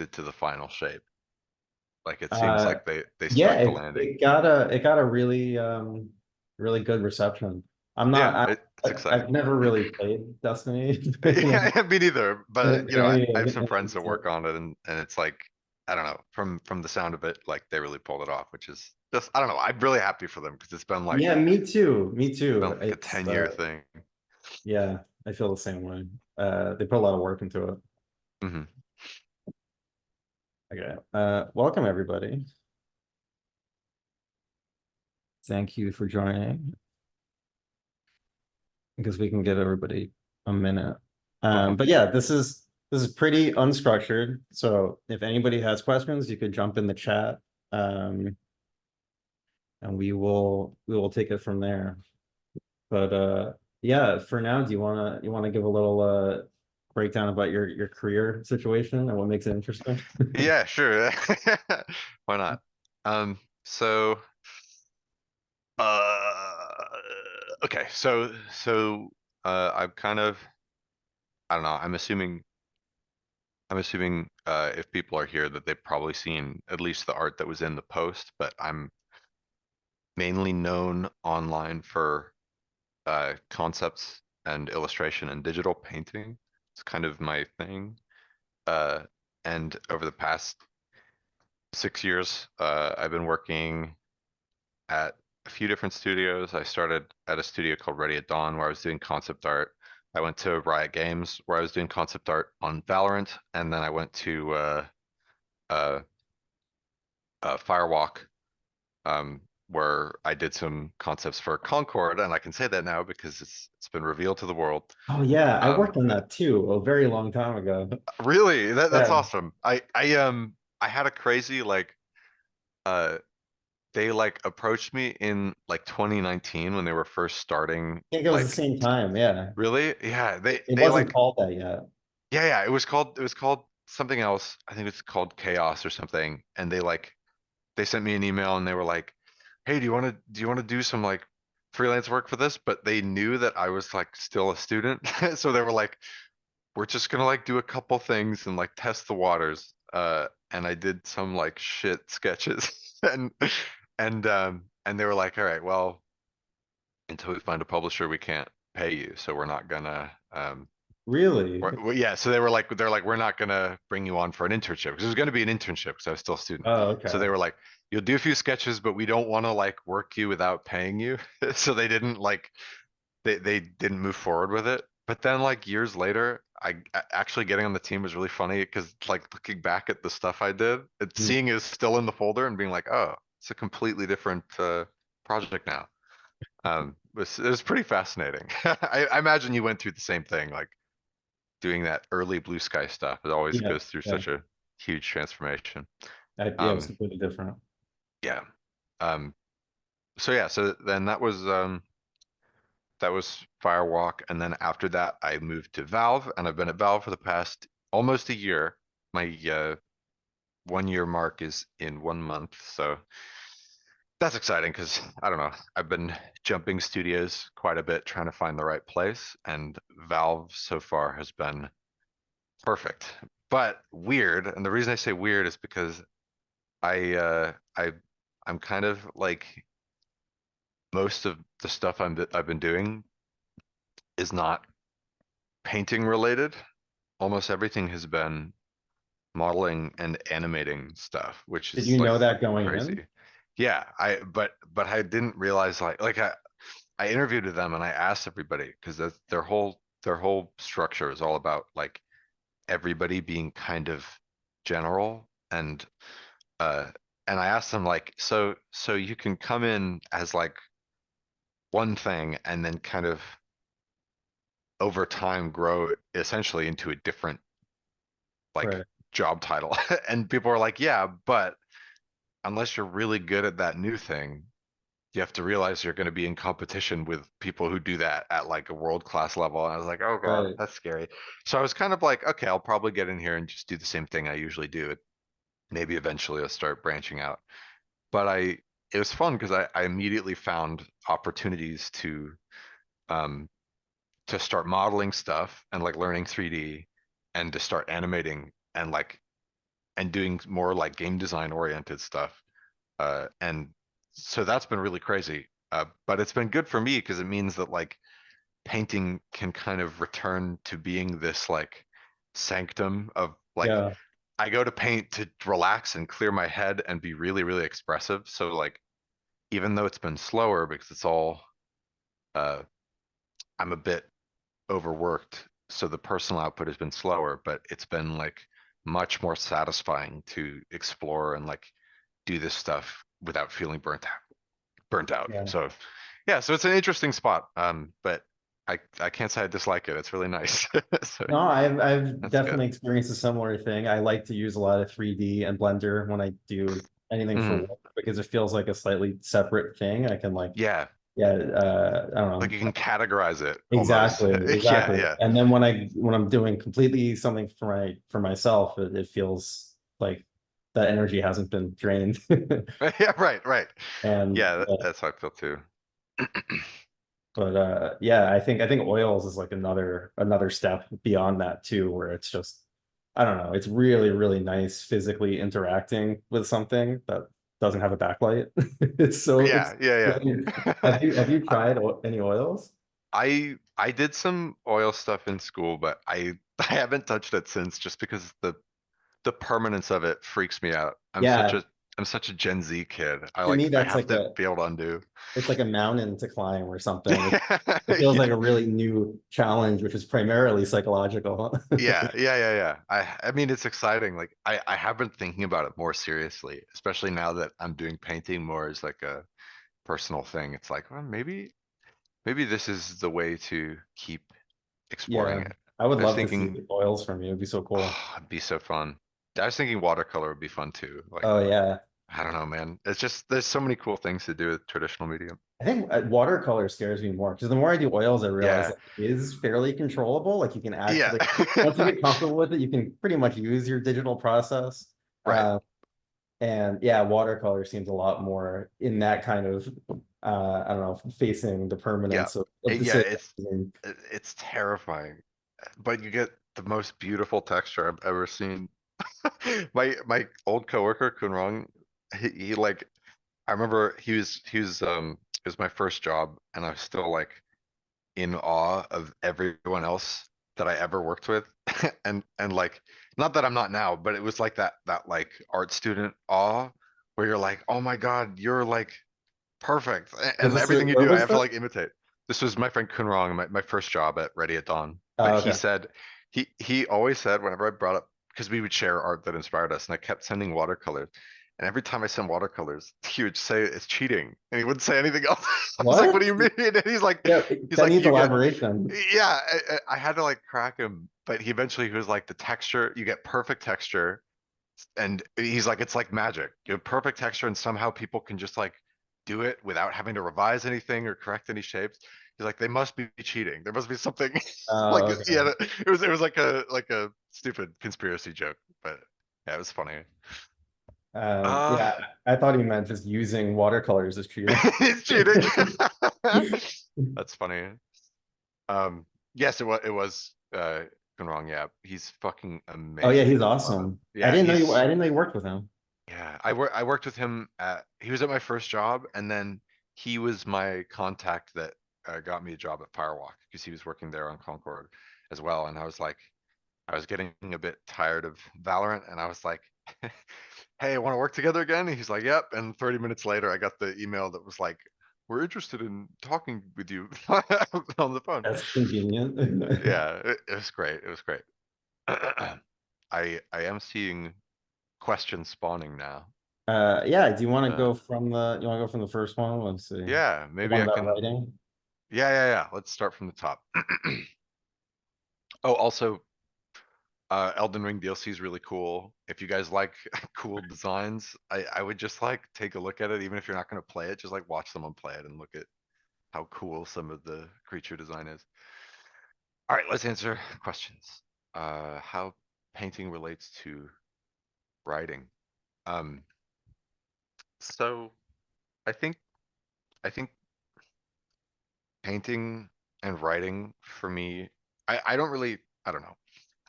it to the final shape. Like it seems Uh, like they yeah, stuck the it, landing. it got a really really good reception. I'm not Yeah, it's I've exciting. never really played Destiny Yeah, me neither. But in I have some any friends that work on it, and it's like I don't know, from the sound of it, like they really pulled it off, which is just I don't know. I'm really happy for them because Yeah, me too. Me too. been like a It's 10-year thing. yeah, I feel the same way. They put a lot of work into it. Hmm. Okay. Welcome everybody. Thank you for joining because we can give everybody a minute. Hmm. But yeah, this is pretty unstructured. So if anybody has questions, you could jump in the chat. Um, and we will take it from there. But yeah, for now, do you wanna give a little breakdown about your career situation and what makes it interesting? Yeah, sure. Why not? So uh okay, I'm kind of I don't know, I'm assuming if people are here that they've probably seen at least the art that was in the post, but I'm mainly known online for concepts and illustration and digital painting. It's kind of my thing. Uh, and over the past 6 years, I've been working at a few different studios. I started at a studio called Ready at Dawn where I was doing concept art. I went to Riot Games where I was doing concept art on Valorant, and then I went to uh, Firewalk, where I did some concepts for Concord, and I can say that now because it's been revealed to the world. Oh yeah, I Um, worked on that too a very long time ago. Really, that's Yeah, awesome. I had a crazy like uh they like approached me in like 2019 when they were first starting I think it was the like same time. Yeah, really? Yeah, it they wasn't like called that yet. yeah, it was called something else. I think it's called Chaos or something. And they sent me an email and they were like, "Hey, do you want to do some like freelance work for this?" But they knew that I was like still a student. So they were like, "We're just gonna like do a couple things and like test the waters." And I did some like shit sketches and they were like, "All right, well, until we find a publisher, we can't pay you, so we're not gonna Really? yeah, so they're like, we're not gonna bring you on for an internship because it was gonna be an internship because I was still a student. Oh, So they okay. were like, you'll do a few sketches, but we don't want to like work you without paying you. So they didn't like they didn't move forward with it. But then like years later, actually getting on the team was really funny because like looking back at the stuff I did, and Mm. seeing it still in the folder and being like, oh, it's a completely different project now. It was pretty fascinating. I imagine you went through the same thing, like doing that early blue sky stuff. It always Yeah, goes through yeah. such a huge transformation. Yeah, it was Um, completely different. yeah. Um, so yeah, so then that was Firewalk, and then after that I moved to Valve, and I've been at Valve for the past almost a year. My 1 year mark is in 1 month, so that's exciting because I don't know. I've been jumping studios quite a bit trying to find the right place, and Valve so far has been perfect. But weird, and the reason I say weird is because I uh I I'm kind of like most of the stuff I've been doing is not painting related. Almost everything has been modeling and animating stuff, which Did is you like know that going in? crazy. Yeah, but I didn't realize like I interviewed with them and I asked everybody because their whole structure is all about like everybody being kind of general uh and I asked them like so you can come in as like one thing and then kind of over time grow essentially into a different like Right. job title. And people are like, yeah, but unless you're really good at that new thing, you have to realize you're going to be in competition with people who do that at like a world class level. And I was like, oh God, Right. that's scary. So I was kind of like, okay, I'll probably get in here and just do the same thing I usually do. Maybe eventually I'll start branching out. But it was fun because I immediately found opportunities um, to start modeling stuff and like learning 3D and to start animating and like and doing more like game design oriented stuff. And so that's been really crazy. But it's been good for me because it means that like painting can kind of return to being this like sanctum of like Yeah, I go to paint to relax and clear my head and be really, really expressive. So like even though it's been slower because it's all uh I'm a bit overworked, so the personal output has been slower, but it's been like much more satisfying to explore and like do this stuff without feeling burnt out. yeah. So yeah, so it's an interesting spot. But I can't say I dislike it. It's really nice. So No, I've that's good. definitely experienced a similar thing. I like to use a lot of 3D and Blender when I do anything for Mhm. work because it feels like a slightly separate thing. I can like, Yeah, yeah, I don't like know. you can categorize it almost. Exactly, Yeah, exactly. yeah. And then when I'm doing completely something for myself, it feels like that energy hasn't been drained. Yeah, right, right. And Yeah, that's how I feel too. but yeah, I think oils is like another step beyond that too, where it's just I don't know, it's really, really nice physically interacting with something that doesn't have a backlight. It's Yeah, yeah, really, yeah. have you tried any oils? I did some oil stuff in school, but I haven't touched it since just because the permanence of it freaks me out. Yeah, I'm such a Gen Z kid. to me I that's have like to be able to undo. it's like a mountain to climb or something. It feels like Yeah. a really new challenge, which is primarily psychological. Yeah. I mean it's exciting. Like I have been thinking about it more seriously, especially now that I'm doing painting more as like a personal thing. It's like, well, maybe this is the way to keep exploring Yeah, it. I would I was love to see thinking, oils from you. It'd be so cool. oh, it'd be so fun. I was thinking watercolor would be fun too. Like, Oh yeah. I don't know, man. It's just there's so many cool things to do with traditional medium. I think watercolor scares me more because the more I do oils, I realize Yeah. like, it is fairly controllable. Like you can Yeah. actually, once you get comfortable with it, you can pretty much use your digital process. Right. Uh, and yeah, watercolor seems a lot more in that kind of, I don't know, facing the Yeah. permanence of Yeah, decisions. it's terrifying, but you get the most beautiful texture I've ever seen. My old coworker, Kunrong, he like I remember it was my first job and I was still like in awe of everyone else that I ever worked with. And like not that I'm not now, but it was like that like art student awe where you're like, "Oh my God, you're like perfect." Was And this, everything you where do, I was have to this? like imitate. This was my friend Kunrong, my first job at Ready at Dawn. But Oh, he okay. said he always said whenever I brought up because we would share art that inspired us, and I kept sending watercolors. And every time I sent watercolors, he would say it's cheating, and he wouldn't say anything else. I was like, "What What? do you mean?" And Yeah, he's that like, needs "You get, elaboration. yeah." I had to like crack him, but he was like, "The texture, you get perfect texture." And he's like, it's like magic. You have perfect texture, and somehow people can just like do it without having to revise anything or correct any shapes. He's like, they must be cheating. There must be something like, Oh, okay. yeah, it was like a stupid conspiracy joke, but yeah, it was funny. Uh, Yeah, I thought he meant just using watercolors as cheating. it's cheating. That's funny. Yes, it was gone wrong. Yeah, he's fucking Oh yeah, he's amazing. awesome. Yeah, I he's didn't know you worked with him. Yeah, I worked with him at he was at my first job, and then he was my contact that got me a job at Firewalk because he was working there on Concord as well. And I was like, I was getting a bit tired of Valorant, and I was like, "Hey, want to work together again?" And he's like, "Yep." And 30 minutes later, I got the email that was like, "We're interested in talking with you on the phone." That's convenient. Yeah, it was great. It was great. I am seeing questions spawning now. Yeah, do you want to Uh, go from the first one? Let's see. Yeah, The maybe one I about can. writing. Yeah. Let's start from the top. Oh, also, Elden Ring DLC is really cool. If you guys like cool designs, I would just like take a look at it, even if you're not going to play it. Just like watch someone play it and look at how cool some of the creature design is. All right, let's answer questions. How painting relates to writing. Um, so I think I think painting and writing for me, I don't really I don't know.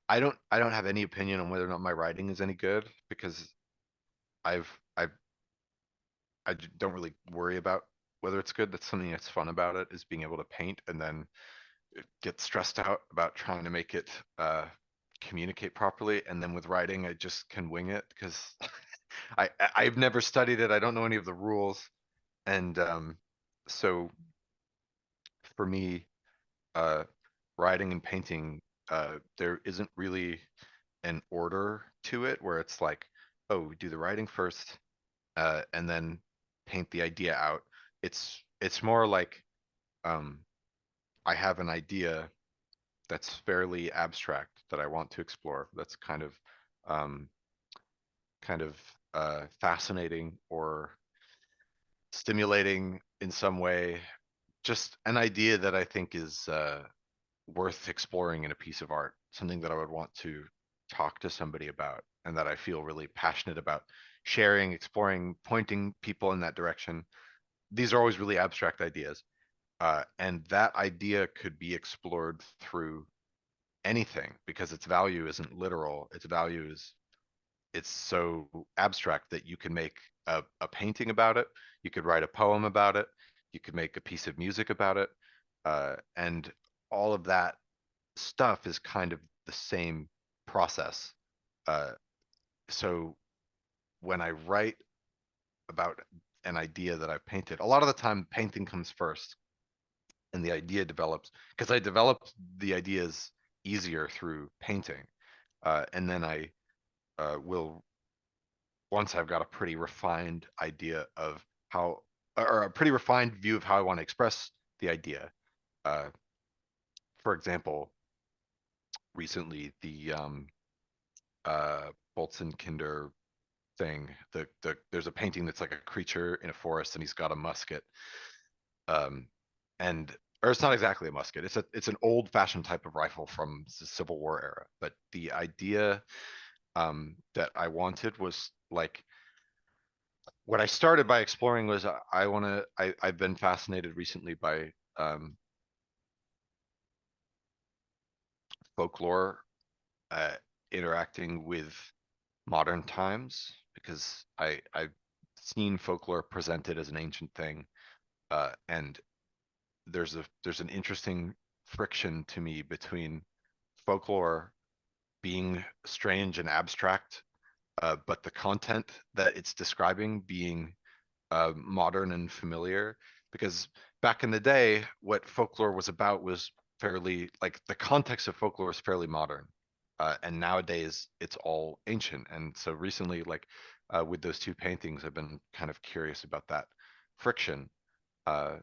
I don't have any opinion on whether or not my writing is any good because I've I don't really worry about whether it's good. That's something that's fun about it is being able to paint and then get stressed out about trying to make it communicate properly. And then with writing, I just can wing it because I've never studied it. I don't know any of the rules, and so for me, uh, writing and painting, there isn't really an order to it where it's like, oh, we do the writing first, and then paint the idea out. It's more like um, I have an idea that's fairly abstract that I want to explore. That's um, kind of fascinating or stimulating in some way. Just an idea that I think is worth exploring in a piece of art, something that I would want to talk to somebody about, and that I feel really passionate about sharing, exploring, pointing people in that direction. These are always really abstract ideas. And that idea could be explored through anything because its value isn't literal. Its value is it's so abstract that you can make a painting about it, you could write a poem about it, you could make a piece of music about it, and all of that stuff is kind of the same process. Uh, so when I write about an idea that I've painted, a lot of the time painting comes first and the idea develops because I developed the ideas easier through painting. And then I will once I've got a pretty refined idea of how, or a pretty refined view of how I want to express the idea. Uh, for example, recently the uh, Boltzenkinder thing, there's a painting that's like a creature in a forest and he's got a musket. Um, and or it's not exactly a musket. It's an old fashioned type of rifle from the Civil War era. But the idea that I wanted was like what I started by exploring was I've been fascinated recently by folklore uh, interacting with modern times because I've seen folklore presented as an ancient thing, and there's an interesting friction to me between folklore being strange and abstract, but the content that it's describing being modern and familiar because back in the day, what folklore was about was fairly like the context of folklore is fairly modern. And nowadays it's all ancient. And so recently, like with those two paintings, I've been kind of curious about that friction. Uh,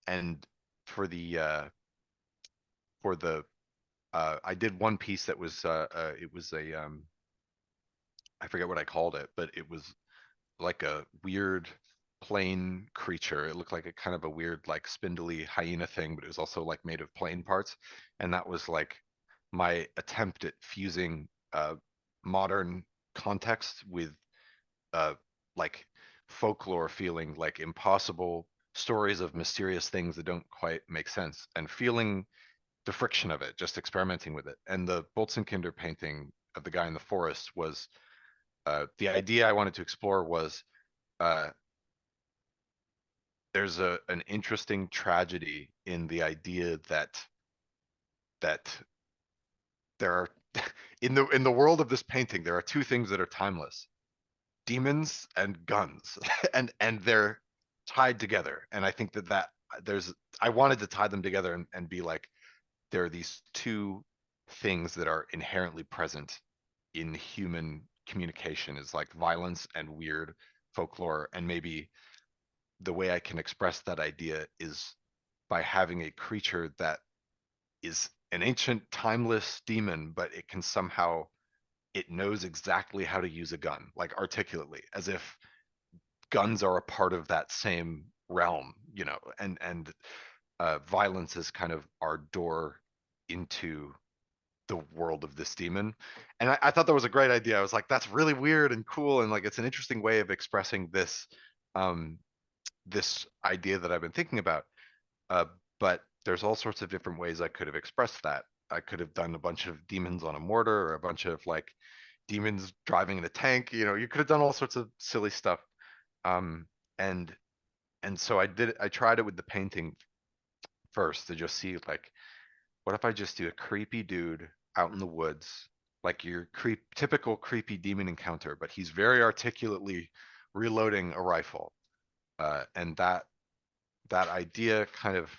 and for the I did one piece that was it was a I forget what I called it, but it was like a weird plane creature. It looked like a kind of a weird, like spindly hyena thing, but it was also like made of plane parts. And that was like my attempt at fusing modern context with uh, like folklore feeling like impossible stories of mysterious things that don't quite make sense and feeling the friction of it, just experimenting with it. And the Boltzenkinder painting of the guy in the forest was the idea I wanted to explore was uh, there's an interesting tragedy in the idea that there are in the world of this painting there are two things that are timeless: demons and guns, and they're tied together. And I think that there's I wanted to tie them together and be like there are these two things that are inherently present in human communication is like violence and weird folklore, and maybe the way I can express that idea is by having a creature that is an ancient, timeless demon, but it can somehow it knows exactly how to use a gun, like articulately, as if guns are a part of that same realm, and violence is kind of our door into the world of this demon. And I thought that was a great idea. I was like, that's really weird and cool, and like it's an interesting way of expressing um, this idea that I've been thinking about. Uh, but there's all sorts of different ways I could have expressed that. I could have done a bunch of demons on a mortar or a bunch of like demons driving in a tank. You could have done all sorts of silly stuff. Um, and so I tried it with the painting first to just see like, what if I just do a creepy dude out in the woods, like your typical creepy demon encounter, but he's very articulately reloading a rifle. And that idea kind of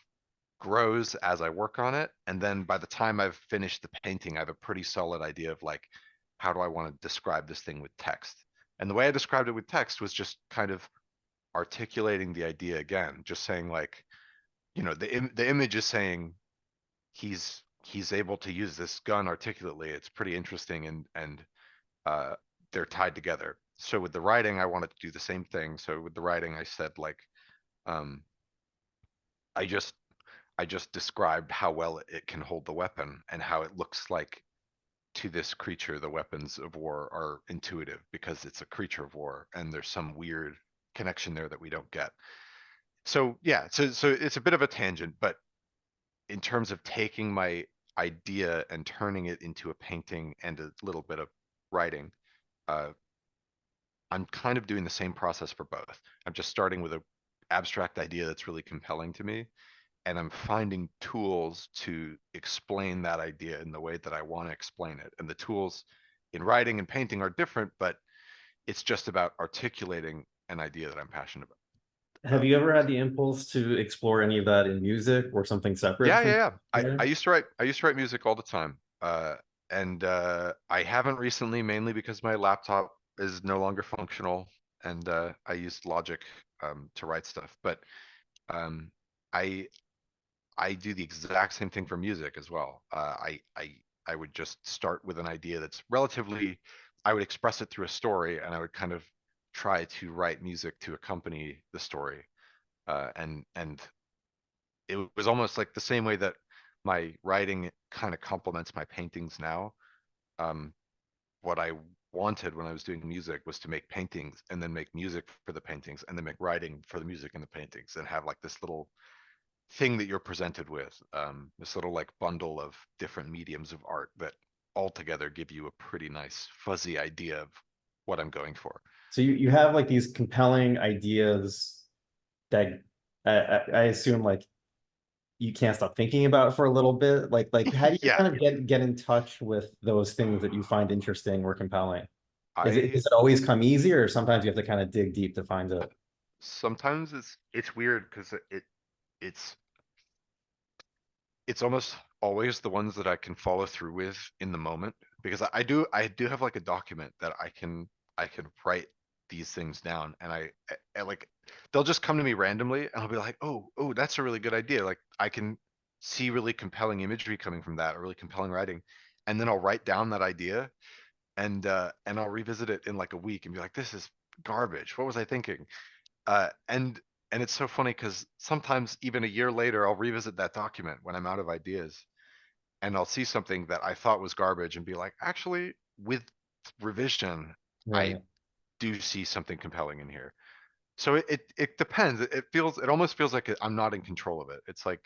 grows as I work on it. And then by the time I've finished the painting, I have a pretty solid idea of like, how do I want to describe this thing with text? And the way I described it with text was just kind of articulating the idea again, just saying like, the image is saying he's able to use this gun articulately. It's pretty interesting, and uh, they're tied together. So with the writing, I wanted to do the same thing. So with the writing, I said like, um, I just I just described how well it can hold the weapon and how it looks like to this creature the weapons of war are intuitive because it's a creature of war and there's some weird connection there that we don't get. So yeah, so it's a bit of a tangent, but in terms of taking my idea and turning it into a painting and a little bit of writing, uh, I'm kind of doing the same process for both. I'm just starting with a abstract idea that's really compelling to me, and I'm finding tools to explain that idea in the way that I want to explain it. And the tools in writing and painting are different, but it's just about articulating an idea that I'm passionate Have about. you ever had the impulse to explore any of that in music or something separate Yeah, from? yeah, yeah. I there? used to write music all the time. And I haven't recently, mainly because my laptop is no longer functional, and I used Logic to write stuff. But um, I I do the exact same thing for music as well. I would just start with an idea that's relatively, I would express it through a story, and I would kind of try to write music to accompany the story. And it was almost like the same way that my writing kind of complements my paintings now. Um, what I wanted when I was doing music was to make paintings and then make music for the paintings and then make writing for the music and the paintings and have like this little thing that you're presented with, this little like bundle of different mediums of art that all together give you a pretty nice fuzzy idea of what I'm going for. So you have like these compelling ideas that I assume like you can't stop thinking about for a little bit. Like how do you Yeah, kind of get in touch with those things that you find interesting or compelling? I Does it always come easy, or sometimes you have to kind of dig deep to find it? sometimes it's weird because it's it's almost always the ones that I can follow through with in the moment, because I do have like a document that I can write these things down, and I like, they'll just come to me randomly and I'll be like, oh, that's a really good idea. Like I can see really compelling imagery coming from that, or really compelling writing, and then I'll write down that idea, and I'll revisit it in like a week and be like, this is garbage. What was I thinking? Uh, and and it's so funny because sometimes even a year later, I'll revisit that document when I'm out of ideas, and I'll see something that I thought was garbage and be like, actually, with revision, I Right. do see something compelling in here. So it depends. It almost feels like I'm not in control of it. It's like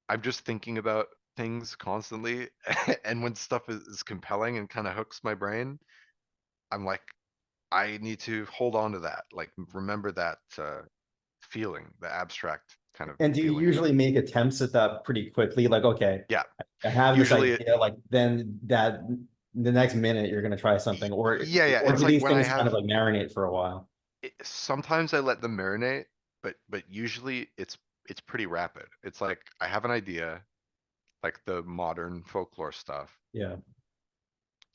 I'm just thinking about things constantly, and when stuff is compelling and kind of hooks my brain, I'm like, I need to hold on to that. Like remember that feeling, the abstract kind of And do you feeling of it. usually make attempts at that pretty quickly? Like, okay, Yeah, I have this usually idea, like then that the next minute you're gonna try something, yeah. or It's do like these when I things kind have of like marinate for a while? sometimes I let them marinate, but usually it's pretty rapid. It's like I have an idea, like the modern folklore stuff, Yeah.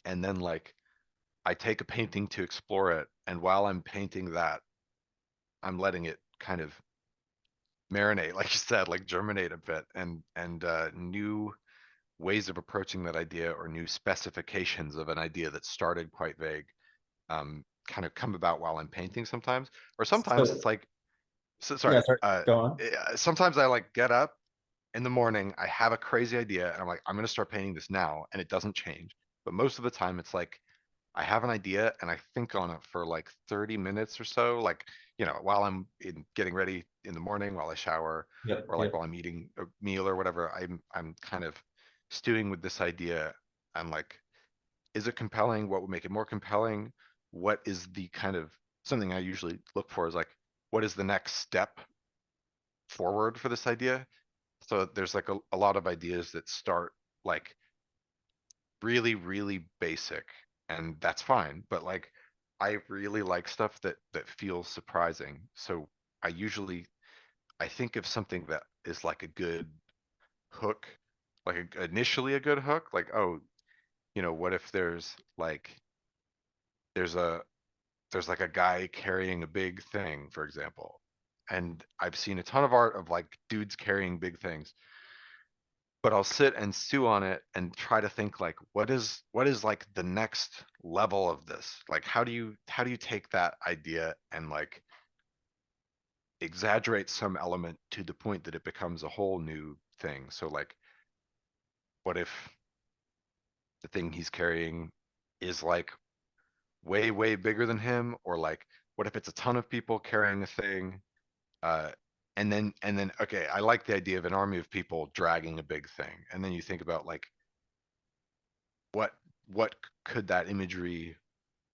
and then like I take a painting to explore it, and while I'm painting that, I'm letting it kind of marinate, like you said, like germinate a bit, and new ways of approaching that idea or new specifications of an idea that started quite vague, kind of come about while I'm painting sometimes. Or sometimes So it's like, so yeah, sorry, sorry, go on. sometimes I like get up in the morning, I have a crazy idea, and I'm like, I'm gonna start painting this now, and it doesn't change. But most of the time, it's like I have an idea and I think on it for like 30 minutes or so, like, while I'm getting ready in the morning, while I shower, Yep, or like yep. while I'm eating a meal or whatever, I'm kind of stewing with this idea. I'm like, is it compelling? What would make it more compelling? What is the kind of something I usually look for is like, what is the next step forward for this idea? So there's like a lot of ideas that start like really, really basic, and that's fine. But like, I really like stuff that feels surprising. So I usually I think of something that is like a good hook, like initially a good hook. Like, oh, what if there's a there's like a guy carrying a big thing, for example. And I've seen a ton of art of like dudes carrying big things, but I'll sit and stew on it and try to think like what is like the next level of this? Like how do you take that idea and like exaggerate some element to the point that it becomes a whole new thing? So like what if the thing he's carrying is like way, way bigger than him? Or like what if it's a ton of people carrying a thing? Uh, and then okay, I like the idea of an army of people dragging a big thing. And then you think about like what what could that imagery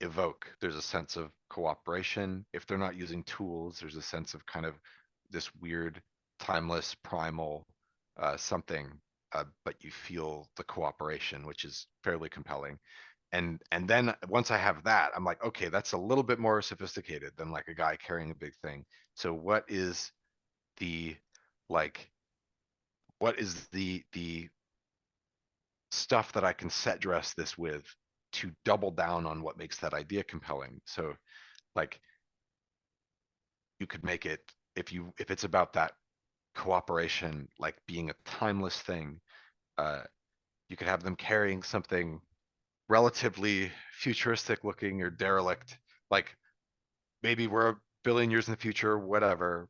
evoke? There's a sense of cooperation. If they're not using tools, there's a sense of kind of this weird, timeless, primal something, but you feel the cooperation, which is fairly compelling. And then once I have that, I'm like, okay, that's a little bit more sophisticated than like a guy carrying a big thing. So the like what is the stuff that I can set dress this with to double down on what makes that idea compelling? So like you could make it, if it's about that cooperation like being a timeless thing, uh you could have them carrying something relatively futuristic looking or derelict, like maybe we're a billion years in the future, whatever,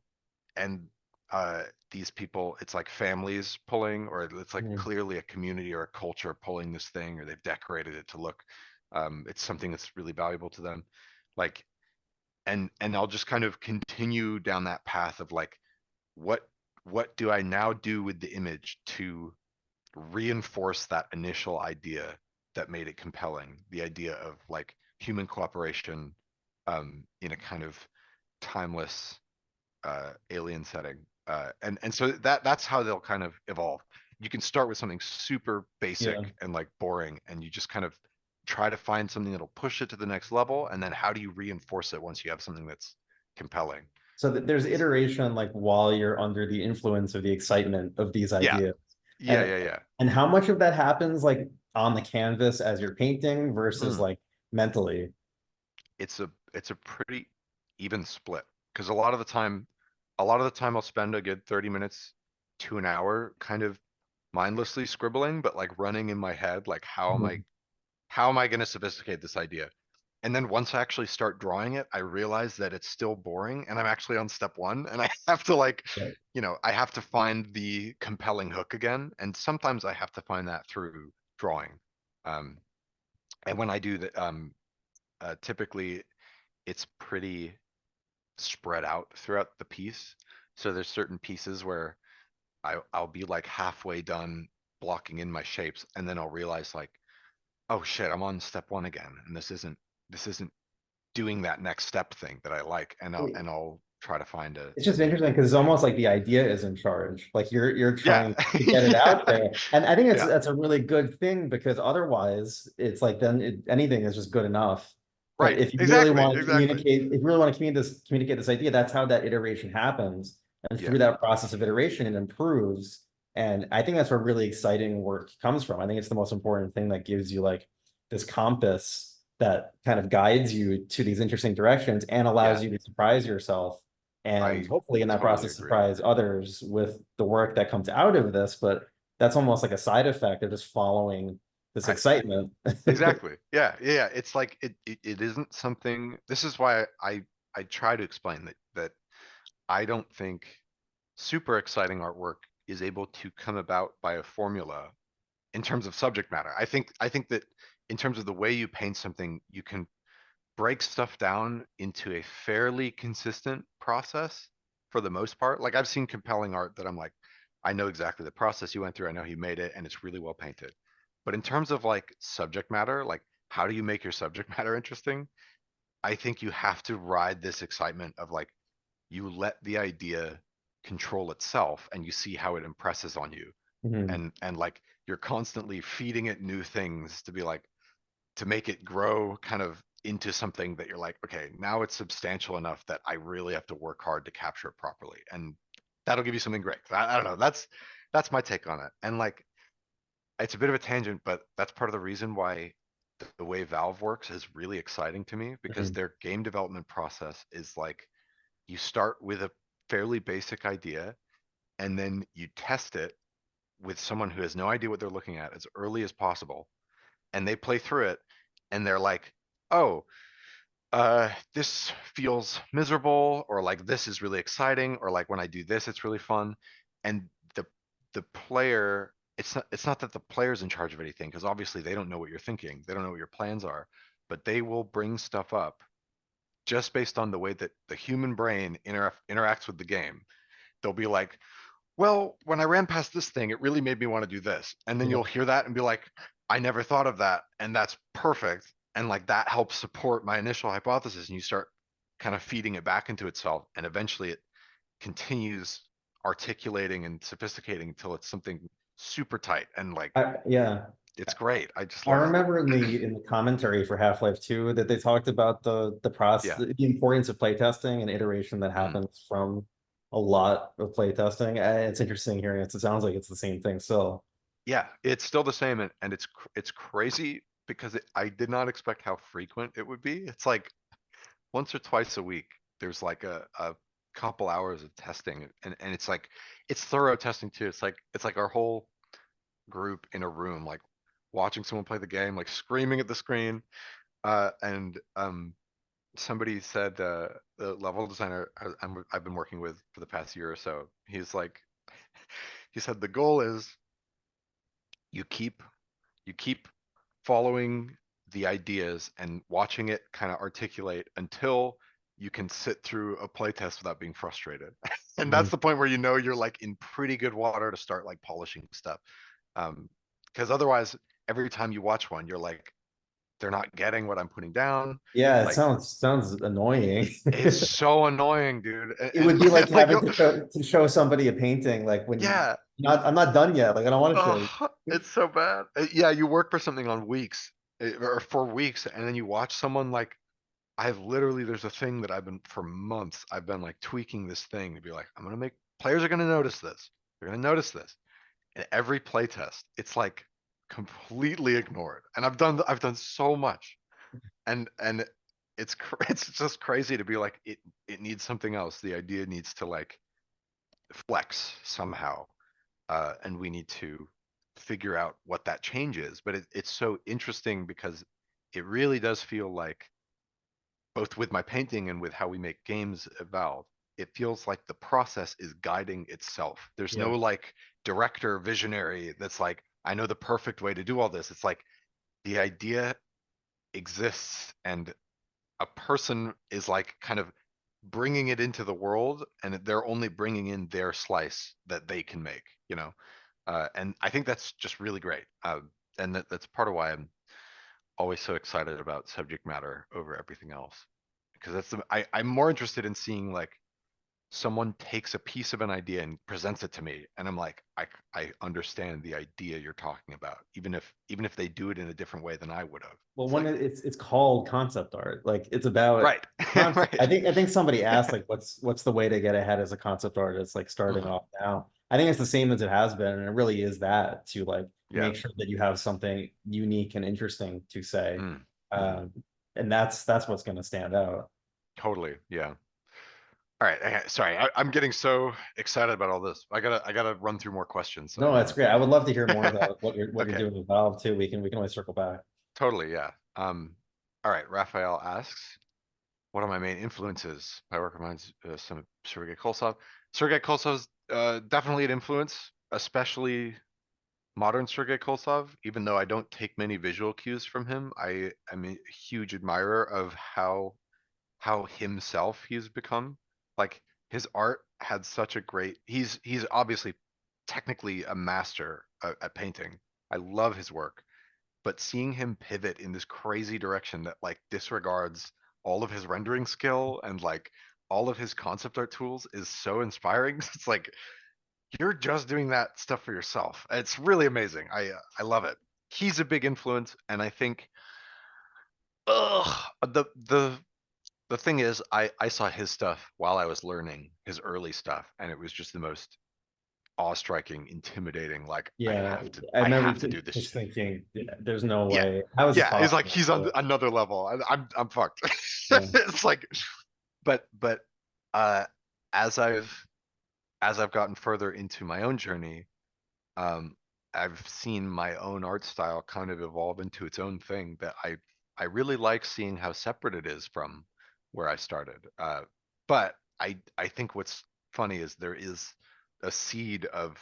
and uh these people, it's like families pulling, or it's like Mhm. clearly a community or a culture pulling this thing, or they've decorated it to look, it's something that's really valuable to them. Like, and I'll just kind of continue down that path of like, what what do I now do with the image to reinforce that initial idea that made it compelling, the idea of like human cooperation, in a kind of timeless alien setting. And so that's how they'll kind of evolve. You can start with something super Yeah. basic and like boring, and you just kind of try to find something that'll push it to the next level. And then how do you reinforce it once you have something that's compelling? So there's It's iteration like while you're under the influence of the excitement of these yeah, ideas. yeah, And yeah, yeah. and how much of that happens like on the canvas as you're painting versus Mm. like mentally? It's a pretty even split, because a lot of the time I'll spend a good 30 minutes to an hour kind of mindlessly scribbling, but like running in my head, like Mhm. how am I going to sophisticate this idea? And then once I actually start drawing it, I realize that it's still boring and I'm actually on step one, and I have to like, Right. I have to find the compelling hook again. And sometimes I have to find that through drawing. Um, and when I do that, typically it's pretty spread out throughout the piece. So there's certain pieces where I'll be like halfway done blocking in my shapes, and then I'll realize like, oh shit, I'm on step one again, and this isn't doing that next step thing that I like, and I'll try to find It's a just new interesting because it's thing. almost like the idea is in charge. Like you're Yeah, trying to get it out yeah, there. And I think yeah, that's a really good thing because otherwise it's like then anything is just good enough. But right, if you really exactly, want to exactly. communicate, if you really want to communicate this idea, that's how that iteration happens. And Yeah, through that process of iteration, it improves. And I think that's where really exciting work comes from. I think it's the most important thing that gives you like this compass that kind of guides you to these interesting directions and yeah, allows you to surprise yourself and I hopefully in that totally process agree. surprise others with the work that comes out of this. But that's almost like a side effect of just following this Right. excitement. Exactly. Yeah, yeah, yeah. It's like it isn't something. This is why I try to explain that I don't think super exciting artwork is able to come about by a formula in terms of subject matter. I think that in terms of the way you paint something, you can break stuff down into a fairly consistent process for the most part. Like I've seen compelling art that I'm like, I know exactly the process you went through. I know he made it and it's really well painted. But in terms of like subject matter, like how do you make your subject matter interesting? I think you have to ride this excitement of like you let the idea control itself and you see how it impresses on you. Mhm. And like you're constantly feeding it new things to be like to make it grow kind of into something that you're like, okay, now it's substantial enough that I really have to work hard to capture it properly. And that'll give you something great. I don't know. That's my take on it. And like it's a bit of a tangent, but that's part of the reason why the way Valve works is really exciting to me because Mhm. their game development process is like you start with a fairly basic idea and then you test it with someone who has no idea what they're looking at as early as possible and they play through it and they're like, oh, this feels miserable, or like this is really exciting, or like when I do this, it's really fun. And the the player, it's not that the player's in charge of anything, because obviously they don't know what you're thinking, they don't know what your plans are, but they will bring stuff up just based on the way that the human brain interacts with the game. They'll be like, well, when I ran past this thing, it really made me want to do this. And then Yeah. you'll hear that and be like, I never thought of that. And that's perfect. And like that helps support my initial hypothesis. And you start kind of feeding it back into itself. And eventually it continues articulating and sophisticating until it's something super tight. And like, Yeah. it's great. I just I love it. remember in the commentary for Half-Life 2 that they talked about the process, Yeah. the importance of playtesting and iteration that Mm. happens from a lot of playtesting. It's interesting hearing it. It sounds like it's the same thing still. Yeah. It's still the same. And it's crazy because I did not expect how frequent it would be. It's like, once or twice a week, there's like a couple hours of testing and it's like it's thorough testing too. It's like our whole group in a room, like watching someone play the game, like screaming at the screen. And somebody said the level designer I've been working with for the past year or so, he's like he said the goal is you keep you keep following the ideas and watching it kind of articulate until you can sit through a playtest without being frustrated. And that's Mhm. the point where you know you're like in pretty good water to start like polishing stuff. Because otherwise, every time you watch one, you're like, they're not getting what I'm putting down. Yeah, it Like sounds annoying. it's so annoying, dude. It would be like Like, having to show somebody a painting, like when yeah, not I'm not done yet. Like I don't want to show you. oh, it's so bad. Yeah, you work for something on weeks or for weeks, and then you watch someone like I've literally there's a thing that I've been for months I've been like tweaking this thing to be like I'm gonna make players are gonna notice this. They're gonna notice this. And every playtest, it's like completely ignored. And I've done so much. And it's just crazy to be like it needs something else. The idea needs to like flex somehow. And we need to figure out what that change is. But it's so interesting because it really does feel like both with my painting and with how we make games at Valve, it feels like the process is guiding itself. There's no Yeah. like director visionary that's like, I know the perfect way to do all this. It's like the idea exists and a person is like kind of bringing it into the world and they're only bringing in their slice that they can make, you know? And I think that's just really great. And that's part of why I'm always so excited about subject matter over everything else because I'm more interested in seeing like someone takes a piece of an idea and presents it to me and I'm like I understand the idea you're talking about even if they do it in a different way than I would have. Well, It's like it's called concept art. Like it's about right. concept. Right. I think somebody asked like what's the way to get ahead as a concept artist, like starting Mhm. off now. I think it's the same as it has been, and it really is that to like Yeah. make sure that you have something unique and interesting to say. Mm. Mhm. Um, and that's what's gonna stand out. Totally. Yeah. All right. Sorry, I'm getting so excited about all this. I gotta run through more questions, so I'm No, that's gonna. great. I would love to hear more about what you're Okay. doing with Valve too. We can always circle back. Totally. Yeah. All right. Raphael asks, "What are my main influences?" My work reminds some of Sergei Kolsov. Sergei Kolsov's definitely an influence, especially modern Sergei Kolsov. Even though I don't take many visual cues from him, I am a huge admirer of how himself he's become. Like his art had such a great. He's obviously technically a master at painting. I love his work, but seeing him pivot in this crazy direction that like disregards all of his rendering skill and like all of his concept art tools is so inspiring. It's like you're just doing that stuff for yourself. It's really amazing. I love it. He's a big influence, and I think ugh, the thing is, I saw his stuff while I was learning his early stuff, and it was just the most awe-striking, intimidating. Like Yeah, I I remember have to do this. just thinking, yeah, there's no Yeah, way. How is it yeah. It's like possible? he's on But, another level. I'm fucked. yeah, It's like, but uh, as I've gotten further into my own journey, um, I've seen my own art style kind of evolve into its own thing that I really like seeing how separate it is from where I started. But I think what's funny is there is a seed of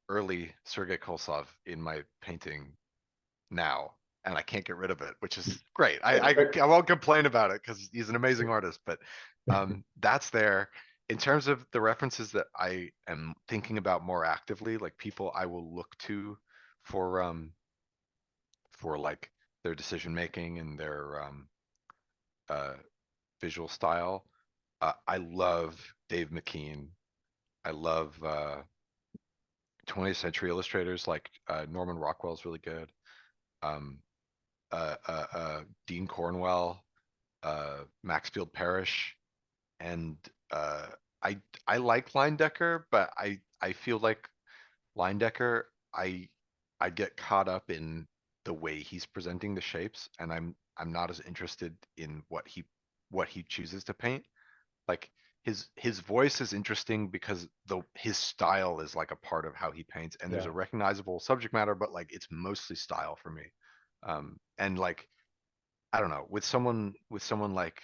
early Sergei Kolsov in my painting now, and I can't get rid of it, which is great. I won't complain about it because he's an amazing artist, but that's there. In terms of the references that I am thinking about more actively, like people I will look to for like their decision making and their uh visual style. I love Dave McKean. I love 20th century illustrators like Norman Rockwell's really good. Um, Dean Cornwell, Maxfield Parrish, and uh, I I like Leyendecker, but I feel like Leyendecker, I get caught up in the way he's presenting the shapes, and I'm not as interested in what he chooses to paint. Like his voice is interesting because his style is like a part of how he paints, and there's yeah, a recognizable subject matter, but like it's mostly style for me. And like I don't know, with someone like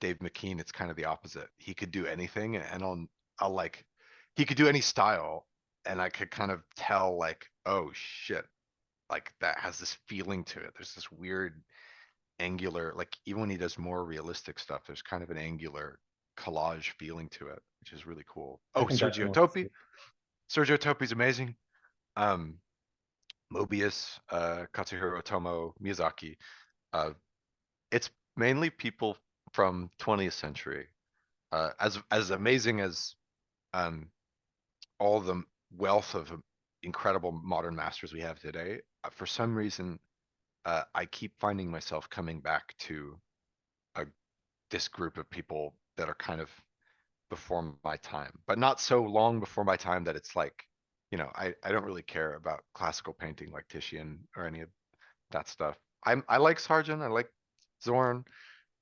Dave McKean, it's kind of the opposite. He could do anything, and I'll like he could do any style, and I could kind of tell like, oh shit, like that has this feeling to it. There's this weird angular, like even when he does more realistic stuff, there's kind of an angular collage feeling to it, which is really cool. I Oh, think that's Sergio more. Topi. Sergio Topi's amazing. Um, Mobius, Katsuhiro Otomo, Miyazaki. Uh, it's mainly people from 20th century. As amazing as um, all the wealth of incredible modern masters we have today, for some reason, I keep finding myself coming back to a, this group of people that are kind of before my time, but not so long before my time that it's like, I don't really care about classical painting like Titian or any of that stuff. I like Sargent, I like Zorn,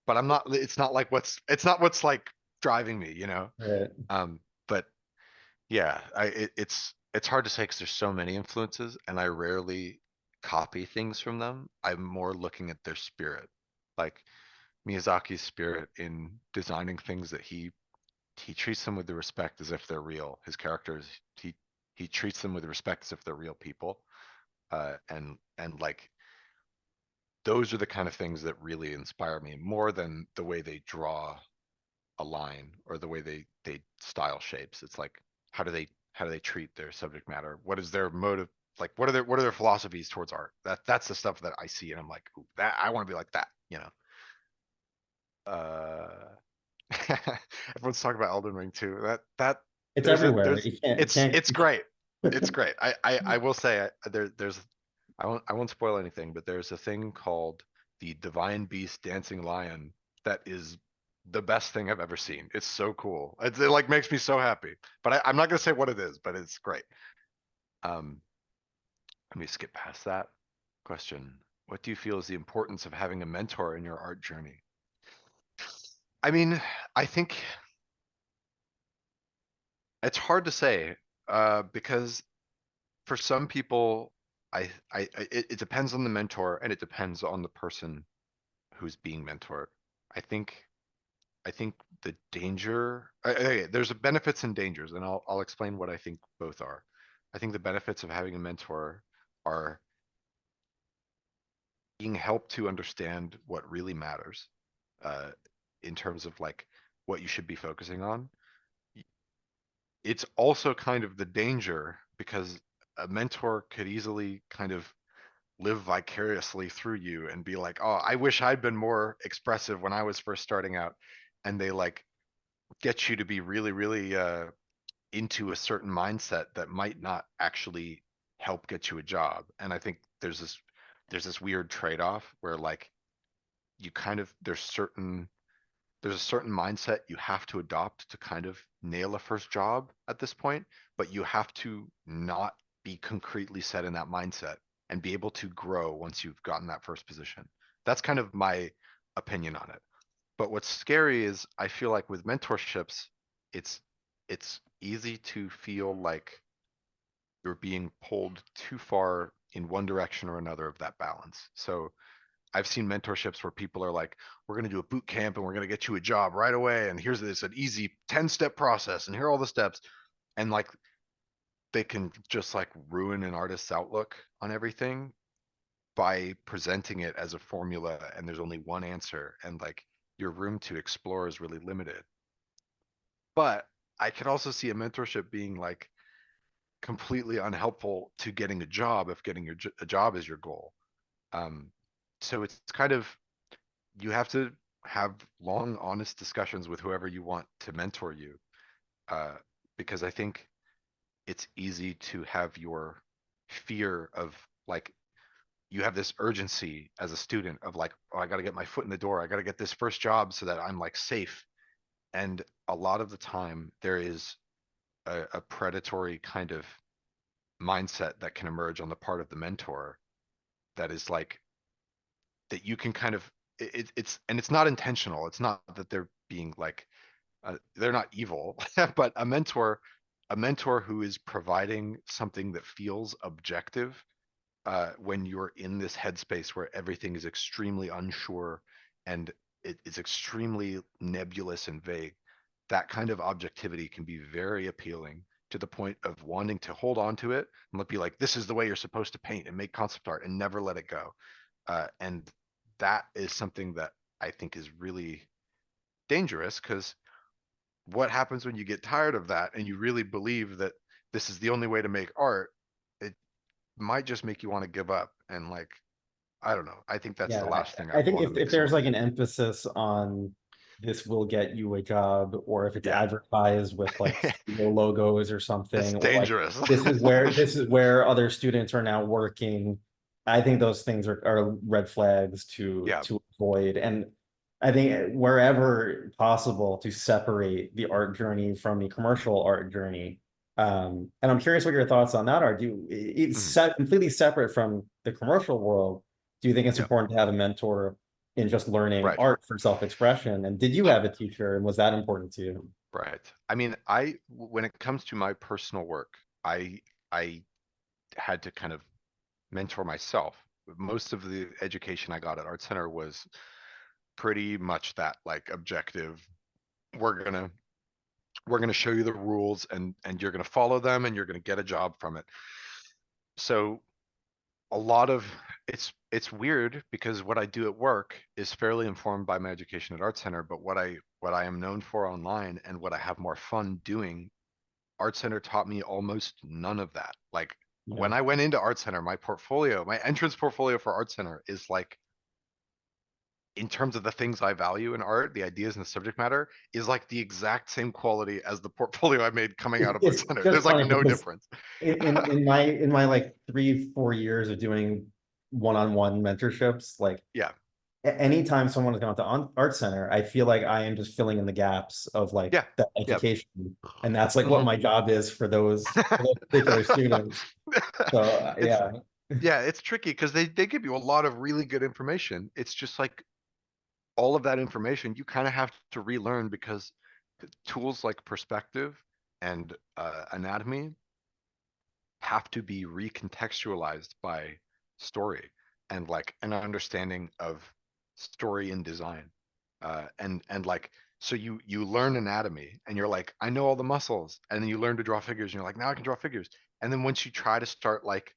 but I'm not. It's not what's like driving me, you know. Right. But yeah, it's hard to say because there's so many influences, and I rarely copy things from them. I'm more looking at their spirit, like Miyazaki's spirit in designing things that he treats them with the respect as if they're real. His characters, he treats them with respect as if they're real people, and like those are the kind of things that really inspire me more than the way they draw a line or the way they style shapes. It's like how do they treat their subject matter? What is their motive? Like what are their philosophies towards art? That's the stuff that I see and I'm like, ooh, that I want to be like that, you know. Everyone's talking about Elden Ring too. That It's everywhere. there's You can't. it's great. It's great. I will say there's I won't spoil anything, but there's a thing called the Divine Beast Dancing Lion that is the best thing I've ever seen. It's so cool. It like makes me so happy. But I'm not gonna say what it is, but it's great. Um, Let me skip past that question. What do you feel is the importance of having a mentor in your art journey? I mean, I think it's hard to say because for some people, it depends on the mentor and it depends on the person who's being mentored. I think I think the danger okay, there's benefits and dangers, and I'll explain what I think both are. I think the benefits of having a mentor are being helped to understand what really matters uh, in terms of like what you should be focusing on. it's also kind of the danger because a mentor could easily kind of live vicariously through you and be like, "Oh, I wish I'd been more expressive when I was first starting out." And they like get you to be really, really into a certain mindset that might not actually help get you a job. And I think there's this weird trade-off where like you kind of there's a certain mindset you have to adopt to kind of nail a first job at this point, but you have to not be concretely set in that mindset and be able to grow once you've gotten that first position. That's kind of my opinion on it. But what's scary is I feel like with mentorships, it's it's easy to feel like you're being pulled too far in one direction or another of that balance. So I've seen mentorships where people are like, we're going to do a boot camp and we're going to get you a job right away. And here's this an easy 10-step process. And here are all the steps. And like they can just like ruin an artist's outlook on everything by presenting it as a formula and there's only one answer. And like your room to explore is really limited. But I can also see a mentorship being like completely unhelpful to getting a job if getting a job is your goal. Um, so it's kind of you have to have long, honest discussions with whoever you want to mentor you, uh, because I think it's easy to have your fear of like you have this urgency as a student of like, oh, I got to get my foot in the door. I got to get this first job so that I'm like safe. And a lot of the time, there is a predatory kind of mindset that can emerge on the part of the mentor that is like that you can kind of it's not intentional. It's not that they're being like they're not evil, but a mentor who is providing something that feels objective when you're in this headspace where everything is extremely unsure and it's extremely nebulous and vague. That kind of objectivity can be very appealing to the point of wanting to hold on to it and be like, this is the way you're supposed to paint and make concept art and never let it go. And that is something that I think is really dangerous because what happens when you get tired of that and you really believe that this is the only way to make art? It might just make you want to give up. And like, I don't know. I think that's the Yeah, last thing I I'd think want to if make there's someone like do. an emphasis on this will get you a job, or if it's Yeah. advertised with like studio logos or It's something, or like dangerous. this is where other students are now working. I think those things are red flags Yeah. to avoid. And I think wherever possible to separate the art journey from the commercial art journey. And I'm curious what your thoughts on that are. It's Mhm. completely separate from the commercial world. Do you think it's Yeah. important to have a mentor in just learning Right. art for self-expression? And did you have a teacher, and was that important to you? Right. I mean, when it comes to my personal work, I had to kind of mentor myself. Most of the education I got at Art Center was pretty much that like objective. We're gonna we're gonna show you the rules and you're gonna follow them and you're gonna get a job from it. So a lot of it's weird because what I do at work is fairly informed by my education at Art Center, but what I am known for online and what I have more fun doing, Art Center taught me almost none of that. Like Yeah. when I went into Art Center, my entrance portfolio for Art Center is like in terms of the things I value in art, the ideas and the subject matter is like the exact same quality as the portfolio I made coming out of Art It's Center. just There's like funny no because difference. in my like 3 4 years of doing one-on-one mentorships, like Yeah, anytime someone has gone to Art Center, I feel like I am just filling in the gaps of like yeah, that yeah. education. And that's like what Mhm. my job is for those particular students. So It's yeah. yeah, it's tricky because they give you a lot of really good information. It's just like all of that information you kind of have to relearn because tools like perspective and anatomy have to be recontextualized by story and like an understanding of story and design. And like so you learn anatomy and you're like, I know all the muscles, and then you learn to draw figures and you're like, now I can draw figures. And then once you try to start like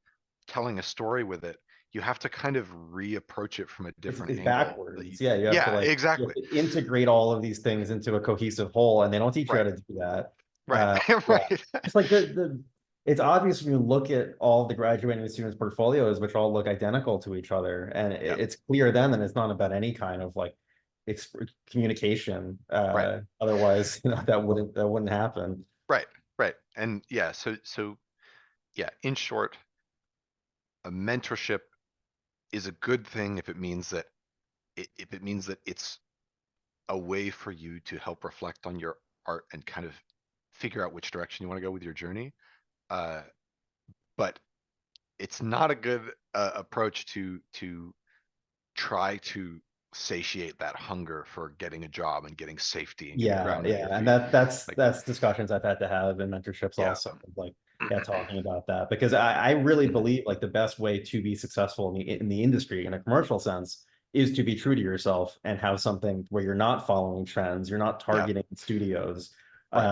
telling a story with it, you have to kind of reapproach it from a different It's angle that you backwards. Yeah, yeah, you exactly. have to integrate all of these things into a cohesive whole, and they don't teach you how Right. to do that. Right, Yeah, right. it's like it's obvious when you look at all the graduating students' portfolios, which all look identical to each other, and Yeah, it's clear then that it's not about any kind of like communication. right, Otherwise, that wouldn't happen. right, right. And yeah, so yeah, in short, a mentorship is a good thing if it means that if it means that it's a way for you to help reflect on your art and kind of figure out which direction you want to go with your journey. Uh, but it's not a good approach to try to satiate that hunger for getting a job and getting safety and getting Yeah, grounded on yeah, your and feet. that's Like, that's discussions I've had to have in mentorships yeah, also, like yeah, talking about that because I really mhm, believe like the best way to be successful in the industry in a commercial sense is to be true to yourself and have something where you're not following trends, you're not yeah, targeting studios. right,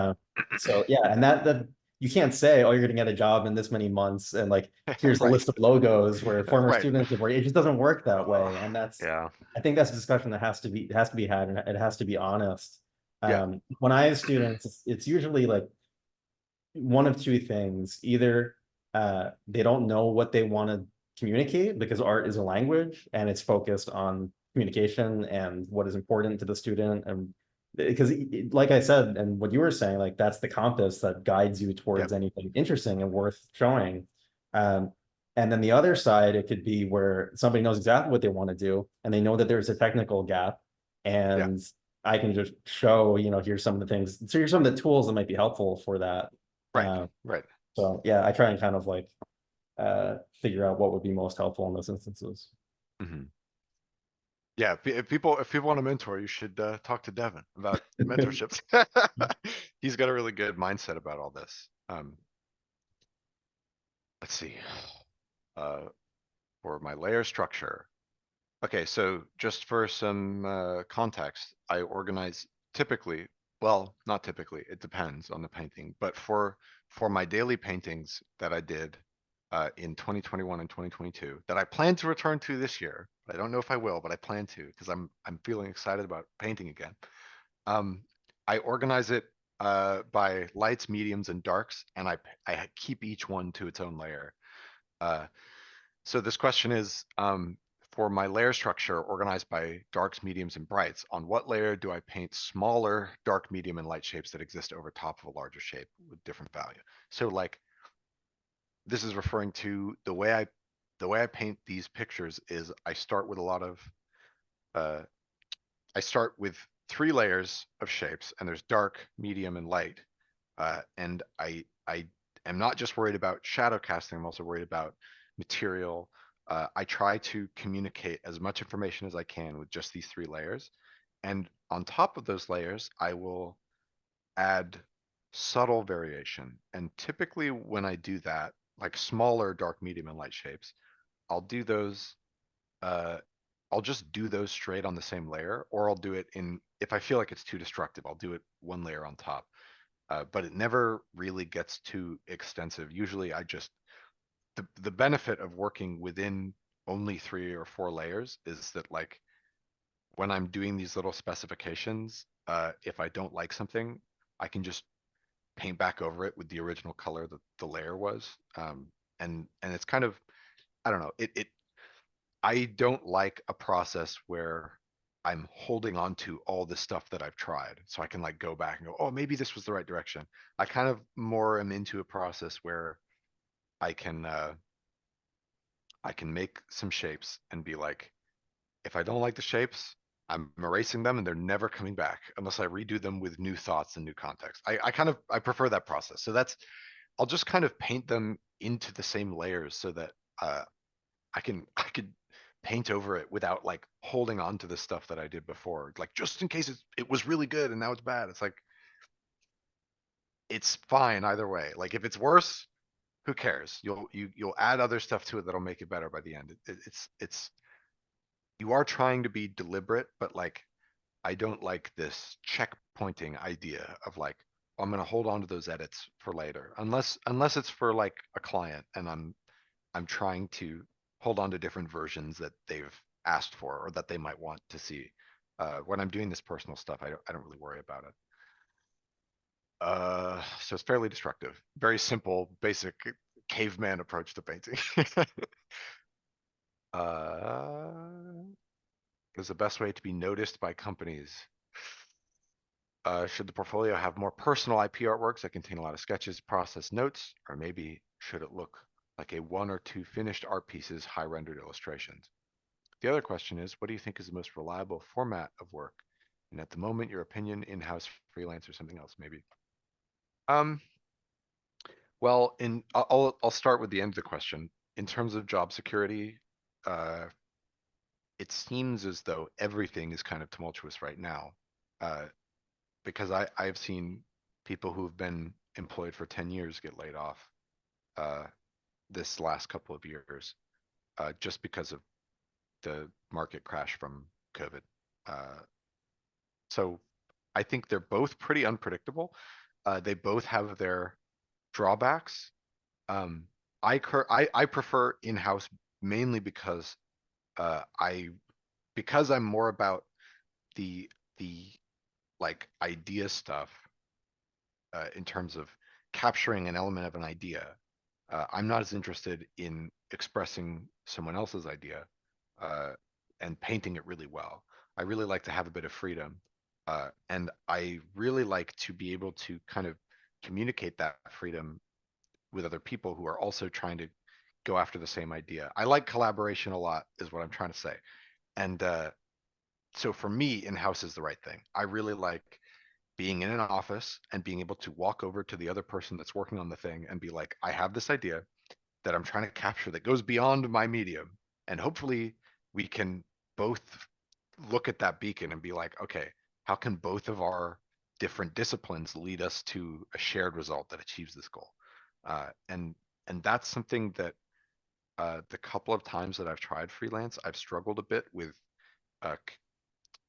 So yeah, and that you can't say, oh, you're gonna get a job in this many months and like here's a right, list of logos where former right. students have worked. It just doesn't work that Uh, way, and that's yeah, I think that's a discussion that has to be had and it has to be honest. yeah, When I have students, it's usually like one of two things. Either they don't know what they want to communicate because art is a language and it's focused on communication and what is important to the student. And because, like I said, and what you were saying, like that's the compass that guides you yep, towards anything interesting and worth showing. Um, and then the other side, it could be where somebody knows exactly what they want to do and they know that there's a technical gap. yeah, And I can just show, here's some of the things. So here's some of the tools that might be helpful for that. right, Uh, right. so yeah, I try and kind of like figure out what would be most helpful in those instances. Mhm. Yeah, if people want to mentor, you should talk to Devin about mentorships. He's got a really good mindset about all this. Let's see. Uh, for my layer structure. Okay, so just for some context, I organize typically, well, not typically, it depends on the painting, but for my daily paintings that I did in 2021 and 2022 that I plan to return to this year. I don't know if I will, but I plan to because I'm feeling excited about painting again. Um, I organize it by lights, mediums, and darks, and I keep each one to its own layer. Uh, so this question is, for my layer structure organized by darks, mediums, and brights, on what layer do I paint smaller dark, medium, and light shapes that exist over top of a larger shape with different value? So like this is referring to the way I paint these pictures is I start with a lot of uh, I start with 3 layers of shapes, and there's dark, medium, and light. And I am not just worried about shadow casting. I'm also worried about material. I try to communicate as much information as I can with just these 3 layers. And on top of those layers, I will add subtle variation. And typically, when I do that, like smaller dark, medium, and light shapes, I'll do those uh, I'll just do those straight on the same layer, or I'll do it in, if I feel like it's too destructive, I'll do it one layer on top. But it never really gets too extensive. Usually the benefit of working within only 3 or 4 layers is that like when I'm doing these little specifications, if I don't like something, I can just paint back over it with the original color that the layer was. And it's kind of, I don't know, it I don't like a process where I'm holding on to all the stuff that I've tried so I can like go back and go, oh, maybe this was the right direction. I kind of more am into a process where I can uh I can make some shapes and be like, if I don't like the shapes, I'm erasing them and they're never coming back unless I redo them with new thoughts and new context. I prefer that process. So that's, I'll just kind of paint them into the same layers so that uh I could paint over it without like holding on to the stuff that I did before. Like just in case it was really good and now it's bad. It's like it's fine either way. Like if it's worse, who cares? You'll add other stuff to it that'll make it better by the end. It's you are trying to be deliberate, but like I don't like this checkpointing idea of like, I'm gonna hold on to those edits for later, unless it's for like a client and I'm trying to hold on to different versions that they've asked for or that they might want to see. When I'm doing this personal stuff, I don't really worry about it. So it's fairly destructive. Very simple, basic caveman approach to painting. uh, is the best way to be noticed by companies. Should the portfolio have more personal IP artworks that contain a lot of sketches, process notes, or maybe should it look like a one or two finished art pieces, high rendered illustrations? The other question is, what do you think is the most reliable format of work? And at the moment, your opinion, in-house, freelance, or something else, maybe. Um, well, I'll start with the end of the question. In terms of job security, uh, it seems as though everything is kind of tumultuous right now. Uh, because I've seen people who've been employed for 10 years get laid off uh, this last couple of years just because of the market crash from COVID. Uh, so I think they're both pretty unpredictable. They both have their drawbacks. Um, I prefer in-house mainly I because I'm more about the the like idea stuff in terms of capturing an element of an idea. I'm not as interested in expressing someone else's idea uh, and painting it really well. I really like to have a bit of freedom. And I really like to be able to kind of communicate that freedom with other people who are also trying to go after the same idea. I like collaboration a lot, is what I'm trying to say. And so for me, in house is the right thing. I really like being in an office and being able to walk over to the other person that's working on the thing and be like, I have this idea that I'm trying to capture that goes beyond my medium. And hopefully we can both look at that beacon and be like, okay, how can both of our different disciplines lead us to a shared result that achieves this goal? Uh, and and that's something that the couple of times that I've tried freelance, I've struggled a bit with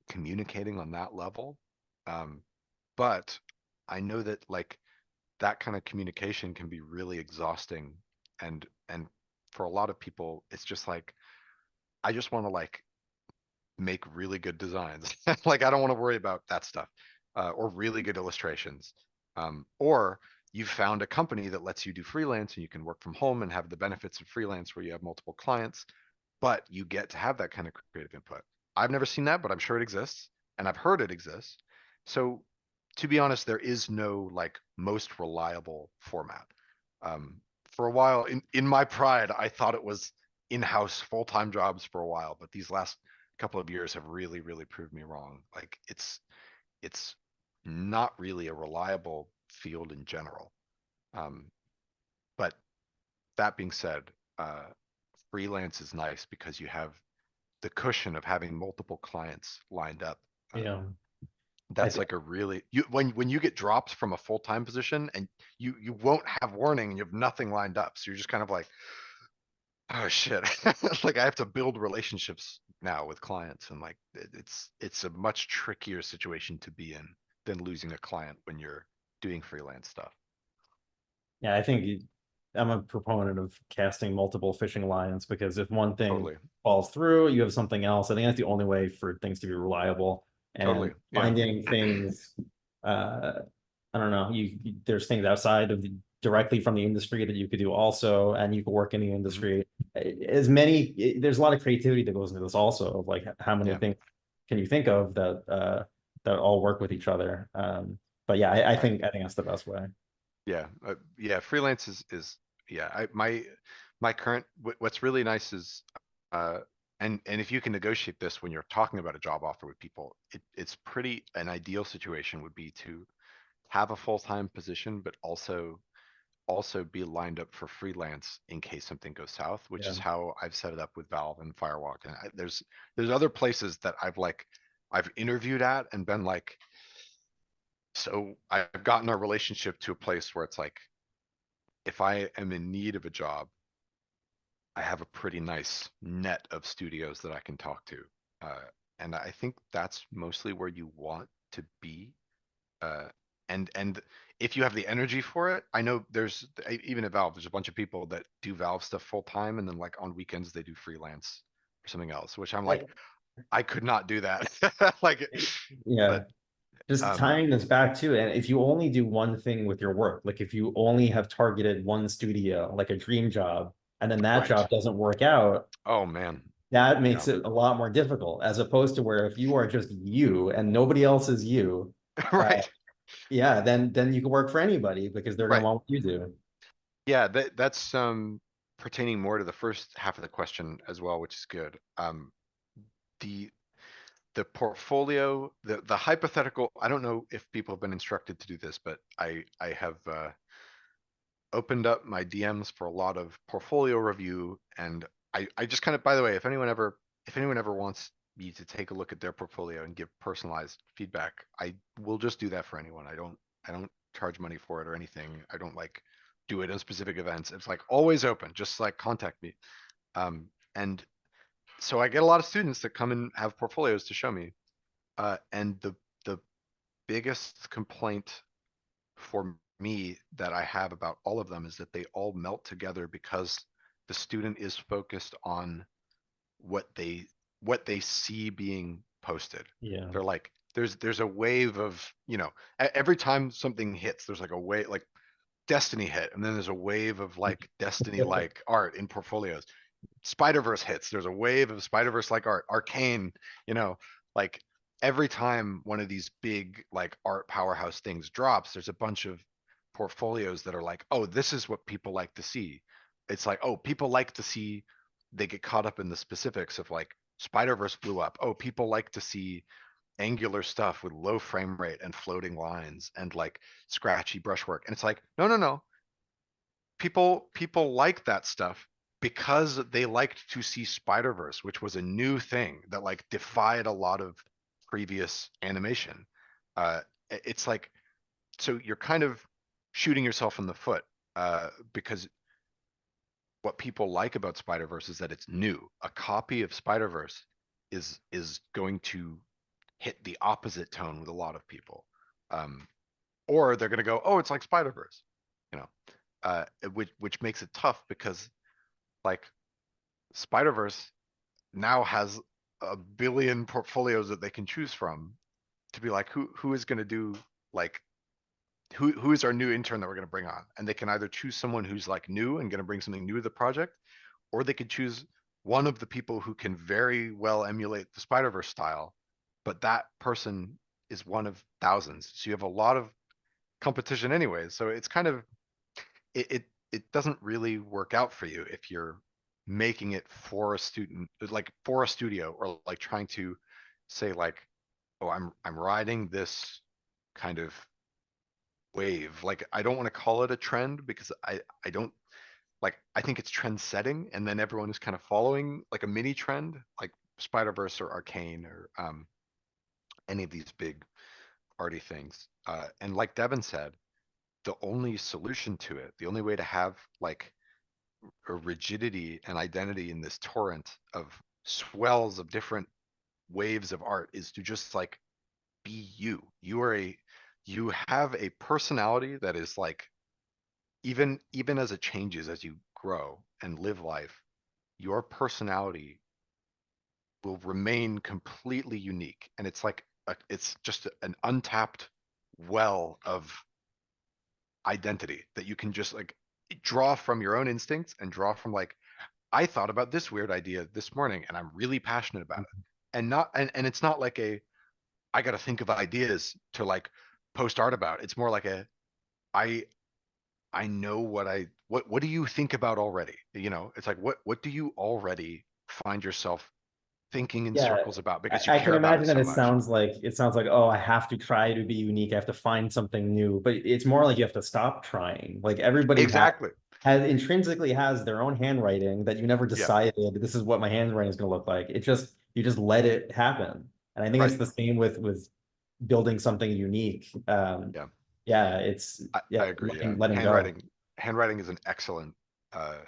communicating on that level. Um, but I know that like that kind of communication can be really exhausting and for a lot of people it's just like I just want to like make really good designs. Like I don't want to worry about that stuff or really good illustrations. Or you've found a company that lets you do freelance and you can work from home and have the benefits of freelance where you have multiple clients, but you get to have that kind of creative input. I've never seen that, but I'm sure it exists and I've heard it exists. So to be honest, there is no like most reliable format. Um, for a while, in my pride, I thought it was in-house full-time jobs for a while, but these last couple of years have really, really proved me wrong. Like it's not really a reliable field in general. Um, but that being said, uh, freelance is nice because you have the cushion of having multiple clients lined up. Yeah. I That's think, like a really you when you get drops from a full-time position and you won't have warning and you have nothing lined up. So you're just kind of like, oh shit. Like I have to build relationships now with clients and like it's a much trickier situation to be in than losing a client when you're doing freelance stuff. yeah, I think I'm a proponent of casting multiple fishing lines because if one thing Totally. falls through, you have something else. I think that's the only way for things to be reliable. Totally. And Yeah. finding things, uh, I don't know, there's things outside of directly from the industry that you could do also, and you could work in the Hmm. industry. There's a lot of creativity that goes into this also, of like how many Yeah. things can you think of that all work with each other. But yeah, I I think that's the best way. yeah. Yeah, freelance is yeah, my current what's really nice is uh and if you can negotiate this when you're talking about a job offer with people, it's pretty an ideal situation would be to have a full-time position, but also be lined up for freelance in case something goes south, which Yeah. is how I've set it up with Valve and Firewalk. And there's other places that I've interviewed at and been like, so I've gotten our relationship to a place where it's like, if I am in need of a job, I have a pretty nice net of studios that I can talk to. Uh, and I think that's mostly where you want to be uh, and if you have the energy for it, I know even at Valve, there's a bunch of people that do Valve stuff full time, and then like on weekends they do freelance or something else, which I'm like, I, I could not do that. Like, but yeah. Just Um, tying this back to, and if you only do one thing with your work, like if you only have targeted one studio, like a dream job, and then that right. job doesn't work out, Oh, man. that Yeah. makes it a lot more difficult, as opposed to where if you are just you and nobody else is you, uh, Right. yeah, then you can work for anybody because they're gonna Right. want what you do. Yeah, that's pertaining more to the first half of the question as well, which is good. The the portfolio, the hypothetical, I don't know if people have been instructed to do this, but I have opened up my DMs for a lot of portfolio review, and I just kind of, by the way, if anyone ever wants me to take a look at their portfolio and give personalized feedback, I will just do that for anyone. I don't charge money for it or anything. I don't like do it in specific events. It's like always open, just like contact me. And so I get a lot of students that come and have portfolios to show me. And the biggest complaint for me that I have about all of them is that they all melt together because the student is focused on what they what they see being posted. Yeah. They're like, there's a wave of, every time something hits, there's like a wave, like Destiny hit, and then there's a wave of like Destiny like art in portfolios. Spider-Verse hits, there's a wave of Spider-Verse like art. Arcane, you know, like every time one of these big like art powerhouse things drops, there's a bunch of portfolios that are like, oh, this is what people like to see. It's like, oh, people like to see, they get caught up in the specifics of like Spider-Verse blew up. Oh, people like to see angular stuff with low frame rate and floating lines and like scratchy brushwork. And it's like, no, no, no, people like that stuff because they liked to see Spider-Verse, which was a new thing that like defied a lot of previous animation. It's like, so you're kind of shooting yourself in the foot, because what people like about Spider-Verse is that it's new. A copy of Spider-Verse is going to hit the opposite tone with a lot of people. Um, or they're going to go, oh, it's like Spider-Verse, you know, which makes it tough because like Spider-Verse now has a billion portfolios that they can choose from to be like, who is going to do like who is our new intern that we're going to bring on, and they can either choose someone who's like new and going to bring something new to the project, or they could choose one of the people who can very well emulate the Spider-Verse style, but that person is one of thousands, so you have a lot of competition anyway. So it's kind of it doesn't really work out for you if you're making it for a student, like for a studio, or like trying to say like, oh, I'm riding this kind of wave. Like I don't want to call it a trend because I don't like, I think it's trend setting, and then everyone is kind of following like a mini trend, like Spider-Verse or Arcane or any of these big arty things. And like Devin said, the only solution to it, the only way to have like a rigidity and identity in this torrent of swells of different waves of art is to just like be you. You have a personality that is like, even as it changes as you grow and live life, your personality will remain completely unique, and it's like it's just an untapped well of identity that you can just like draw from your own instincts and draw from like, I thought about this weird idea this morning and I'm really passionate about it. And it's not like a, I got to think of ideas to like post art about. It's more like a, I I know what do you think about already? It's like, what do you already find yourself thinking in Yeah, circles about because you I can care about imagine it that so much? it sounds like, oh, I have to try to be unique. I have to find something new. But it's more like you have to stop trying. Like everybody Exactly. has intrinsically has their own handwriting that you never Yeah. decided this is what my handwriting is going to look like. It just you just let it happen. And I think it's Right. the same with building something unique. Yeah. Yeah, it's yeah, I agree. Yeah. letting go. Handwriting is an excellent, uh,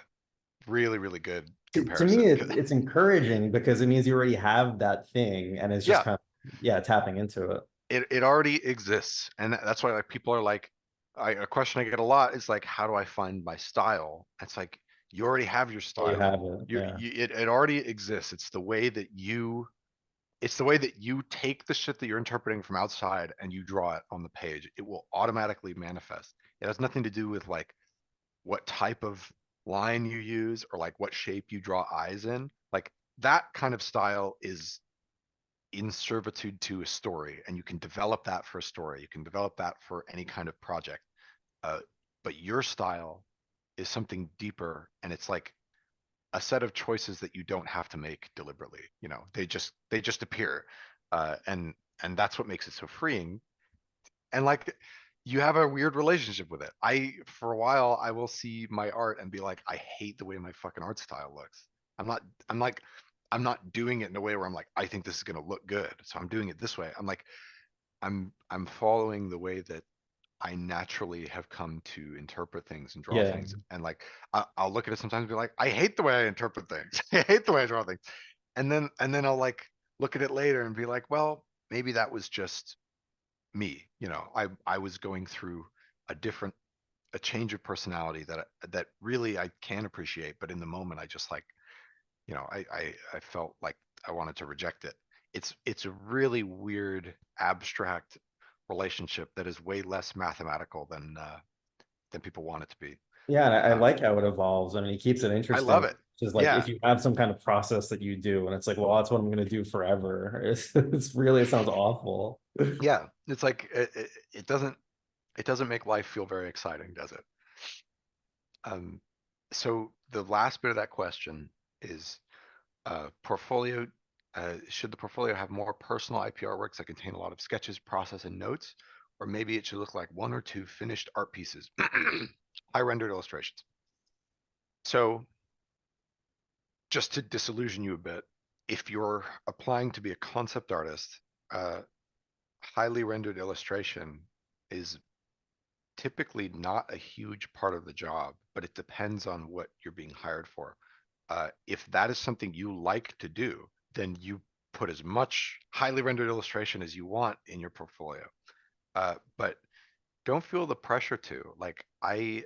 really, really good To me, comparison. it's encouraging because it means you already have that thing, and it's just Yeah, kind of yeah, tapping into it. it already exists, and that's why like people are like, a question I get a lot is like, how do I find my style? It's like, you already have your You style. have it. Yeah. It already exists. It's the way that you it's the way that you take the shit that you're interpreting from outside and you draw it on the page. It will automatically manifest. It has nothing to do with like what type of line you use or like what shape you draw eyes in. Like that kind of style is in servitude to a story, and you can develop that for a story. You can develop that for any kind of project. Uh, but your style is something deeper, and it's like a set of choices that you don't have to make deliberately. You know, they just appear, and that's what makes it so freeing. And like you have a weird relationship with it. I for a while I will see my art and be like, I hate the way my fucking art style looks. I'm not I'm like I'm not doing it in a way where I'm like, I think this is gonna look good, so I'm doing it this way. I'm like, I'm following the way that I naturally have come to interpret things and draw Yeah. things. And like I'll look at it sometimes and be like, I hate the way I interpret things. I hate the way I draw things. And then I'll like look at it later and be like, well, maybe that was just me. You know, I was going through a different a change of personality that really I can appreciate, but in the moment I just like, you know, I felt like I wanted to reject it. It's a really weird abstract relationship that is way less mathematical than people want it to be. Yeah, and I Um, like how it evolves. I mean, it keeps it I love interesting. it. Just like Yeah, if you have some kind of process that you do, and it's like, well, that's what I'm gonna do forever. It's really, it sounds awful. yeah. It's like it doesn't make life feel very exciting, does it? Um, so the last bit of that question is portfolio. Should the portfolio have more personal IPR works that contain a lot of sketches, process, and notes, or maybe it should look like one or two finished art pieces, high rendered illustrations? So just to disillusion you a bit, if you're applying to be a concept artist, uh, highly rendered illustration is typically not a huge part of the job, but it depends on what you're being hired for. If that is something you like to do, then you put as much highly rendered illustration as you want in your portfolio. But don't feel the pressure to. Like I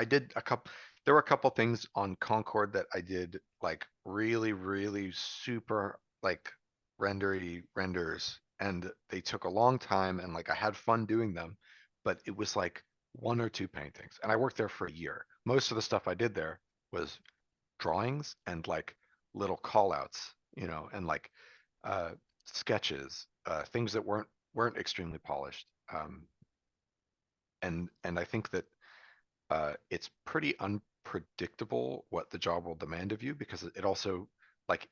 did a couple. There were a couple things on Concord that I did like really, really super like rendery renders, and they took a long time, and like I had fun doing them, but it was like one or two paintings, and I worked there for a year. Most of the stuff I did there was drawings and like little call outs, you know, and like uh, sketches, things that weren't extremely polished. And I think that it's pretty unpredictable what the job will demand of you, because it also like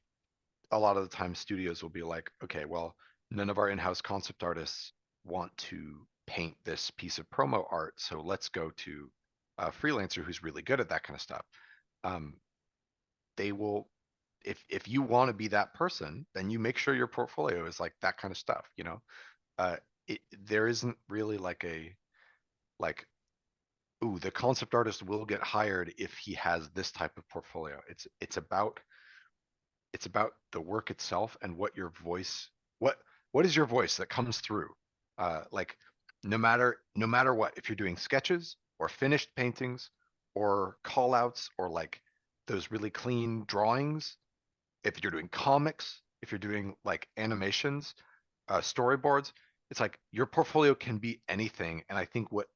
a lot of the time studios will be like, okay, well, none of our in-house concept artists want to paint this piece of promo art, so let's go to a freelancer who's really good at that kind of stuff. Um, they will, if you want to be that person, then you make sure your portfolio is like that kind of stuff, you know. uh there isn't really like a like, ooh, the concept artist will get hired if he has this type of portfolio. It's about the work itself and what your voice, what what is your voice that comes through. Like no matter what, if you're doing sketches or finished paintings or call outs or like those really clean drawings, if you're doing comics, if you're doing like animations, storyboards, it's like your portfolio can be anything. And I think what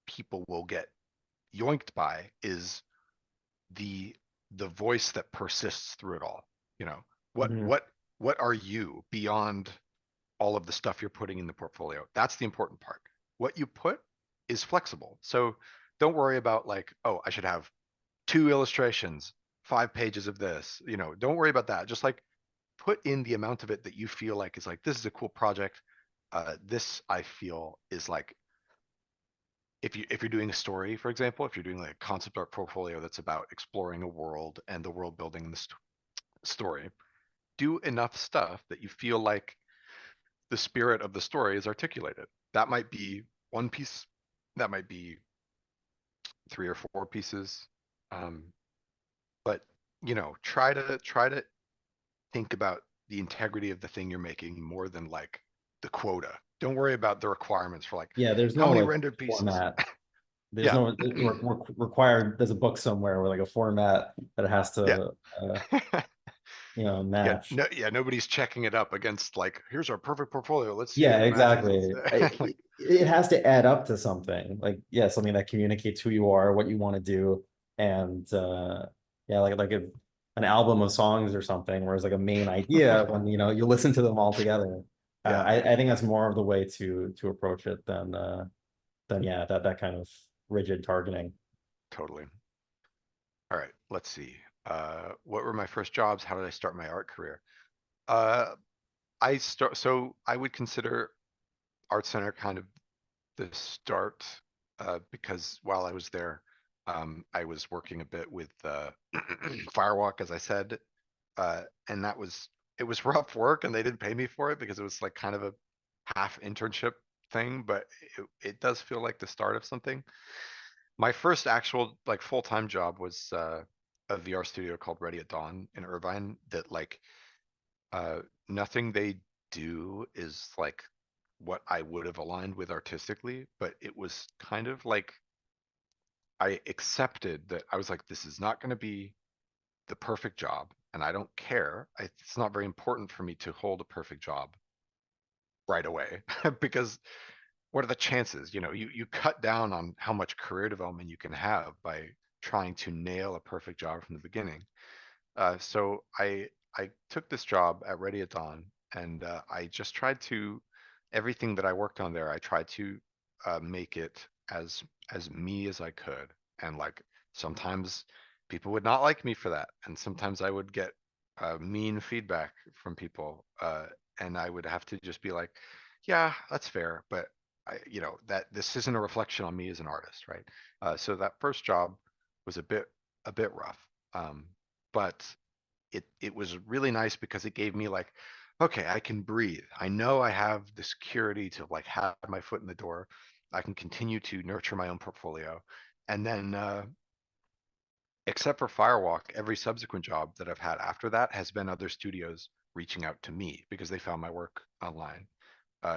people will get yoinked by is the the voice that persists through it all. You know, what Mhm. what what are you beyond all of the stuff you're putting in the portfolio? That's the important part. What you put is flexible. So don't worry about like, oh, I should have two illustrations, 5 pages of this. You know, don't worry about that. Just like put in the amount of it that you feel like is like, this is a cool project. This I feel is like, if you're doing a story, for example, if you're doing like a concept art portfolio that's about exploring a world and the world building in the story, do enough stuff that you feel like the spirit of the story is articulated. That might be one piece, that might be three or four pieces. Um, but you know, try to think about the integrity of the thing you're making more than like the quota. Don't worry about the requirements for like Yeah, there's how no many like rendered pieces. format. There's Yeah, no required. There's a book somewhere with like a format that it has yeah. to. Yeah, match. no, yeah, nobody's checking it up against like, here's our perfect portfolio. Let's see if Yeah, it matches. exactly. Like, It has to add up to something. Like, yeah, something that communicates who you are, what you want to do, and yeah, like an album of songs or something, whereas like a main idea when you listen to them all together. yeah, I think that's more of the way to approach it than yeah, that kind of rigid targeting. totally. All right, let's see. What were my first jobs? How did I start my art career? Uh, so I would consider Art Center kind of the start, because while I was there, I was working a bit with Firewalk, as I said, and it was rough work, and they didn't pay me for it because it was like kind of a half internship thing, but it does feel like the start of something. My first actual like full-time job was a VR studio called Ready at Dawn in Irvine that like uh nothing they do is like what I would have aligned with artistically, but it was kind of like I accepted that I was like, this is not going to be the perfect job, and I don't care. It's not very important for me to hold a perfect job right away because what are the chances? You cut down on how much career development you can have by trying to nail a perfect job from the beginning. So I took this job at Ready at Dawn, and I just tried to everything that I worked on there. I tried to make it as me as I could, and like sometimes people would not like me for that, and sometimes I would get mean feedback from people, and I would have to just be like, yeah, that's fair, but that this isn't a reflection on me as an artist, right? So that first job was a bit rough. But it was really nice because it gave me like, okay, I can breathe. I know I have the security to like have my foot in the door. I can continue to nurture my own portfolio. And then except for Firewalk, every subsequent job that I've had after that has been other studios reaching out to me because they found my work online.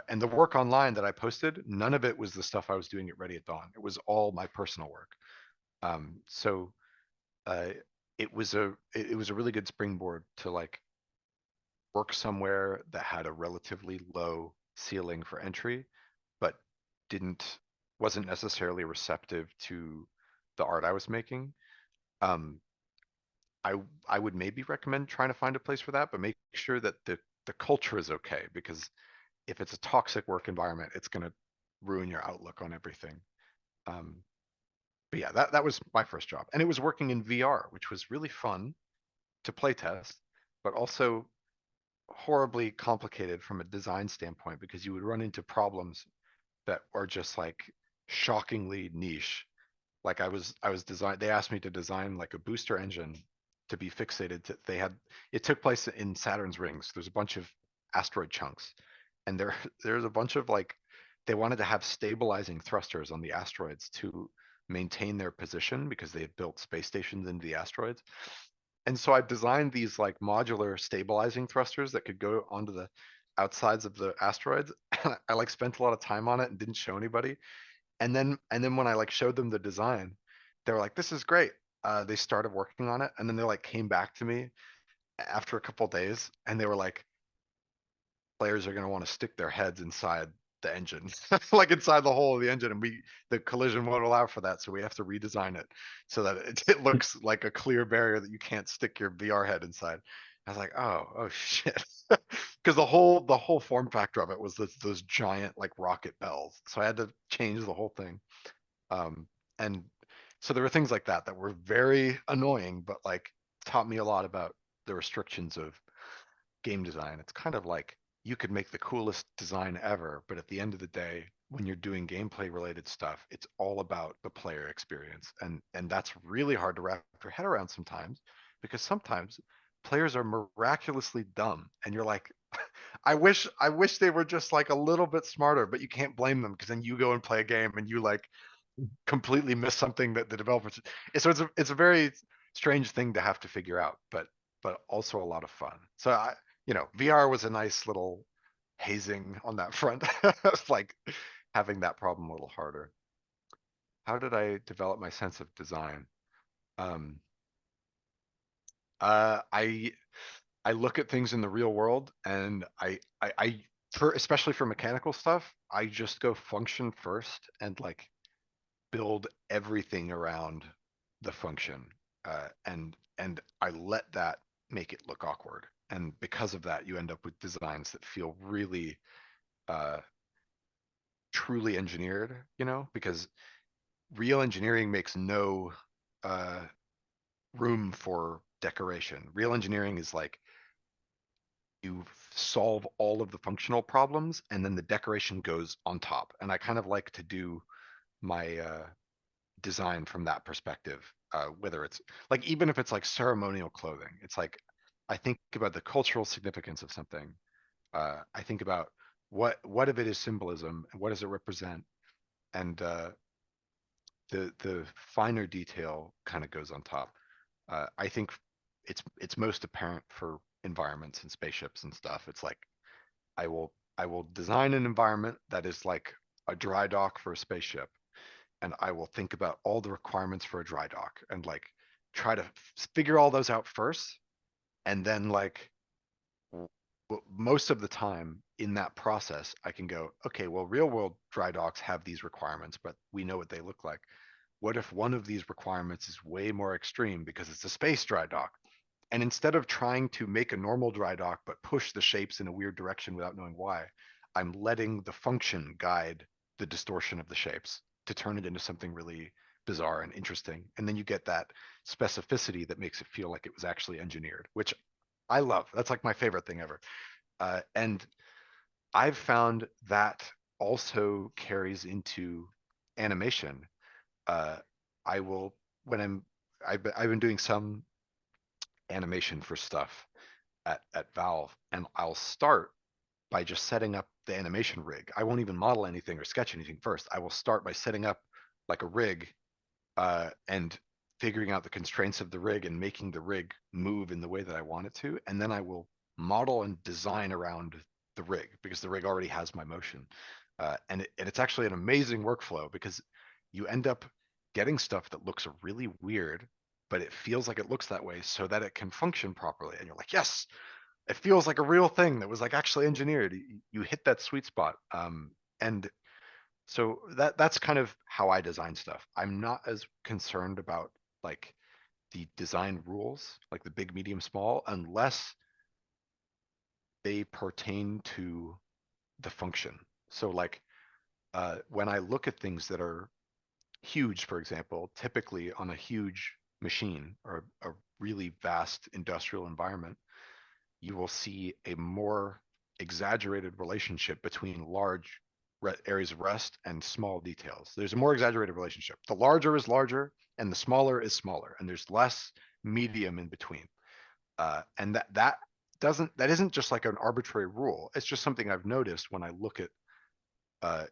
And the work online that I posted, none of it was the stuff I was doing at Ready at Dawn. It was all my personal work. So uh, it was a really good springboard to like work somewhere that had a relatively low ceiling for entry, but didn't wasn't necessarily receptive to the art I was making. Um, I I would maybe recommend trying to find a place for that, but make sure that the culture is okay because if it's a toxic work environment, it's going to ruin your outlook on everything. Um, but yeah, that was my first job, and it was working in VR, which was really fun to play test, but also horribly complicated from a design standpoint because you would run into problems that are just like shockingly niche. Like I was design they asked me to design like a booster engine to be fixated to they had it took place in Saturn's rings. There's a bunch of asteroid chunks, and there's a bunch of like they wanted to have stabilizing thrusters on the asteroids to maintain their position because they had built space stations into the asteroids. And so I designed these like modular stabilizing thrusters that could go onto the outsides of the asteroids. I like spent a lot of time on it and didn't show anybody. And then when I like showed them the design, they were like, "This is great." They started working on it, and then they like came back to me after a couple of days, and they were like, "Players are going to want to stick their heads inside the engine, like inside the hole of the engine, and the collision won't allow for that, so we have to redesign it so that it looks like a clear barrier that you can't stick your VR head inside." I was like, "Oh shit," because the whole form factor of it was those giant like rocket bells, so I had to change the whole thing. And so there were things like that that were very annoying, but like taught me a lot about the restrictions of game design. It's kind of like you could make the coolest design ever, but at the end of the day, when you're doing gameplay related stuff, it's all about the player experience. And that's really hard to wrap your head around sometimes because sometimes players are miraculously dumb and you're like I wish they were just like a little bit smarter, but you can't blame them because then you go and play a game and you like completely miss something that the developers. So it's a very strange thing to have to figure out, but also a lot of fun. So VR was a nice little hazing on that front. It's like having that problem a little harder. How did I develop my sense of design? Um, I I look at things in the real world and for especially for mechanical stuff, I just go function first and like build everything around the function. And I let that make it look awkward. And because of that, you end up with designs that feel really uh, truly engineered, because real engineering makes no uh, room for decoration. Real engineering is like you solve all of the functional problems and then the decoration goes on top. And I kind of like to do my design from that perspective. Whether it's like, even if it's like ceremonial clothing, it's like I think about the cultural significance of something. I think about what of it is symbolism and what does it represent, and the finer detail kind of goes on top. I think it's most apparent for environments and spaceships and stuff. It's like I will design an environment that is like a dry dock for a spaceship, and I will think about all the requirements for a dry dock and like try to figure all those out first, and then like most of the time in that process I can go, okay, well, real world dry docks have these requirements, but we know what they look like. What if one of these requirements is way more extreme because it's a space dry dock? And instead of trying to make a normal dry dock but push the shapes in a weird direction without knowing why, I'm letting the function guide the distortion of the shapes to turn it into something really bizarre and interesting. And then you get that specificity that makes it feel like it was actually engineered, which I love. That's like my favorite thing ever. And I've found that also carries into animation. uh, I will when I've been doing some animation for stuff at Valve, and I'll start by just setting up the animation rig. I won't even model anything or sketch anything first. I will start by setting up like a rig, and figuring out the constraints of the rig and making the rig move in the way that I want it to, and then I will model and design around the rig because the rig already has my motion. And it's actually an amazing workflow because you end up getting stuff that looks really weird, but it feels like it looks that way so that it can function properly. And you're like, yes, it feels like a real thing that was like actually engineered. You hit that sweet spot. And so that's kind of how I design stuff. I'm not as concerned about like the design rules, like the big, medium, small, unless they pertain to the function. So like when I look at things that are huge, for example, typically on a huge machine or a really vast industrial environment, you will see a more exaggerated relationship between large areas of rest and small details. There's a more exaggerated relationship. The larger is larger and the smaller is smaller, and there's less medium in between. And that isn't just like an arbitrary rule. It's just something I've noticed when I look at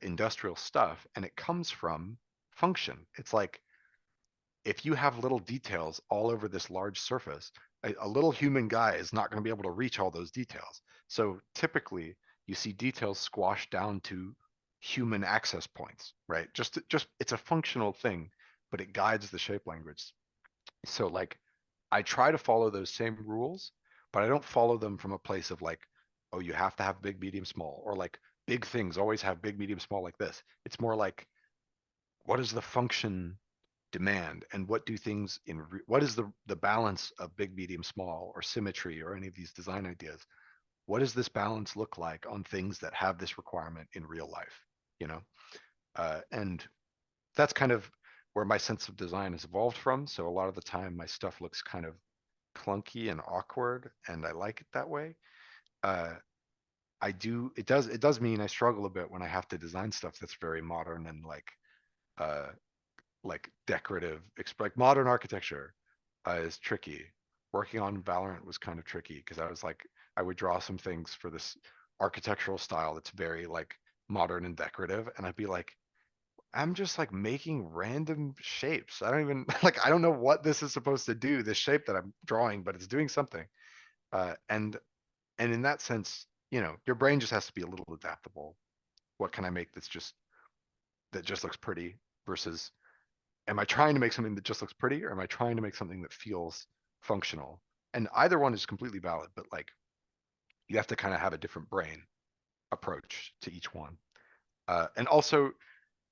industrial stuff, and it comes from function. It's like if you have little details all over this large surface, a little human guy is not going to be able to reach all those details. So typically, you see details squashed down to human access points, right? Just it's a functional thing, but it guides the shape language. So like, I try to follow those same rules, but I don't follow them from a place of like, oh, you have to have big, medium, small, or like big things always have big, medium, small like this. It's more like, what is the function demand, and what do things what is the balance of big, medium, small, or symmetry, or any of these design ideas? What does this balance look like on things that have this requirement in real life? you know and that's kind of where my sense of design has evolved from. So a lot of the time my stuff looks kind of clunky and awkward, and I like it that way. uh it does mean I struggle a bit when I have to design stuff that's very modern and uh decorative. Like modern architecture is tricky. Working on Valorant was kind of tricky because I was like, I would draw some things for this architectural style that's very like modern and decorative, and I'd be like, I'm just like making random shapes. I don't even like, I don't know what this is supposed to do, this shape that I'm drawing, but it's doing something. And in that sense, your brain just has to be a little adaptable. What can I make that just looks pretty versus, am I trying to make something that just looks pretty, or am I trying to make something that feels functional? And either one is completely valid, but like you have to kind of have a different brain approach to each one. And also,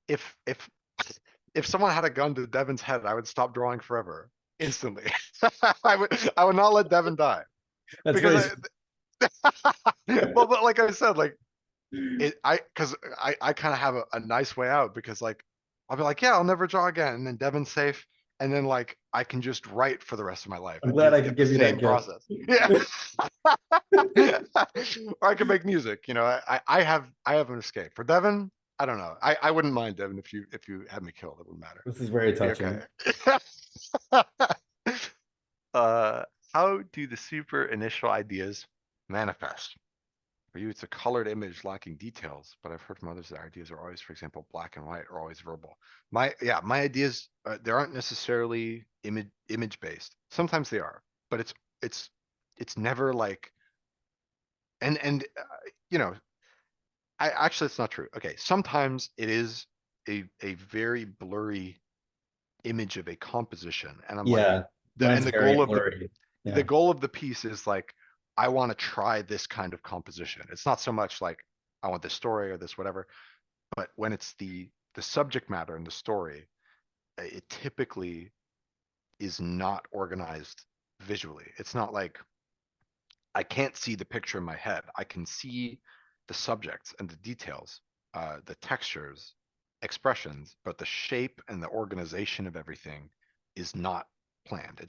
if if someone had a gun to Devin's head, I would stop drawing forever, instantly. I would not let Devin die That's because very. well, but like I said, like because I kind of have a nice way out because like I'll be like, yeah, I'll never draw again, and then Devin's safe, and then like I can just write for the rest of my life I'm and glad do I could get the give you that same gift. process. Yeah. Or I can make music. I have an escape. For Devin, I don't know. I wouldn't mind, Devin, if you had me killed. It wouldn't matter. This is very Be okay. touching. uh, how do the super initial ideas manifest? For you, it's a colored image lacking details, but I've heard from others that ideas are always, for example, black and white or always verbal. My ideas, they aren't necessarily image based. Sometimes they are, but it's it's never like and you know, I actually it's not true. Okay, sometimes it is a very blurry image of a composition, and I'm like, Yeah, mine's the very goal of blurry. the Yeah. goal of the piece is like I want to try this kind of composition. It's not so much like I want this story or this whatever, but when it's the subject matter and the story, it typically is not organized visually. It's not like I can't see the picture in my head. I can see the subjects and the details, the textures, expressions, but the shape and the organization of everything is not planned.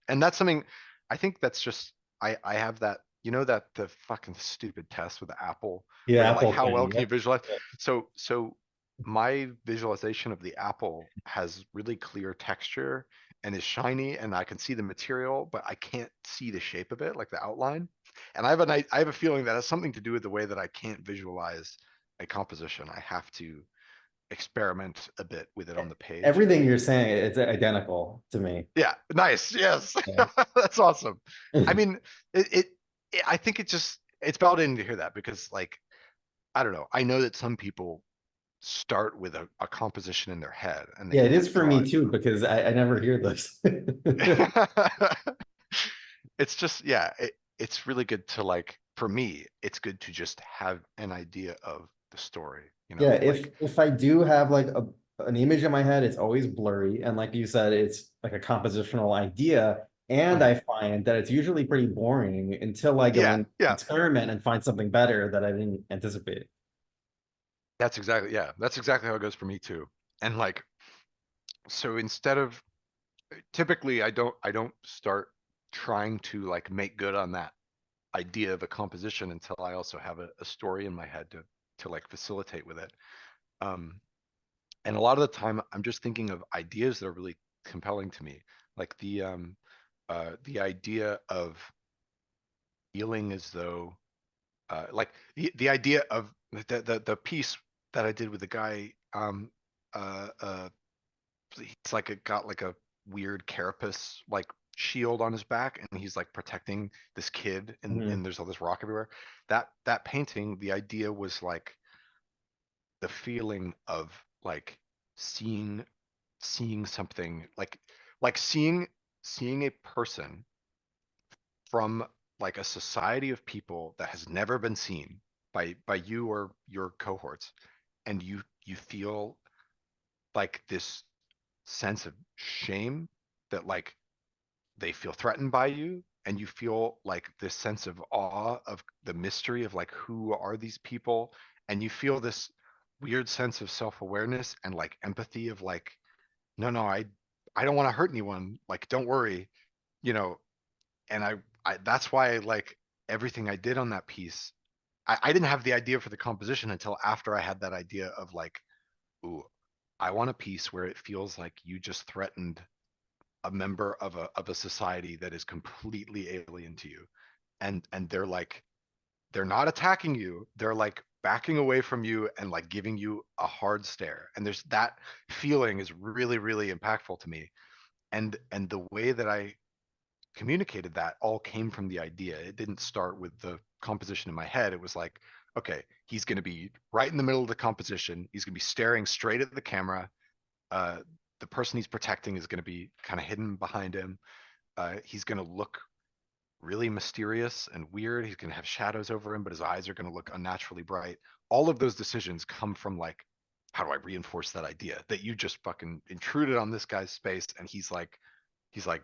And that's something I think that's just I have that that the fucking stupid test with the apple where Yeah, they're like Apple how well thing. can you Yep. visualize? Yep. So my visualization of the apple has really clear texture and is shiny and I can see the material, but I can't see the shape of it, like the outline. And I have a feeling that has something to do with the way that I can't visualize a composition. I have to experiment a bit with it on the page. Everything you're saying, it's identical to me. Yeah, nice. Yes. Yeah. That's awesome. I mean, it, it, I think it's validating to hear that because like I don't know. I know that some people start with a composition in their head and they Yeah, it can is like for draw me it. too, because I never hear this. It's just yeah, it's really good to like for me, it's good to just have an idea of the story, Yeah, if like if I do have like an image in my head, it's always blurry. And like you said, it's like a compositional idea. And mhm. I find that it's usually pretty boring until I go Yeah, in yeah. experiment and find something better that I didn't anticipate. That's exactly how it goes for me too. And like so instead of typically I don't start trying to like make good on that idea of a composition until I also have a story in my head to like facilitate with it. Um and a lot of the time I'm just thinking of ideas that are really compelling to me. Like the idea of feeling as though like the idea of the piece that I did with the guy it's like it got like a weird carapace like shield on his back and he's like protecting this kid Mhm. and there's all this rock everywhere. That painting, the idea was like the feeling of like seeing something like seeing a person from like a society of people that has never been seen by you or your cohorts, and you feel like this sense of shame that like they feel threatened by you, and you feel like this sense of awe of the mystery of like who are these people, and you feel this weird sense of self-awareness and like empathy of like no I don't want to hurt anyone, like don't worry, you know. And I that's why like everything I did on that piece, I didn't have the idea for the composition until after I had that idea of like, ooh, I want a piece where it feels like you just threatened a member of a society that is completely alien to you, and they're like they're not attacking you, they're like backing away from you and like giving you a hard stare, and there's that feeling is really really impactful to me. And the way that I communicated that all came from the idea. It didn't start with the composition in my head. It was like, okay, he's going to be right in the middle of the composition. He's going to be staring straight at the camera. Uh, the person he's protecting is going to be kind of hidden behind him. He's going to look really mysterious and weird. He's going to have shadows over him, but his eyes are going to look unnaturally bright. All of those decisions come from like, how do I reinforce that idea that you just fucking intruded on this guy's space? And he's like,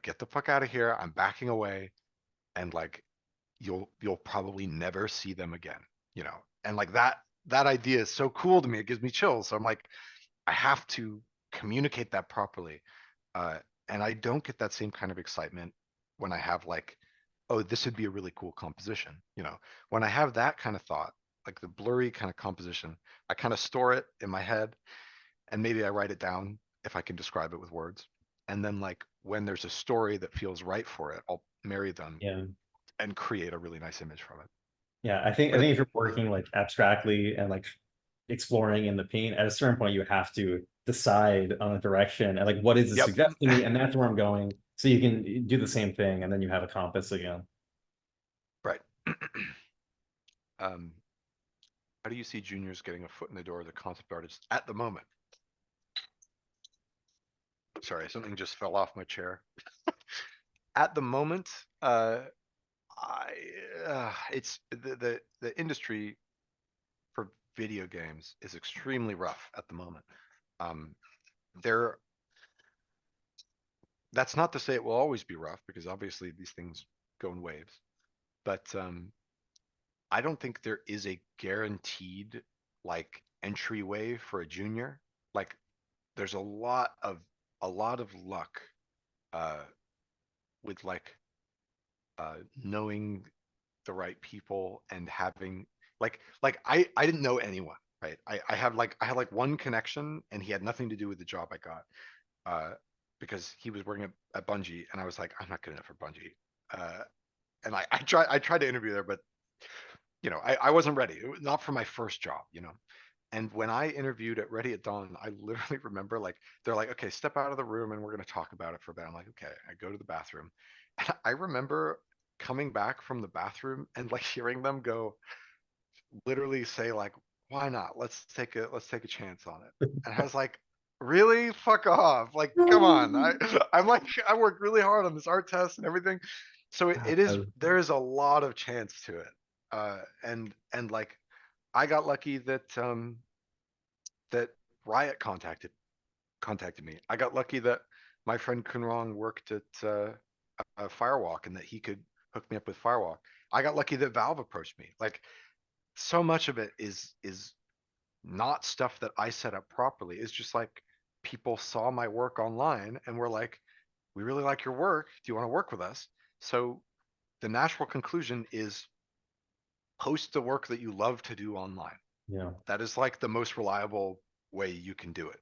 get the fuck out of here. I'm backing away. And like, you'll probably never see them again, you know? And like that idea is so cool to me. It gives me chills. So I'm like, I have to communicate that properly. Uh, and I don't get that same kind of excitement when I have like, oh, this would be a really cool composition. You know, when I have that kind of thought, like the blurry kind of composition, I kind of store it in my head and maybe I write it down if I can describe it with words. And then like when there's a story that feels right for it, I'll marry them Yeah. and create a really nice image from it. Yeah, I But it, think if you're working like abstractly and like exploring in the paint, at a certain point you have to decide on a direction and like what is it yep, suggesting me, and that's where I'm going. So you can do the same thing, and then you have a compass again. right. um, how do you see juniors getting a foot in the door as a concept artist at the moment? Sorry, something just fell off my chair. At the moment, I it's the industry for video games is extremely rough at the moment. Um, there, that's not to say it will always be rough because obviously these things go in waves. But I don't think there is a guaranteed like entryway for a junior. Like there's a lot of luck uh, with like knowing the right people and having I didn't know anyone, right? I had like one connection and he had nothing to do with the job I got uh because he was working at Bungie and I was like, I'm not good enough for Bungie. And I tried to interview there, but you know, I wasn't ready. It was not for my first job, you know. And when I interviewed at Ready at Dawn, I literally remember like they're like, okay, step out of the room and we're gonna talk about it for a bit. I'm like, okay. I go to the bathroom. And I remember coming back from the bathroom and like hearing them go literally say like, why not? Let's take a chance on it. And I was like, really? Fuck off. Like, come on. I'm like I worked really hard on this art test and everything. So it is there is a lot of chance to it. And like I got lucky that that Riot contacted me. I got lucky that my friend Kunrong worked at Firewalk and that he could hook me up with Firewalk. I got lucky that Valve approached me. Like so much of it is not stuff that I set up properly. It's just like people saw my work online and were like, "We really like your work. Do you want to work with us?" So the natural conclusion is post the work that you love to do online. Yeah. That is like the most reliable way you can do it.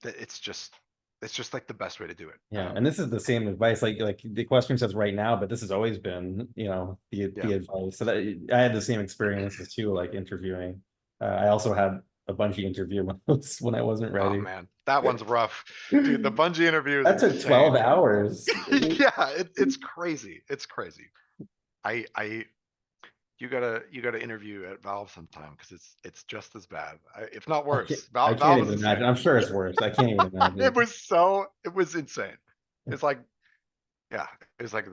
It's just like the best way to do it. Yeah, and this is the same advice, like the question says right now, but this has always been, Yeah. the advice. So that I had the same experiences too, like interviewing. I also had a Bungie interview when I wasn't Oh ready. man, that one's rough, dude. The Bungie interview is That took 12 insane. hours. Yeah, it's crazy. It's crazy. I you gotta interview at Valve sometime because it's just as bad, if not worse. I can't Valve is even imagine. insane. I'm sure it's worse. I can't even imagine. It was insane. It's like yeah, it was like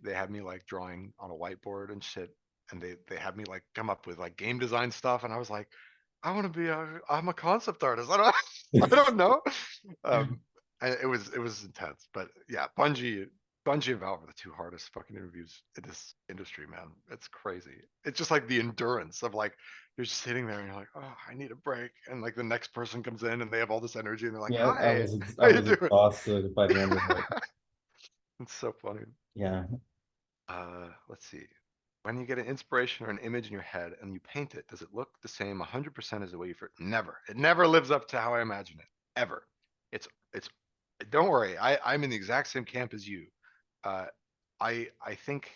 they had me like drawing on a whiteboard and shit, and they had me like come up with like game design stuff, and I was like, I'm a concept artist. I don't I don't know. Um, it was intense, but yeah, Bungie and Valve are the two hardest fucking interviews in this industry, man. It's crazy. It's just like the endurance of like you're just sitting there and you're like, oh, I need a break, and like the next person comes in and they have all this energy and they're like, Yeah, hi, I how you was doing? exhausted by the end of it. It's so funny. Yeah. Let's see. When you get an inspiration or an image in your head and you paint it, does it look the same 100% as the way you first? Never. It never lives up to how I imagine it. Ever. It's. Don't worry. I'm in the exact same camp as you. Uh, I think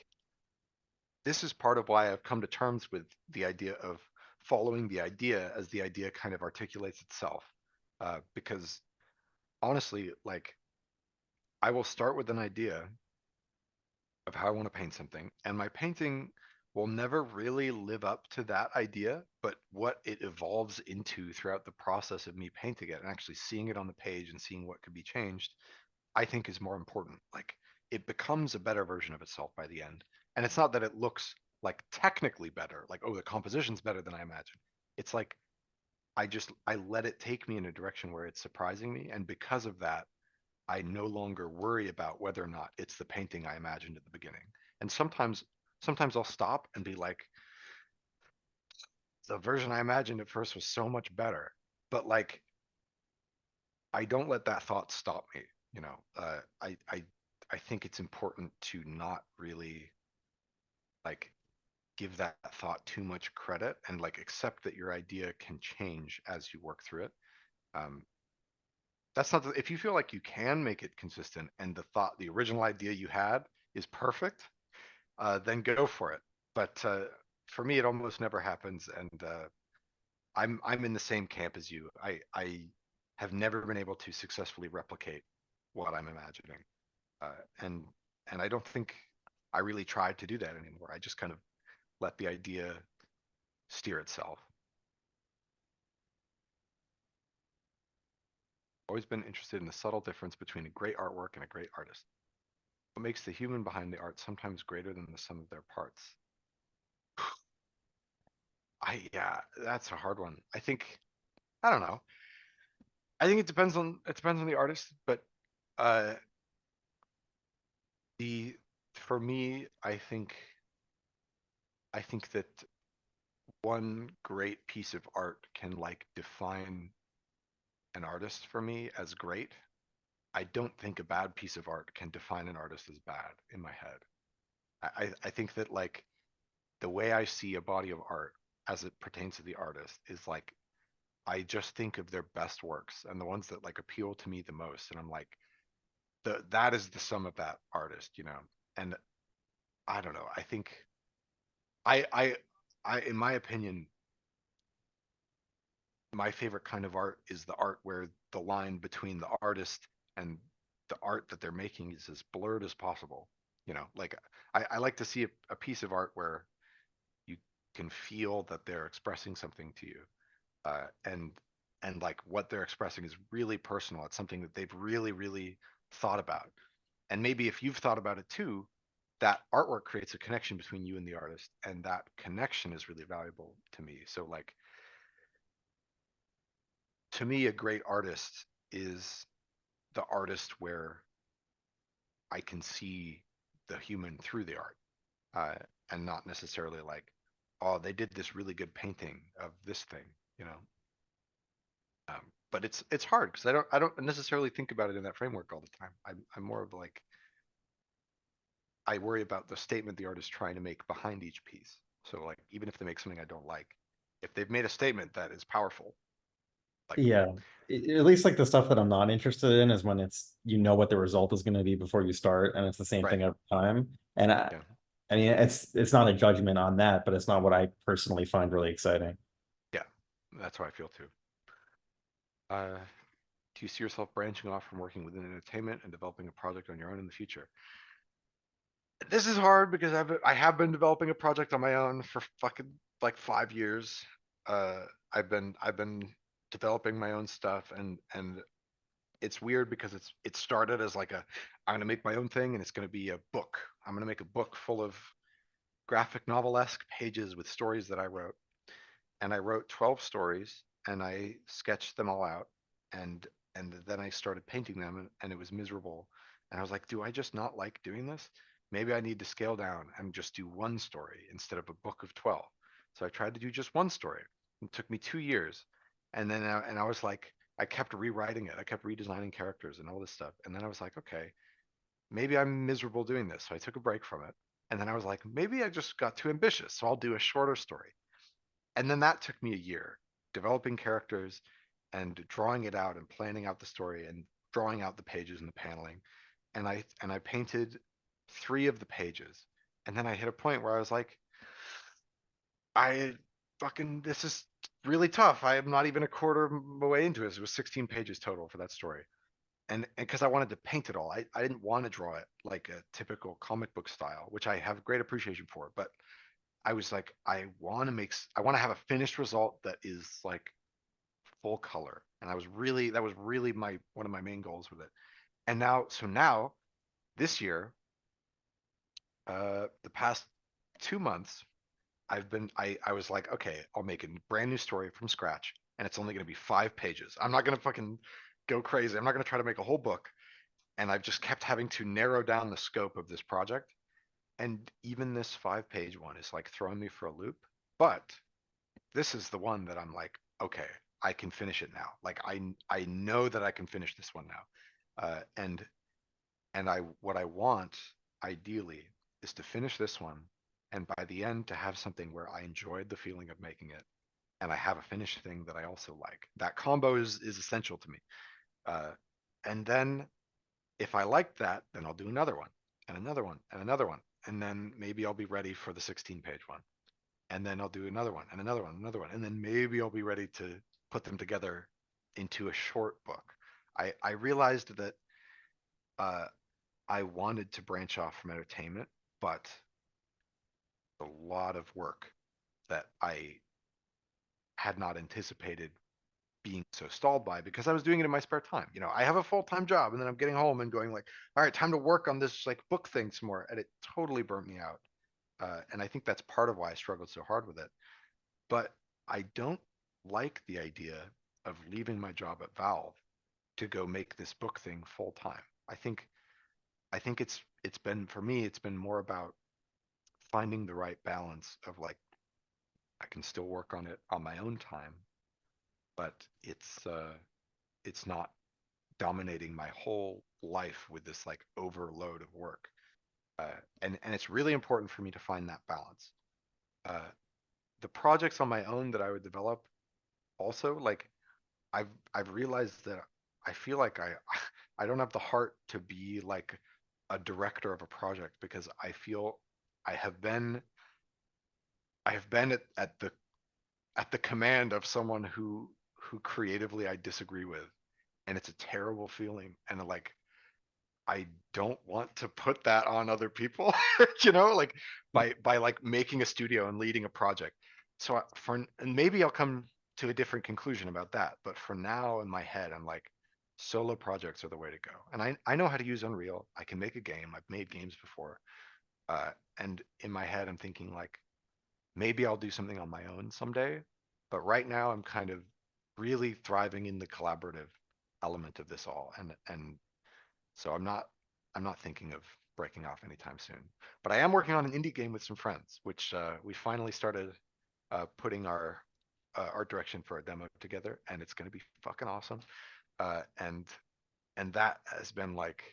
this is part of why I've come to terms with the idea of following the idea as the idea kind of articulates itself. Because honestly, like I will start with an idea of how I want to paint something, and my painting will never really live up to that idea, but what it evolves into throughout the process of me painting it and actually seeing it on the page and seeing what could be changed, I think is more important. Like it becomes a better version of itself by the end. And it's not that it looks like technically better, like, oh, the composition's better than I imagined. It's like I let it take me in a direction where it's surprising me. And because of that, I no longer worry about whether or not it's the painting I imagined at the beginning. And sometimes I'll stop and be like, the version I imagined at first was so much better. But like, I don't let that thought stop me. You know, I think it's important to not really like give that thought too much credit and like accept that your idea can change as you work through it. Um, that's not if you feel like you can make it consistent and the original idea you had is perfect, then go for it. But for me, it almost never happens, and I'm in the same camp as you. I have never been able to successfully replicate what I'm imagining, uh, and and I don't think I really tried to do that anymore. I just kind of let the idea steer itself. Always been interested in the subtle difference between a great artwork and a great artist. What makes the human behind the art sometimes greater than the sum of their parts? Yeah, that's a hard one. I don't know. I think it depends on the artist, but uh the for me, I think that one great piece of art can like define an artist for me as great. I don't think a bad piece of art can define an artist as bad in my head. I think that like the way I see a body of art as it pertains to the artist is like I just think of their best works and the ones that like appeal to me the most, and I'm like that is the sum of that artist, you know. And I don't know. I think I I I in my opinion, my favorite kind of art is the art where the line between the artist and the art that they're making is as blurred as possible. You know, like I like to see a piece of art where you can feel that they're expressing something to you, and like what they're expressing is really personal. It's something that they've really thought about, and maybe if you've thought about it too, that artwork creates a connection between you and the artist, and that connection is really valuable to me. So like to me, a great artist is the artist where I can see the human through the art, uh, and not necessarily like, oh, they did this really good painting of this thing, you know. But it's hard because I don't necessarily think about it in that framework all the time. I'm more of like I worry about the statement the artist trying to make behind each piece. So like even if they make something I don't like, if they've made a statement that is powerful, like Yeah. At least like the stuff that I'm not interested in is when it's you know what the result is going to be before you start, and it's the same right, thing every time. And yeah, I mean, it's not a judgment on that, but it's not what I personally find really exciting. yeah, that's how I feel too. Uh, do you see yourself branching off from working within entertainment and developing a project on your own in the future? This is hard because I have been developing a project on my own for fucking like 5 years. I've been developing my own stuff, and it's weird because it started as like I'm gonna make my own thing and it's gonna be a book. I'm gonna make a book full of graphic novel-esque pages with stories that I wrote, and I wrote 12 stories and I sketched them all out, and then I started painting them, and it was miserable. And I was like, do I just not like doing this? Maybe I need to scale down and just do one story instead of a book of 12. So I tried to do just one story. It took me 2 years. And I was like, I kept rewriting it. I kept redesigning characters and all this stuff. And then I was like, okay, maybe I'm miserable doing this. So I took a break from it. And then I was like, maybe I just got too ambitious. So I'll do a shorter story. And then that took me a year developing characters and drawing it out and planning out the story and drawing out the pages and the paneling. And I painted 3 of the pages. And then I hit a point where I was like, I fucking this is really tough. I am not even a quarter of my way into it. It was 16 pages total for that story. And because I wanted to paint it all, I didn't want to draw it like a typical comic book style, which I have great appreciation for. But I was like, I want to have a finished result that is like full color. And that was really my one of my main goals with it. And now, so now this year, The past 2 months, I was like, okay, I'll make a brand new story from scratch, and it's only going to be 5 pages. I'm not going to fucking go crazy. I'm not going to try to make a whole book. And I've just kept having to narrow down the scope of this project. And even this 5 page one is like throwing me for a loop. But this is the one that I'm like, okay, I can finish it now. Like I know that I can finish this one now. And I what I want ideally is to finish this one, and by the end to have something where I enjoyed the feeling of making it, and I have a finished thing that I also like. That combo is essential to me. Uh, and then if I like that, then I'll do another one and another one and another one, and then maybe I'll be ready for the 16 page one, and then I'll do another one and another one, and another one, and then maybe I'll be ready to put them together into a short book. I realized that uh, I wanted to branch off from entertainment, but a lot of work that I had not anticipated being so stalled by because I was doing it in my spare time. I have a full-time job and then I'm getting home and going like, all right, time to work on this like book thing some more. And it totally burnt me out. And I think that's part of why I struggled so hard with it. But I don't like the idea of leaving my job at Valve to go make this book thing full time. I think it's been for me, it's been more about finding the right balance of like I can still work on it on my own time, but it's not dominating my whole life with this like overload of work. And it's really important for me to find that balance. Uh, the projects on my own that I would develop also like I've realized that I feel like I don't have the heart to be like a director of a project because I feel I have been I have been at the command of someone who creatively I disagree with, and it's a terrible feeling, and like I don't want to put that on other people, like by like making a studio and leading a project. So and maybe I'll come to a different conclusion about that, but for now in my head I'm like solo projects are the way to go. And I know how to use Unreal. I can make a game. I've made games before. Uh and in my head I'm thinking like maybe I'll do something on my own someday, but right now I'm kind of really thriving in the collaborative element of this all, and so I'm not thinking of breaking off anytime soon. But I am working on an indie game with some friends, which we finally started putting our art direction for a demo together, and it's going to be fucking awesome. And that has been like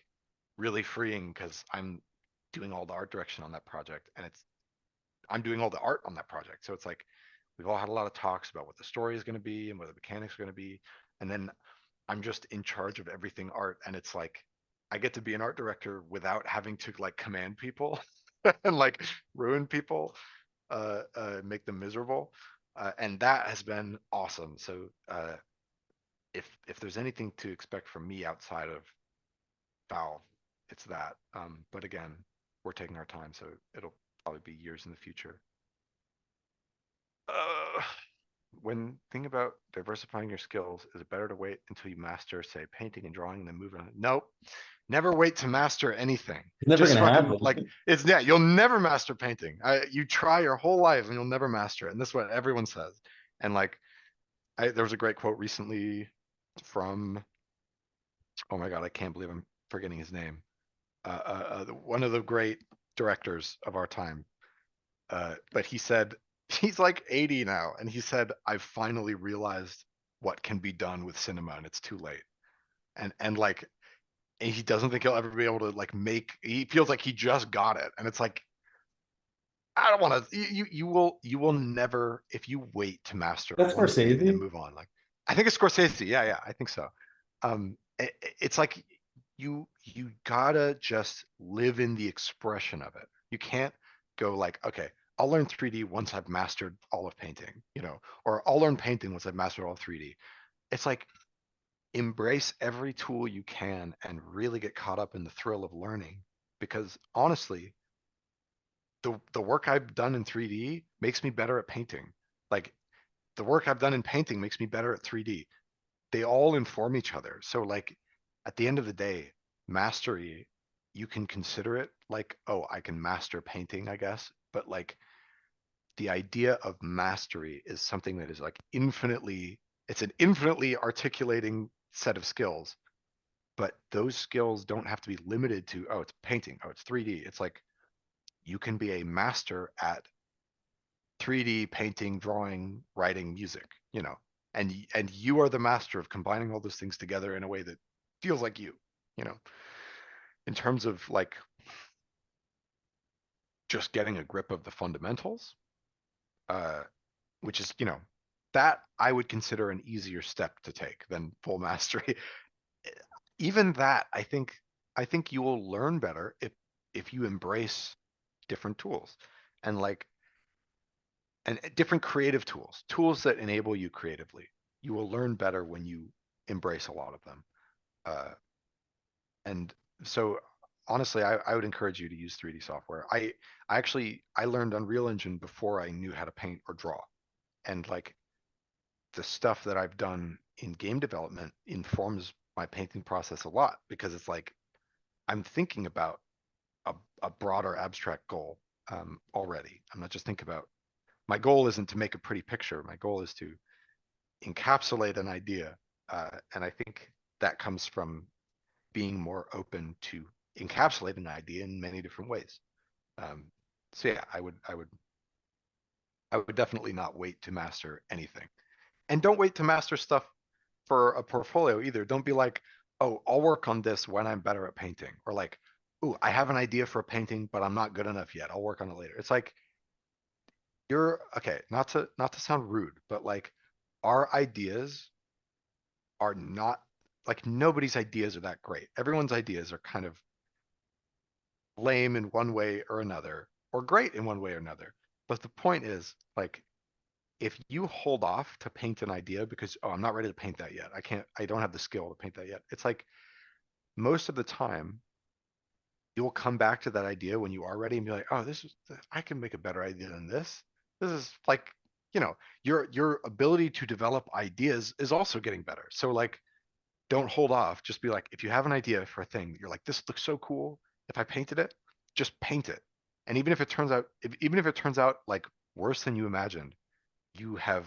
really freeing because I'm doing all the art direction on that project, and I'm doing all the art on that project. So it's like we've all had a lot of talks about what the story is going to be and what the mechanics are going to be, and then I'm just in charge of everything art, and it's like I get to be an art director without having to like command people and like ruin people, make them miserable, and that has been awesome. So if there's anything to expect from me outside of Valve, it's that. But again, we're taking our time, so it'll probably be years in the future. Uh, when thinking about diversifying your skills, is it better to wait until you master, say, painting and drawing, and then move on? Nope. Never wait to master anything. It's never Just gonna fucking like happen. you'll never master painting. You try your whole life and you'll never master it. And this is what everyone says. And like there was a great quote recently from, oh my God, I can't believe I'm forgetting his name. One of the great directors of our time. But he said he's like 80 now, and he said, I've finally realized what can be done with cinema, and it's too late. And like and he doesn't think he'll ever be able to like make. He feels like he just got it, and it's like I don't want to. You will never if you wait to master That's one thing and then Scorsese. move on. Like I think it's Scorsese. Yeah, I think so. It's like you gotta just live in the expression of it. You can't go like, okay, I'll learn 3D once I've mastered all of painting, or I'll learn painting once I've mastered all of 3D. It's like embrace every tool you can and really get caught up in the thrill of learning. Because honestly, the work I've done in 3D makes me better at painting. Like the work I've done in painting makes me better at 3D. They all inform each other. So like at the end of the day, mastery, you can consider it like, oh, I can master painting, I guess. But like the idea of mastery is something that is like it's an infinitely articulating set of skills. But those skills don't have to be limited to, oh, it's painting, oh, it's 3D. It's like you can be a master at 3D painting, drawing, writing, music, and you are the master of combining all those things together in a way that feels like you know, in terms of like just getting a grip of the fundamentals, uh, which is, that I would consider an easier step to take than full mastery. Even that, I think you will learn better if you embrace different tools and like and different creative tools that enable you creatively. You will learn better when you embrace a lot of them. Uh, and so honestly, I would encourage you to use 3D software. I learned Unreal Engine before I knew how to paint or draw. And like the stuff that I've done in game development informs my painting process a lot because it's like I'm thinking about a, a broader abstract goal already. I'm not just thinking about my goal isn't to make a pretty picture. My goal is to encapsulate an idea. And I think that comes from being more open to encapsulate an idea in many different ways. Um, so yeah, I would definitely not wait to master anything. And don't wait to master stuff for a portfolio either. Don't be like, oh, I'll work on this when I'm better at painting. Or like, oh, I have an idea for a painting, but I'm not good enough yet. I'll work on it later. It's like you're okay, not to sound rude, but like our ideas are not like nobody's ideas are that great. Everyone's ideas are kind of lame in one way or another, or great in one way or another. But the point is, like, if you hold off to paint an idea because, oh, I'm not ready to paint that yet. I don't have the skill to paint that yet. It's like most of the time you will come back to that idea when you are ready and be like, oh, I can make a better idea than this. This is like, your ability to develop ideas is also getting better. So like, don't hold off. Just be like, if you have an idea for a thing, you're like, this looks so cool. If I painted it, just paint it. And even if it turns out like worse than you imagined, you have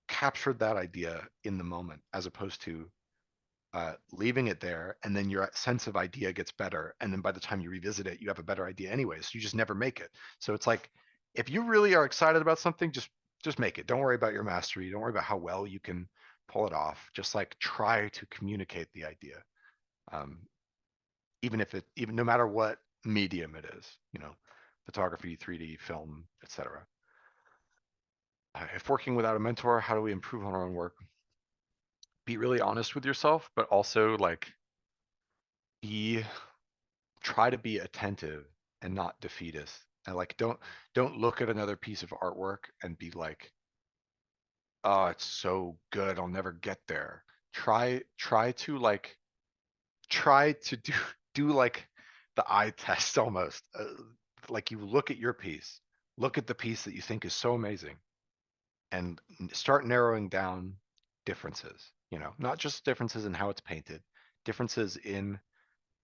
captured that idea in the moment, as opposed to leaving it there, and then your sense of idea gets better, and then by the time you revisit it, you have a better idea anyway. So you just never make it. So it's like if you really are excited about something, just make it. Don't worry about your mastery. Don't worry about how well you can pull it off. Just like try to communicate the idea, um, even no matter what medium it is. Photography, 3D, film, etc. If working without a mentor, how do we improve on our own work? Be really honest with yourself, but also like be try to be attentive and not defeatist. And like don't look at another piece of artwork and be like, oh, it's so good, I'll never get there. Try to do like the eye test almost. Like you look at your piece, look at the piece that you think is so amazing, and start narrowing down differences. Not just differences in how it's painted, differences in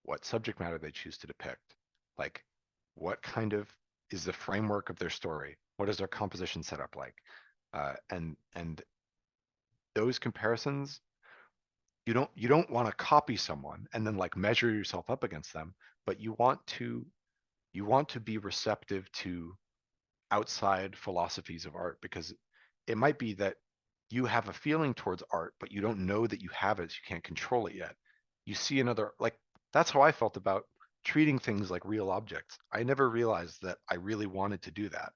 what subject matter they choose to depict. Like, what kind of is the framework of their story? What is their composition set up like? And those comparisons, you don't want to copy someone and then like measure yourself up against them, but you want to be receptive to outside philosophies of art, because it might be that you have a feeling towards art, but you don't know that you have it. So you can't control it yet. You see another, like, that's how I felt about treating things like real objects. I never realized that I really wanted to do that.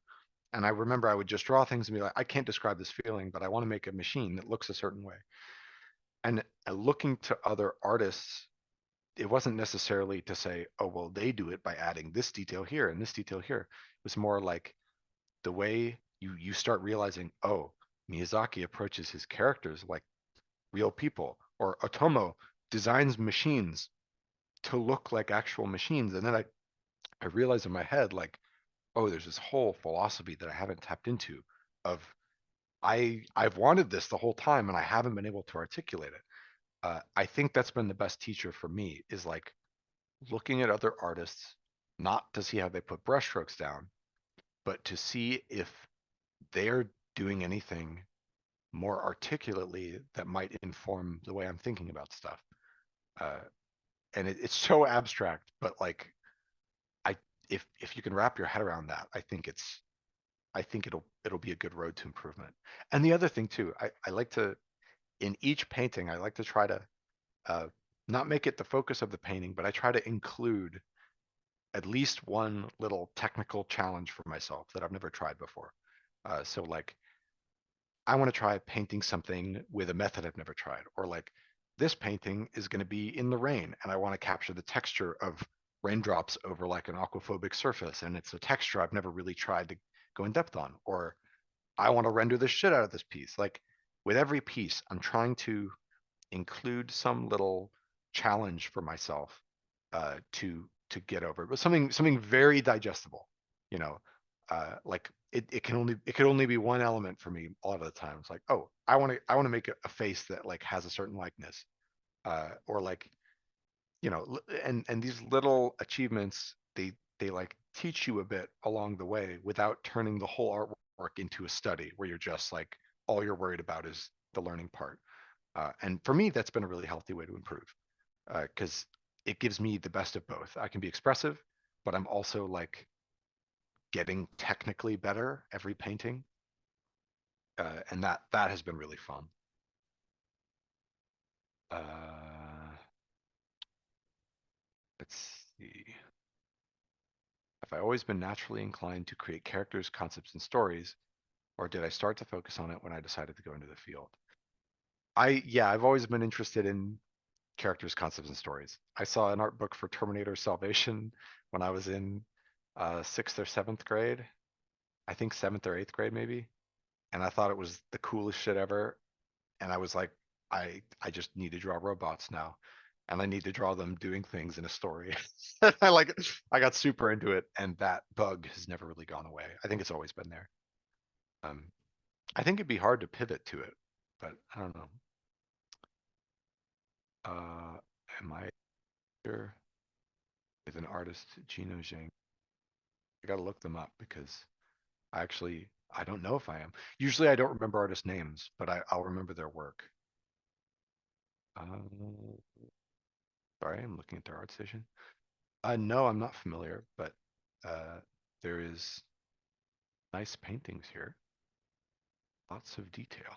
And I remember I would just draw things and be like, I can't describe this feeling, but I want to make a machine that looks a certain way. And looking to other artists, it wasn't necessarily to say, oh, well, they do it by adding this detail here and this detail here. It was more like the way you start realizing, oh, Miyazaki approaches his characters like real people, or Otomo designs machines to look like actual machines. And then I realized in my head, like, oh, there's this whole philosophy that I haven't tapped into of I've wanted this the whole time and I haven't been able to articulate it. I think that's been the best teacher for me, is like looking at other artists, not to see how they put brushstrokes down, but to see if they're doing anything more articulately that might inform the way I'm thinking about stuff. Uh, and it's so abstract, but like I if you can wrap your head around that, I think it'll be a good road to improvement. And the other thing too, I like to in each painting, I like to try to uh, not make it the focus of the painting, but I try to include at least one little technical challenge for myself that I've never tried before. So like I want to try painting something with a method I've never tried, or like this painting is going to be in the rain and I want to capture the texture of raindrops over like an aquaphobic surface, and it's a texture I've never really tried to go in depth on. Or I want to render the shit out of this piece. Like with every piece, I'm trying to include some little challenge for myself to get over, but something very digestible. You know, like it could only be one element for me a lot of the time. It's like, oh, I want to make a face that like has a certain likeness, or like and these little achievements they like teach you a bit along the way without turning the whole artwork into a study where you're just like all you're worried about is the learning part. And for me, that's been a really healthy way to improve because it gives me the best of both. I can be expressive, but I'm also like getting technically better every painting, and that has been really fun. Uh, let's see. Have I always been naturally inclined to create characters, concepts, and stories, or did I start to focus on it when I decided to go into the field? I've always been interested in characters, concepts, and stories. I saw an art book for Terminator Salvation when I was in sixth or seventh grade. I think seventh or eighth grade maybe, and I thought it was the coolest shit ever. And I was like, I just need to draw robots now, and I need to draw them doing things in a story. I got super into it, and that bug has never really gone away. I think it's always been there. Um, I think it'd be hard to pivot to it, but I don't know. Uh, am I here with an artist, Gino Zhang? I gotta look them up because I don't know if I am. Usually I don't remember artist names, but I'll remember their work. Uh, sorry, I'm looking at their art station. No, I'm not familiar, but uh, there is nice paintings here. Lots of detail.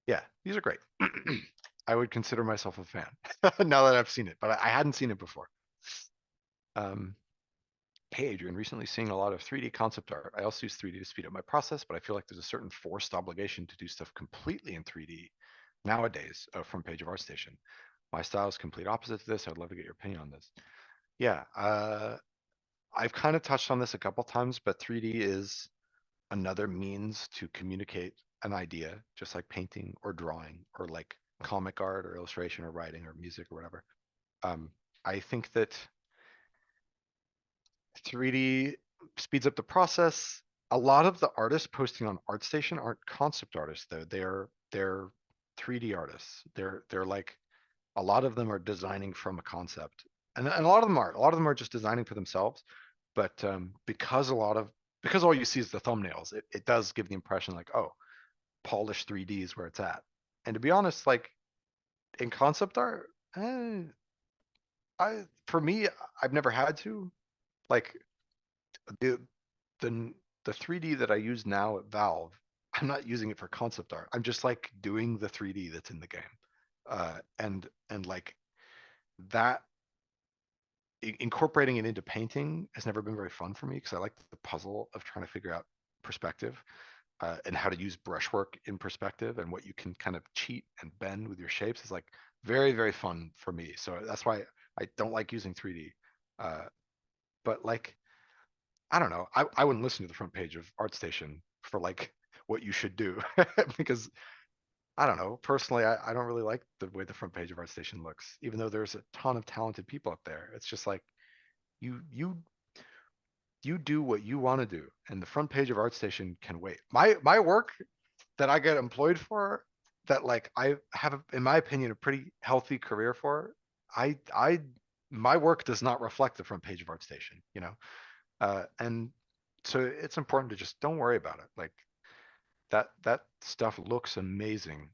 Yeah, these are great. I would consider myself a fan now that I've seen it, but I hadn't seen it before. Um, Hey, Adrian, recently seeing a lot of 3D concept art. I also use 3D to speed up my process, but I feel like there's a certain forced obligation to do stuff completely in 3D nowadays from Page of ArtStation. My style is complete opposite to this. I'd love to get your opinion on this. Yeah, I've kind of touched on this a couple times, but 3D is another means to communicate an idea, just like painting or drawing or like comic art or illustration or writing or music or whatever. Um, I think that 3D speeds up the process. A lot of the artists posting on ArtStation aren't concept artists though. They're 3D artists. They're like a lot of them are designing from a concept. And a lot of them aren't. A lot of them are just designing for themselves. But because all you see is the thumbnails, it does give the impression like, oh, polished 3D is where it's at. And to be honest, like in concept art, for me, I've never had to. Like the the the 3D that I use now at Valve, I'm not using it for concept art. I'm just like doing the 3D that's in the game. And like that incorporating it into painting has never been very fun for me because I like the puzzle of trying to figure out perspective and how to use brushwork in perspective and what you can kind of cheat and bend with your shapes is like very, very fun for me. So that's why I don't like using 3D. Uh, but like I don't know. I wouldn't listen to the front page of ArtStation for like what you should do because I don't know. Personally, I don't really like the way the front page of ArtStation looks, even though there's a ton of talented people up there. It's just like you you you do what you want to do, and the front page of ArtStation can wait. My work that I get employed for, that like I have, in my opinion, a pretty healthy career for. I my work does not reflect the front page of ArtStation, you know? And so it's important to just don't worry about it. Like that stuff looks amazing.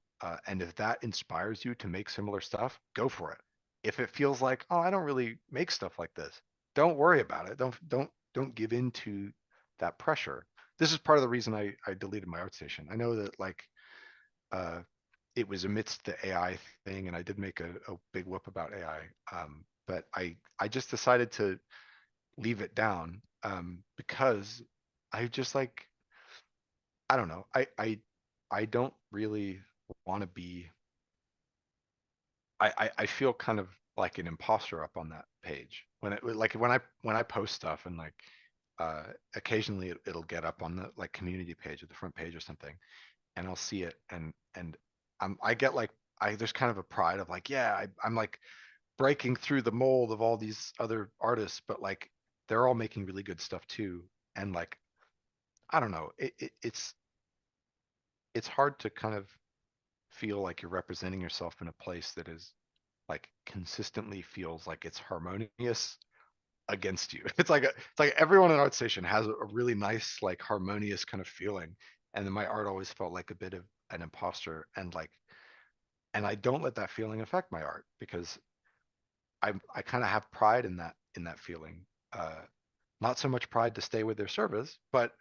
And if that inspires you to make similar stuff, go for it. If it feels like, oh, I don't really make stuff like this, don't worry about it. Don't give in to that pressure. This is part of the reason I deleted my ArtStation. I know that like uh, it was amidst the AI thing, and I did make a big whoop about AI. But I just decided to leave it down because I just like I don't know. I don't really want to be. I feel kind of like an imposter up on that page when it like when I post stuff and like uh occasionally it'll get up on the like community page or the front page or something, and I'll see it and I get like I there's kind of a pride of like yeah I'm like breaking through the mold of all these other artists, but like they're all making really good stuff too, and like I don't know it's hard to kind of feel like you're representing yourself in a place that is like consistently feels like it's harmonious against you. It's like everyone in ArtStation has a really nice like harmonious kind of feeling, and then my art always felt like a bit of an imposter, and like and I don't let that feeling affect my art because I kind of have pride in that feeling. Not so much pride to stay with their service, but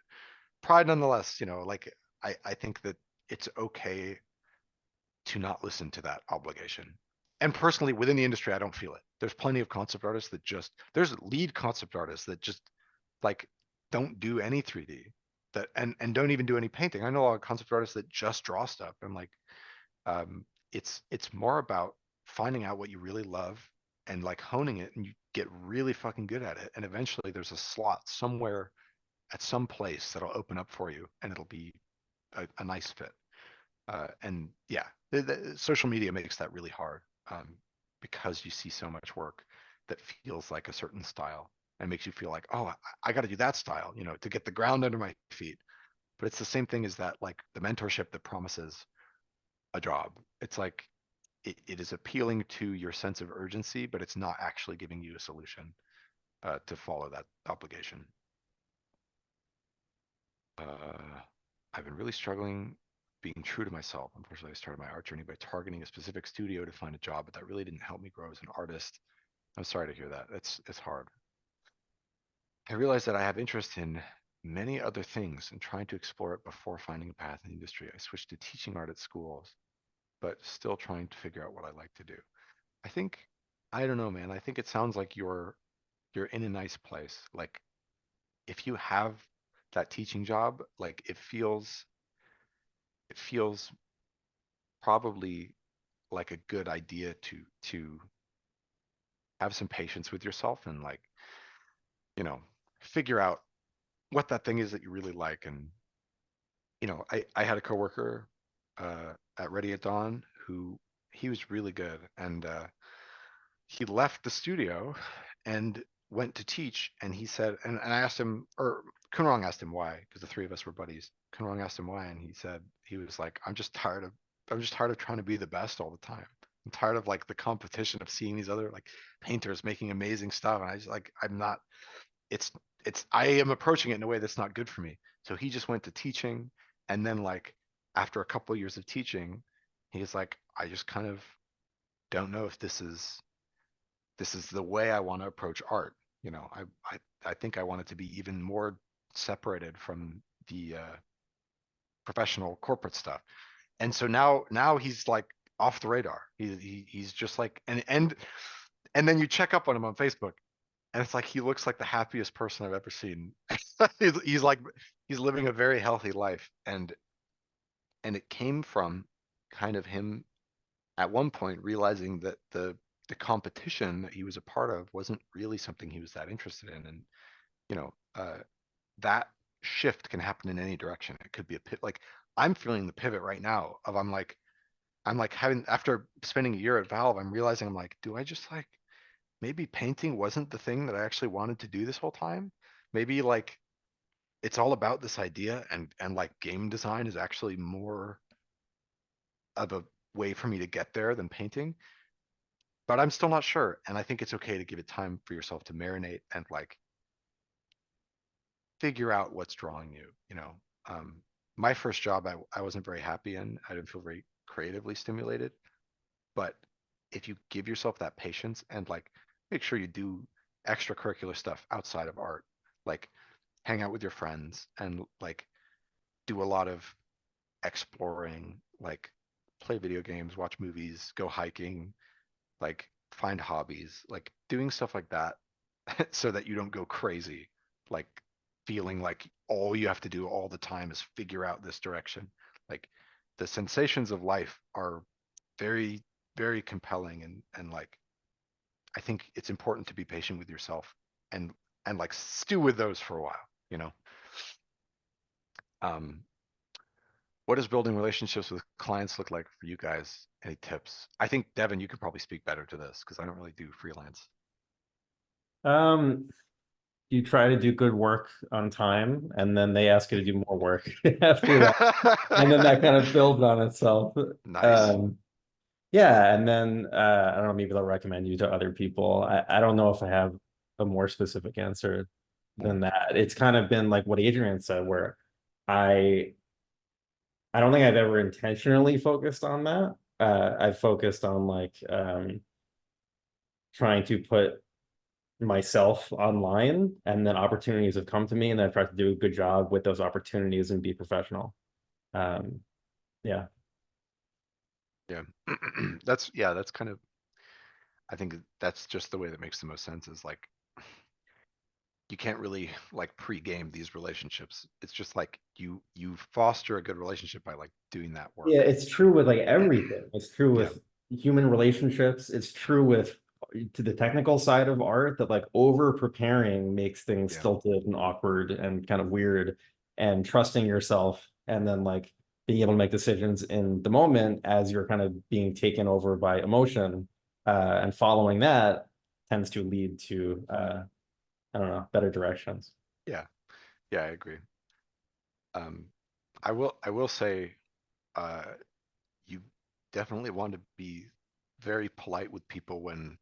pride nonetheless. You know, like I think that it's okay to not listen to that obligation. And personally, within the industry, I don't feel it. There's plenty of concept artists that just there's lead concept artists that just like don't do any 3D that and don't even do any painting. I know a lot of concept artists that just draw stuff. And like it's more about finding out what you really love and like honing it and you get really fucking good at it. And eventually there's a slot somewhere at some place that'll open up for you and it'll be a nice fit. And yeah, social media makes that really hard because you see so much work that feels like a certain style and makes you feel like, oh, I got to do that style, you know, to get the ground under my feet. But it's the same thing as that, like the mentorship that promises a job. It's like it is appealing to your sense of urgency, but it's not actually giving you a solution to follow that obligation. Uh, I've been really struggling being true to myself. Unfortunately, I started my art journey by targeting a specific studio to find a job, but that really didn't help me grow as an artist. I'm sorry to hear that. It's hard. I realized that I have interest in many other things and trying to explore it before finding a path in the industry. I switched to teaching art at schools, but still trying to figure out what I like to do. I think I don't know, man. I think it sounds like you're in a nice place. Like if you have that teaching job, like it feels probably like a good idea to have some patience with yourself and like you know figure out what that thing is that you really like. And you know I had a coworker at Ready at Dawn who he was really good, and he left the studio and went to teach, and he said and I asked him, or Kunrong asked him why, because the three of us were buddies. Kunrong asked him why, and he said he was like, I'm just tired of trying to be the best all the time. I'm tired of like the competition of seeing these other like painters making amazing stuff, and I just like I'm not it's it's I am approaching it in a way that's not good for me. So he just went to teaching, and then like after a couple of years of teaching, he's like, I just kind of don't know if this is the way I want to approach art. You know, I think I want it to be even more separated from the professional corporate stuff. And so now he's like off the radar. He's just like and then you check up on him on Facebook, and it's like he looks like the happiest person I've ever seen. He's like he's living a very healthy life, and it came from kind of him at one point realizing that the competition that he was a part of wasn't really something he was that interested in. And you know that shift can happen in any direction. It could be a pit like I'm feeling the pivot right now of I'm like having after spending a year at Valve, I'm realizing I'm like, do I just like maybe painting wasn't the thing that I actually wanted to do this whole time? Maybe like it's all about this idea, and like game design is actually more of a way for me to get there than painting. but I'm still not sure. And I think it's okay to give it time for yourself to marinate and like figure out what's drawing you, you know. My first job, I wasn't very happy in. I didn't feel very creatively stimulated. But if you give yourself that patience and like make sure you do extracurricular stuff outside of art, like hang out with your friends and like do a lot of exploring, like play video games, watch movies, go hiking, like find hobbies, like doing stuff like that so that you don't go crazy, like feeling like all you have to do all the time is figure out this direction. Like the sensations of life are very, very compelling and like I think it's important to be patient with yourself and like stew with those for a while, you know. Um, what does building relationships with clients look like for you guys? Any tips? I think Devin, you could probably speak better to this because I don't really do freelance. Um, you try to do good work on time, and then they ask you to do more work after that, and then that kind of builds on itself. Nice. Um, yeah, and then I don't know, maybe they'll recommend you to other people. I don't know if I have a more specific answer Mm, than that. It's kind of been like what Adrian said, where I I don't think I've ever intentionally focused on that. I've focused on like trying to put myself online, and then opportunities have come to me, and I've tried to do a good job with those opportunities and be professional. Um, yeah. yeah. That's kind of I think that's just the way that makes the most sense is like you can't really like pre-game these relationships. It's just like you foster a good relationship by like doing that Yeah, work. it's true with like everything. It's true Yeah, with human relationships. It's true with to the technical side of art, that like over preparing makes things yeah, stilted and awkward and kind of weird, and trusting yourself, and then like being able to make decisions in the moment as you're kind of being taken over by emotion, and following that tends to lead to I don't know, better directions. yeah, yeah. I agree. Um, I will say, uh, you definitely want to be very polite with people when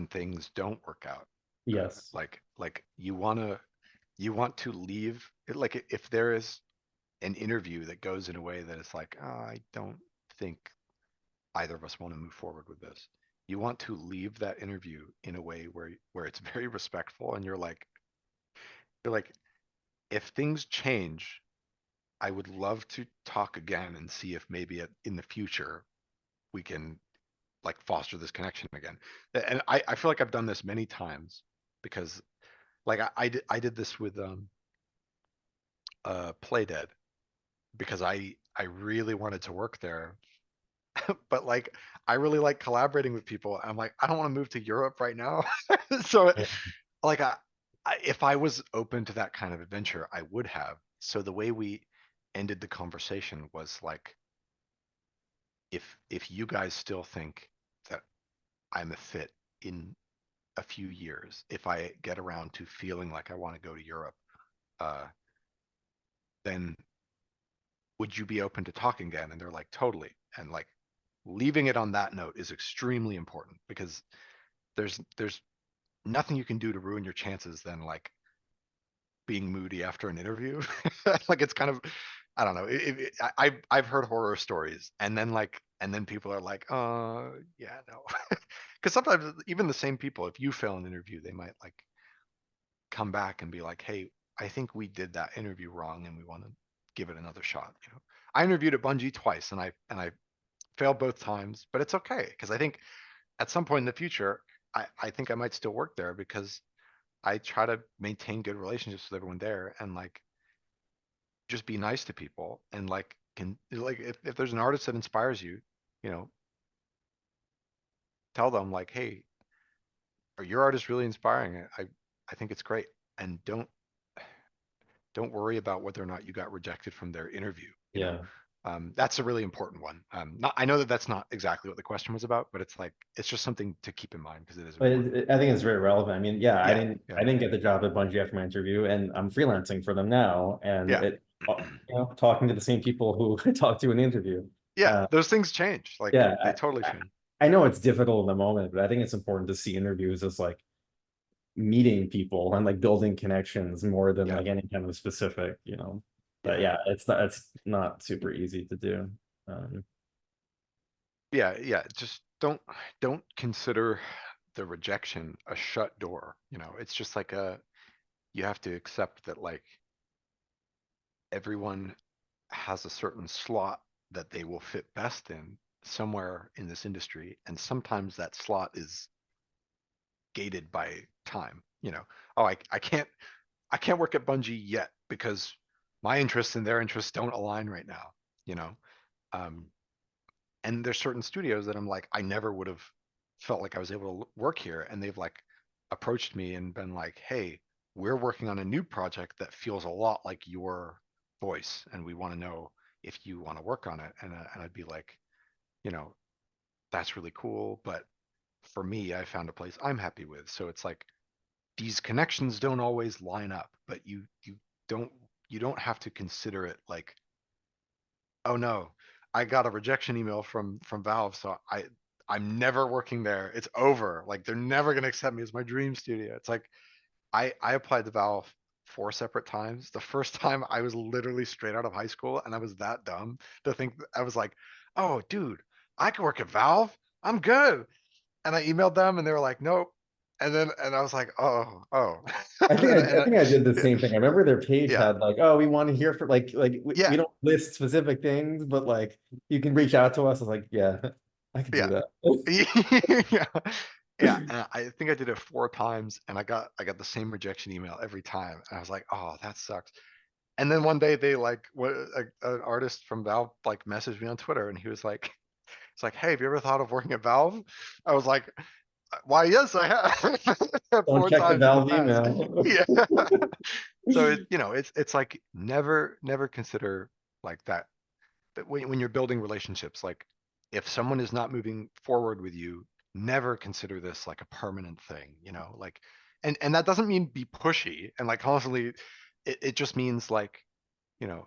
things don't work out. Yes. Like you want to leave like if there is an interview that goes in a way that it's like, oh, I don't think either of us want to move forward with this. You want to leave that interview in a way where it's very respectful and you're like if things change, I would love to talk again and see if maybe in the future we can like foster this connection again. And I feel like I've done this many times because like I did this with Play Dead because I really wanted to work there, but like I really like collaborating with people. I'm like I don't want to move to Europe right now. So like if I was open to that kind of adventure, I would have. So the way we ended the conversation was like if you guys still think that I'm a fit in a few years, if I get around to feeling like I want to go to Europe, uh, then would you be open to talking again? And they're like, totally. And like leaving it on that note is extremely important because there's nothing you can do to ruin your chances than like being moody after an interview. Like it's kind of I don't know. I've heard horror stories, and then people are like, yeah, no, because sometimes even the same people, if you fail an interview, they might like come back and be like, hey, I think we did that interview wrong, and we want to give it another shot. You know, I interviewed at Bungie twice, and I failed both times, but it's okay because I think at some point in the future, I think I might still work there because I try to maintain good relationships with everyone there and like just be nice to people and like can like if there's an artist that inspires you, you know, tell them like, hey, your art is really inspiring. I think it's great. And don't worry about whether or not you got rejected from their interview, you know. Yeah. That's a really important one. Not, I know that that's not exactly what the question was about, but it's like it's just something to keep in mind because it is But important. I think it's very relevant. I mean, yeah, Yeah, I yeah, didn't get the job at Bungie after my interview, and I'm freelancing for them now, and yeah. it, talking to the same people who I talked to in the interview. Yeah, Uh, those things change. Like yeah, they totally change. I know it's difficult in the moment, but I think it's important to see interviews as like meeting people and like building connections more than Yeah, like any kind of specific, you know. But yeah, yeah, it's not super easy to do. Um, yeah. Just don't consider the rejection a shut door. You know, it's just like you have to accept that like everyone has a certain slot that they will fit best in somewhere in this industry, and sometimes that slot is gated by time. You know, oh, I can't work at Bungie yet because my interests and their interests don't align right now. You know, um, and there's certain studios that I'm like, I never would have felt like I was able to work here, and they've like approached me and been like, hey, we're working on a new project that feels a lot like your voice, and we want to know if you want to work on it. And I'd be like, you know, that's really cool, but for me, I found a place I'm happy with. So it's like these connections don't always line up, but don't you don't have to consider it like, oh no, I got a rejection email from Valve, so I'm never working there. It's over. Like they're never gonna accept me as my dream studio. It's like I applied to Valve 4 separate times. The first time I was literally straight out of high school, and I was that dumb to think I was like, oh dude, I can work at Valve. I'm good. And I emailed them, and they were like, nope. And I was like, oh. I think and, I think I did the same thing. I remember their page yeah, had like, oh, we want to hear for we yeah, don't list specific things, but like you can reach out to us. I was like, yeah, I could do yeah. that. Yeah. Yeah, and I think I did it 4 times, and I got the same rejection email every time, and I was like, "Oh, that sucks." And then one day they like an artist from Valve like messaged me on Twitter, and he was like, "It's like, hey, have you ever thought of working at Valve?" I was like, "Why, yes, I have Don't four check the times in the Valve past." email. Yeah. So it's like never consider like that when you're building relationships, like if someone is not moving forward with you, never consider this like a permanent thing, you know, like, and that doesn't mean be pushy and like constantly, it just means like, you know,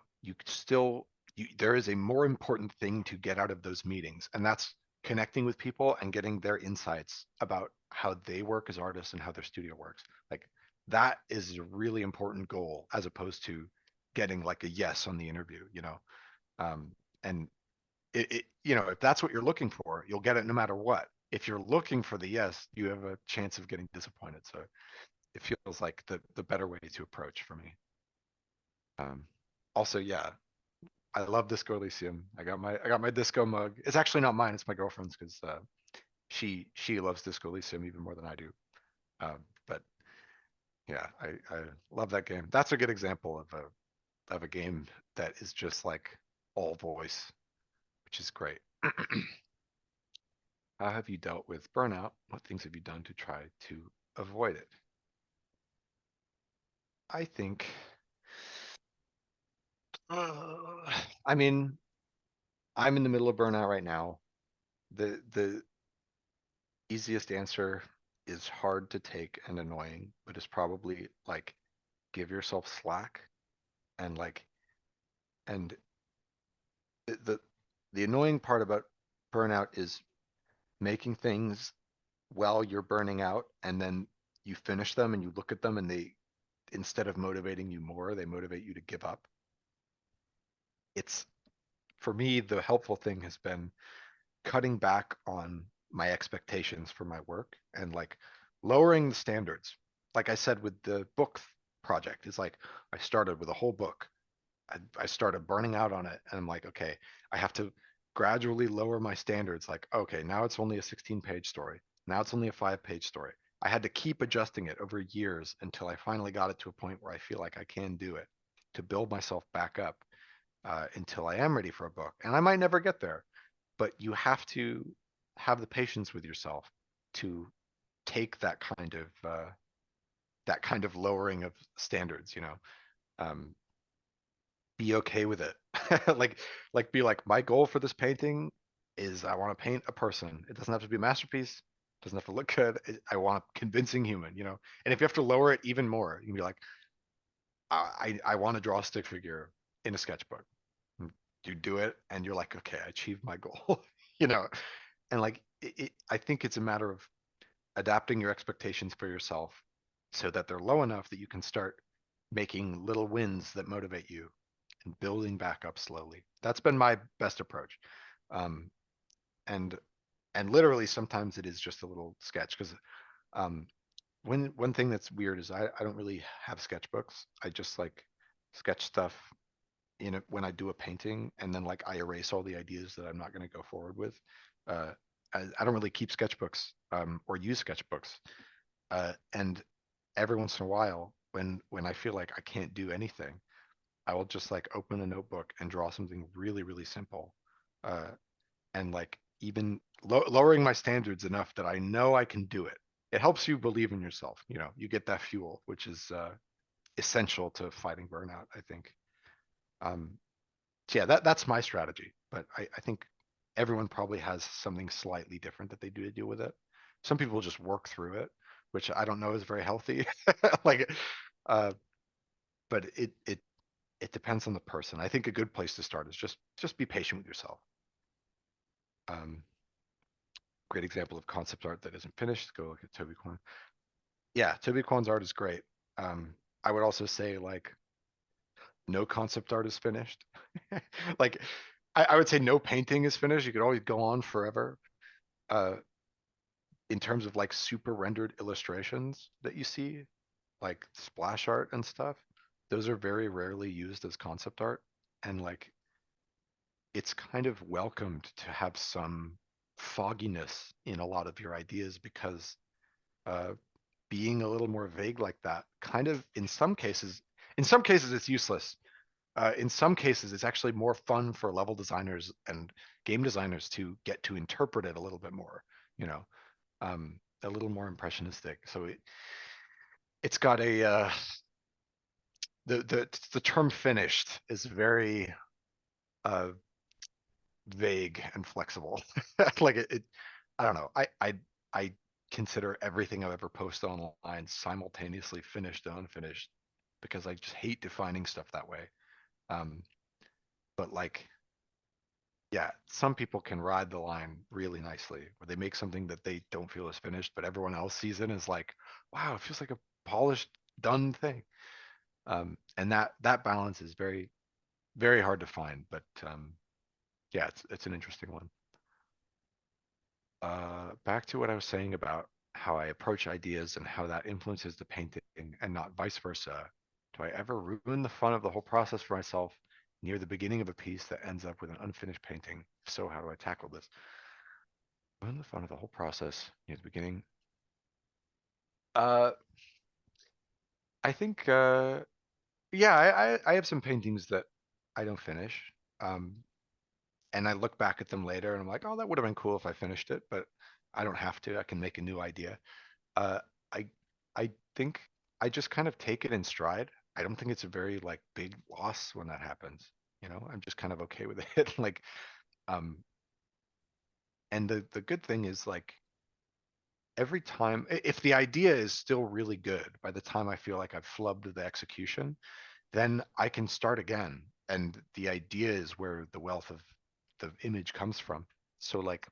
there is a more important thing to get out of those meetings, and that's connecting with people and getting their insights about how they work as artists and how their studio works. Like that is a really important goal as opposed to getting like a yes on the interview, you know. And you know, if that's what you're looking for, you'll get it no matter what. If you're looking for the yes, you have a chance of getting disappointed. So it feels like the better way to approach for me. Um, Also, yeah, I love Disco Elysium. I got my disco mug. It's actually not mine. It's my girlfriend's because she loves Disco Elysium even more than I do. But yeah, I love that game. That's a good example of a game that is just like all voice, which is great. How have you dealt with burnout? What things have you done to try to avoid it? I think, I mean, I'm in the middle of burnout right now. The easiest answer is hard to take and annoying, but it's probably like give yourself slack and like and the the annoying part about burnout is making things while you're burning out, and then you finish them and you look at them and they, instead of motivating you more, they motivate you to give up. It's, for me, the helpful thing has been cutting back on my expectations for my work and like lowering the standards. Like I said with the book project, it's like I started with a whole book. I started burning out on it, and I'm like, okay, I have to gradually lower my standards. Like, okay, now it's only a 16-page story. Now it's only a 5-page story. I had to keep adjusting it over years until I finally got it to a point where I feel like I can do it, to build myself back up until I am ready for a book. And I might never get there, but you have to have the patience with yourself to take that kind of lowering of standards. You know, um, be okay with it. like be like, my goal for this painting is I want to paint a person. It doesn't have to be a masterpiece. It doesn't have to look good. I want a convincing human. You know, and if you have to lower it even more, you can be like, I want to draw a stick figure in a sketchbook. You do it, and you're like, okay, I achieved my goal. You know, and like I think it's a matter of adapting your expectations for yourself so that they're low enough that you can start making little wins that motivate you and building back up slowly. That's been my best approach. Um, and and literally sometimes it is just a little sketch because um, one thing that's weird is I don't really have sketchbooks. I just like sketch stuff in it when I do a painting, and then like I erase all the ideas that I'm not going to go forward with. Uh, I don't really keep sketchbooks or use sketchbooks. And every once in a while, when I feel like I can't do anything, I will just like open a notebook and draw something really really simple, uh, and like even lowering my standards enough that I know I can do it. It helps you believe in yourself. You know, you get that fuel, which is essential to fighting burnout, I think. Um, so yeah, that's my strategy. But I think everyone probably has something slightly different that they do to deal with it. Some people just work through it, which I don't know is very healthy. like, uh, but it depends on the person. I think a good place to start is just be patient with yourself. Um, Great example of concept art that isn't finished. Go look at Toby Kwan. Yeah, Toby Kwan's art is great. I would also say like no concept art is finished. like I would say no painting is finished. You could always go on forever. Uh, in terms of like super rendered illustrations that you see, like splash art and stuff, those are very rarely used as concept art. And like it's kind of welcomed to have some fogginess in a lot of your ideas because uh, being a little more vague like that kind of in some cases it's useless. In some cases it's actually more fun for level designers and game designers to get to interpret it a little bit more, you know, a little more impressionistic. So it's got a the term finished is very uh, vague and flexible. like it I don't know. I consider everything I've ever posted online simultaneously finished and unfinished because I just hate defining stuff that way. Um, but like, yeah, some people can ride the line really nicely where they make something that they don't feel is finished, but everyone else sees it and is like, wow, it feels like a polished, done thing. And that balance is very, very hard to find. But yeah, it's an interesting one. Back to what I was saying about how I approach ideas and how that influences the painting and not vice versa. Do I ever ruin the fun of the whole process for myself near the beginning of a piece that ends up with an unfinished painting? If so, how do I tackle this? Ruin the fun of the whole process near the beginning. Uh, I think, yeah, I have some paintings that I don't finish. Um, and I look back at them later and I'm like, oh, that would have been cool if I finished it, but I don't have to. I can make a new idea. Uh, I I think I just kind of take it in stride. I don't think it's a very like big loss when that happens. You know, I'm just kind of okay with it. like, um, and the good thing is like every time, if the idea is still really good, by the time I feel like I've flubbed the execution, then I can start again. And the idea is where the wealth of the image comes from. So like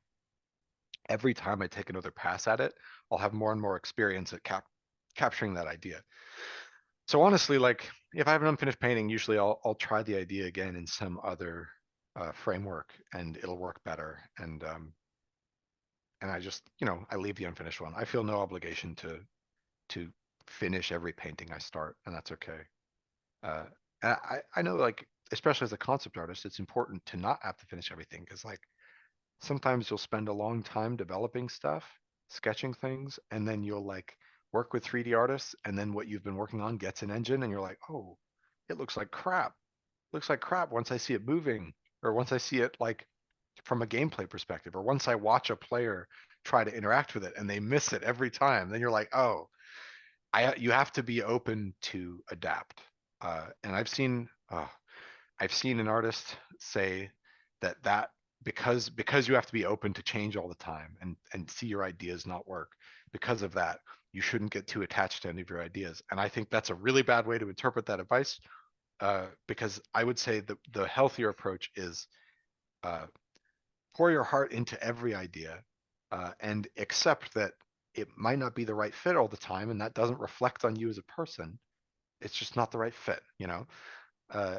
every time I take another pass at it, I'll have more and more experience at capturing that idea. So honestly, like if I have an unfinished painting, usually I'll try the idea again in some other framework, and it'll work better. And I just I leave the unfinished one. I feel no obligation to finish every painting I start, and that's okay. Uh, and I know like especially as a concept artist, it's important to not have to finish everything because like sometimes you'll spend a long time developing stuff, sketching things, and then you'll like work with 3D artists, and then what you've been working on gets an engine, and you're like, oh, it looks like crap. Looks like crap once I see it moving, or once I see it like from a gameplay perspective, or once I watch a player try to interact with it and they miss it every time. Then you're like, oh, you have to be open to adapt. And I've seen an artist say that because you have to be open to change all the time and see your ideas not work. Because of that, you shouldn't get too attached to any of your ideas. And I think that's a really bad way to interpret that advice. Because I would say the healthier approach is uh, pour your heart into every idea, and accept that it might not be the right fit all the time, and that doesn't reflect on you as a person. It's just not the right fit, you know? Uh,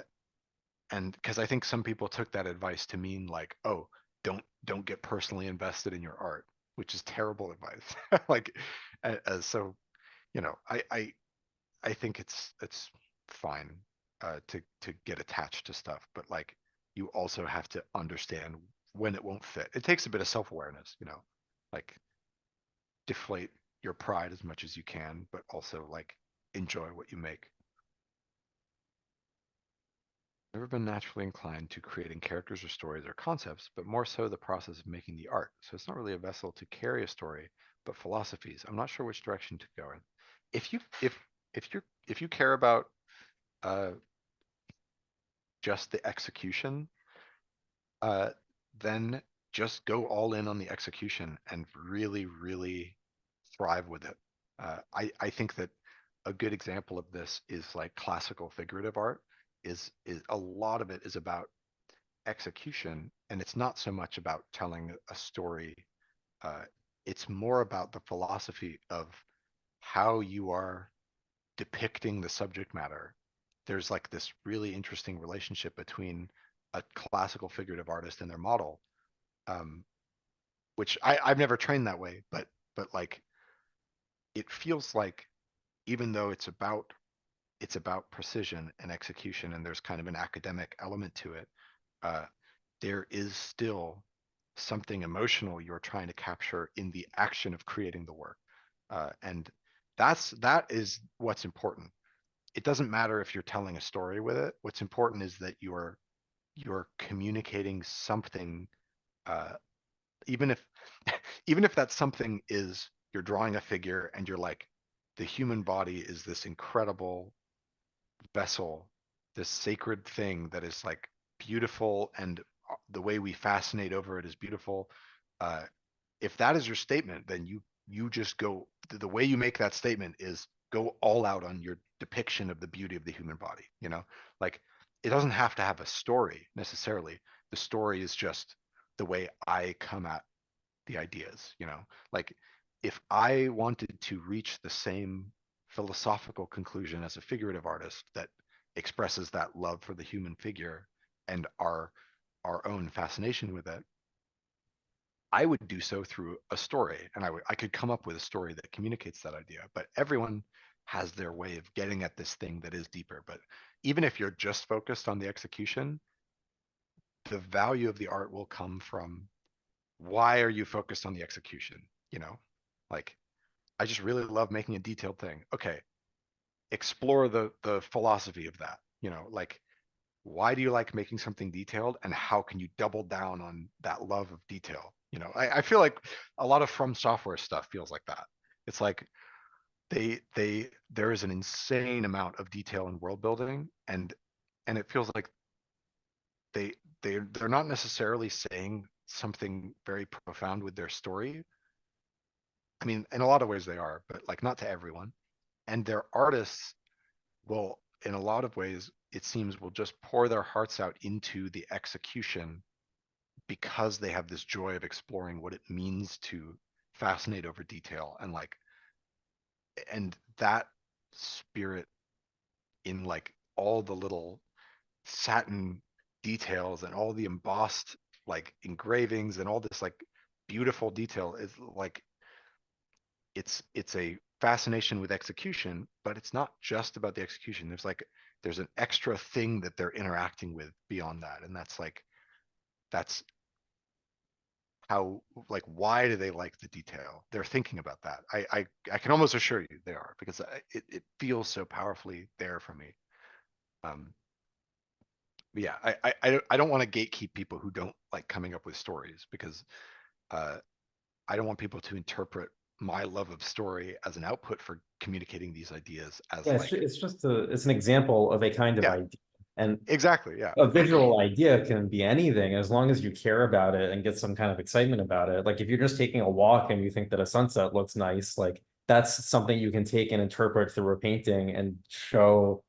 and because I think some people took that advice to mean like, oh, don't get personally invested in your art, which is terrible advice. Like, so you know, I think it's fine to get attached to stuff, but like you also have to understand when it won't fit. It takes a bit of self-awareness, you know, like deflate your pride as much as you can, but also like enjoy what you make. Never been naturally inclined to creating characters or stories or concepts, but more so the process of making the art. So it's not really a vessel to carry a story, but philosophies. I'm not sure which direction to go in. If you if you care about uh, just the execution, uh, then just go all in on the execution and really, really thrive with it. I think that a good example of this is like classical figurative art. Is a lot of it is about execution, and it's not so much about telling a story. Uh, it's more about the philosophy of how you are depicting the subject matter. There's like this really interesting relationship between a classical figurative artist and their model, um, which I've never trained that way, but like it feels like even though it's about precision and execution, and there's kind of an academic element to it, uh, there is still something emotional you're trying to capture in the action of creating the work, and that is what's important. It doesn't matter if you're telling a story with it. What's important is that you're communicating something, uh, even if even if that something is you're drawing a figure and you're like, the human body is this incredible vessel, this sacred thing that is like beautiful, and the way we fascinate over it is beautiful. Uh, if that is your statement, then you just go, the way you make that statement is go all out on your depiction of the beauty of the human body, you know? Like it doesn't have to have a story necessarily. The story is just the way I come at the ideas, you know? Like if I wanted to reach the same philosophical conclusion as a figurative artist that expresses that love for the human figure and our own fascination with it, I would do so through a story, and I could come up with a story that communicates that idea. But everyone has their way of getting at this thing that is deeper. But even if you're just focused on the execution, the value of the art will come from why are you focused on the execution? You know, like I just really love making a detailed thing. Okay, explore the philosophy of that. You know, like why do you like making something detailed, and how can you double down on that love of detail? You know, I feel like a lot of From Software stuff feels like that. It's like there is an insane amount of detail in world building, and it feels like they they're not necessarily saying something very profound with their story. I mean, in a lot of ways they are, but like not to everyone. And their artists will, in a lot of ways, it seems, will just pour their hearts out into the execution because they have this joy of exploring what it means to fascinate over detail, and like, and that spirit in like all the little satin details and all the embossed like engravings and all this like beautiful detail is like, it's a fascination with execution, but it's not just about the execution. There's an extra thing that they're interacting with beyond that, and that's like, that's how, like, why do they like the detail? They're thinking about that. I can almost assure you they are, because it feels so powerfully there for me. um but yeah, I don't want to gatekeep people who don't like coming up with stories, because uh I don't want people to interpret my love of story as an output for communicating these ideas as Yeah, like, it's just it's an example of a kind of yeah, idea. And exactly, yeah. a visual idea can be anything as long as you care about it and get some kind of excitement about it. Like if you're just taking a walk and you think that a sunset looks nice, like that's something you can take and interpret through a painting and show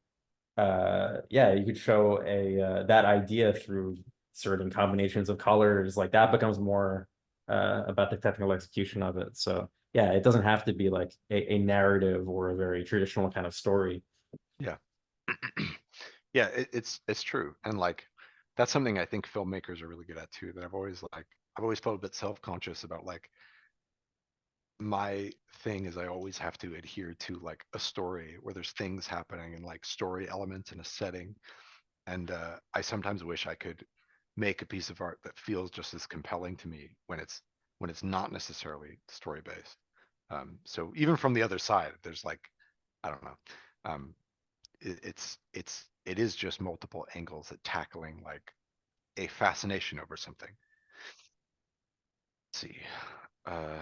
yeah, you could show a that idea through certain combinations of colors. Like that becomes more about the technical execution of it. So yeah, it doesn't have to be like a narrative or a very traditional kind of story. Yeah. Yeah, it's true. And like that's something I think filmmakers are really good at too, that I've always felt a bit self-conscious about like my thing is I always have to adhere to like a story where there's things happening and like story elements in a setting. And I sometimes wish I could make a piece of art that feels just as compelling to me when it's not necessarily story based. So even from the other side, there's like I don't know. Um, it is just multiple angles at tackling like a fascination over something. Let's see. Uh,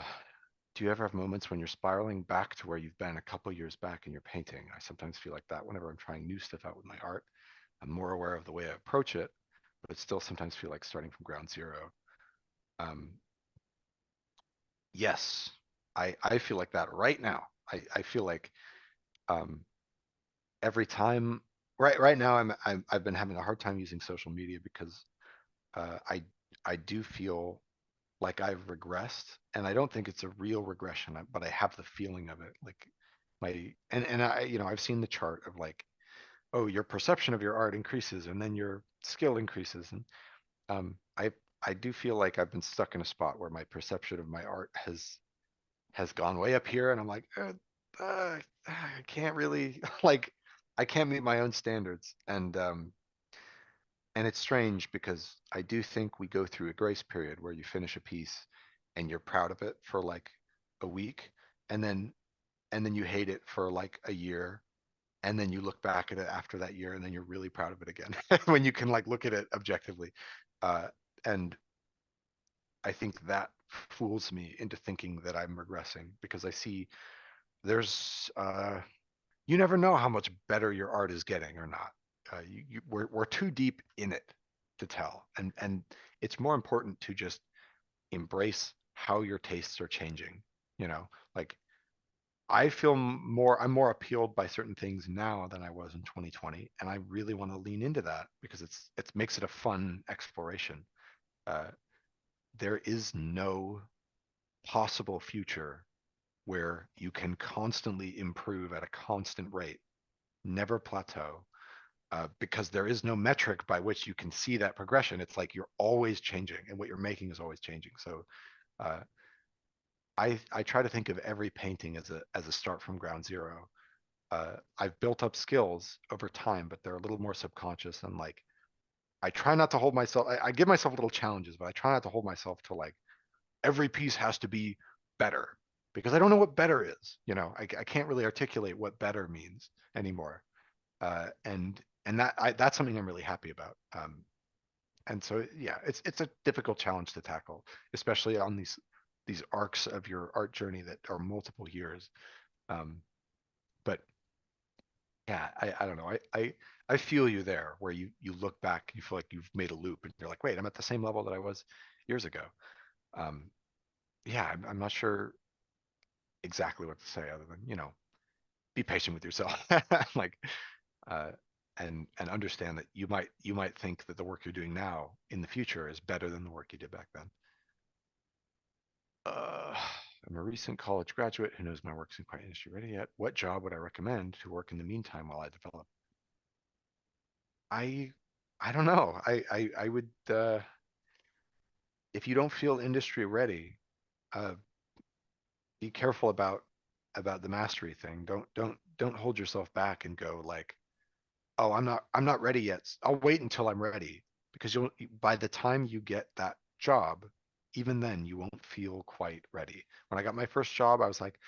do you ever have moments when you're spiraling back to where you've been a couple years back in your painting? I sometimes feel like that whenever I'm trying new stuff out with my art. I'm more aware of the way I approach it, but it still sometimes feel like starting from ground zero. Um, yes, I feel like that right now. I feel like um, every time right now I've been having a hard time using social media because uh, I I do feel like I've regressed, and I don't think it's a real regression, but I have the feeling of it. Like my and I I've seen the chart of like, oh, your perception of your art increases, and then your skill increases, and um, I I do feel like I've been stuck in a spot where my perception of my art has gone way up here, and I'm like, I can't really like I can't meet my own standards, and it's strange because I do think we go through a grace period where you finish a piece and you're proud of it for like a week, and then you hate it for like a year, and then you look back at it after that year, and then you're really proud of it again when you can like look at it objectively. Uh, and I think that fools me into thinking that I'm regressing because I see there's you never know how much better your art is getting or not. We're too deep in it to tell, and it's more important to just embrace how your tastes are changing. You know, like I'm more appealed by certain things now than I was in 2020, and I really want to lean into that because it makes it a fun exploration. Uh, there is no possible future where you can constantly improve at a constant rate, never plateau, because there is no metric by which you can see that progression. It's like you're always changing, and what you're making is always changing. So uh, I try to think of every painting as a start from ground zero. I've built up skills over time, but they're a little more subconscious, and like I try not to hold myself. I give myself little challenges, but I try not to hold myself to like every piece has to be better because I don't know what better is. I can't really articulate what better means anymore. And that's something I'm really happy about. And so yeah, it's a difficult challenge to tackle, especially on these arcs of your art journey that are multiple years. Um, but yeah, I don't know. I feel you there where you look back, you feel like you've made a loop, and you're like, wait, I'm at the same level that I was years ago. Um, yeah, I'm not sure exactly what to say other than be patient with yourself. Like uh, and understand that you might think that the work you're doing now in the future is better than the work you did back then. uh, I'm a recent college graduate who knows my work isn't quite industry ready yet. What job would I recommend to work in the meantime while I develop? I i don't know. I would if you don't feel industry ready, uh, be careful about the mastery thing. Don't hold yourself back and go like, oh, I'm not ready yet. I'll wait until I'm ready, because you'll by the time you get that job, even then you won't feel quite ready. When I got my first job, I was like,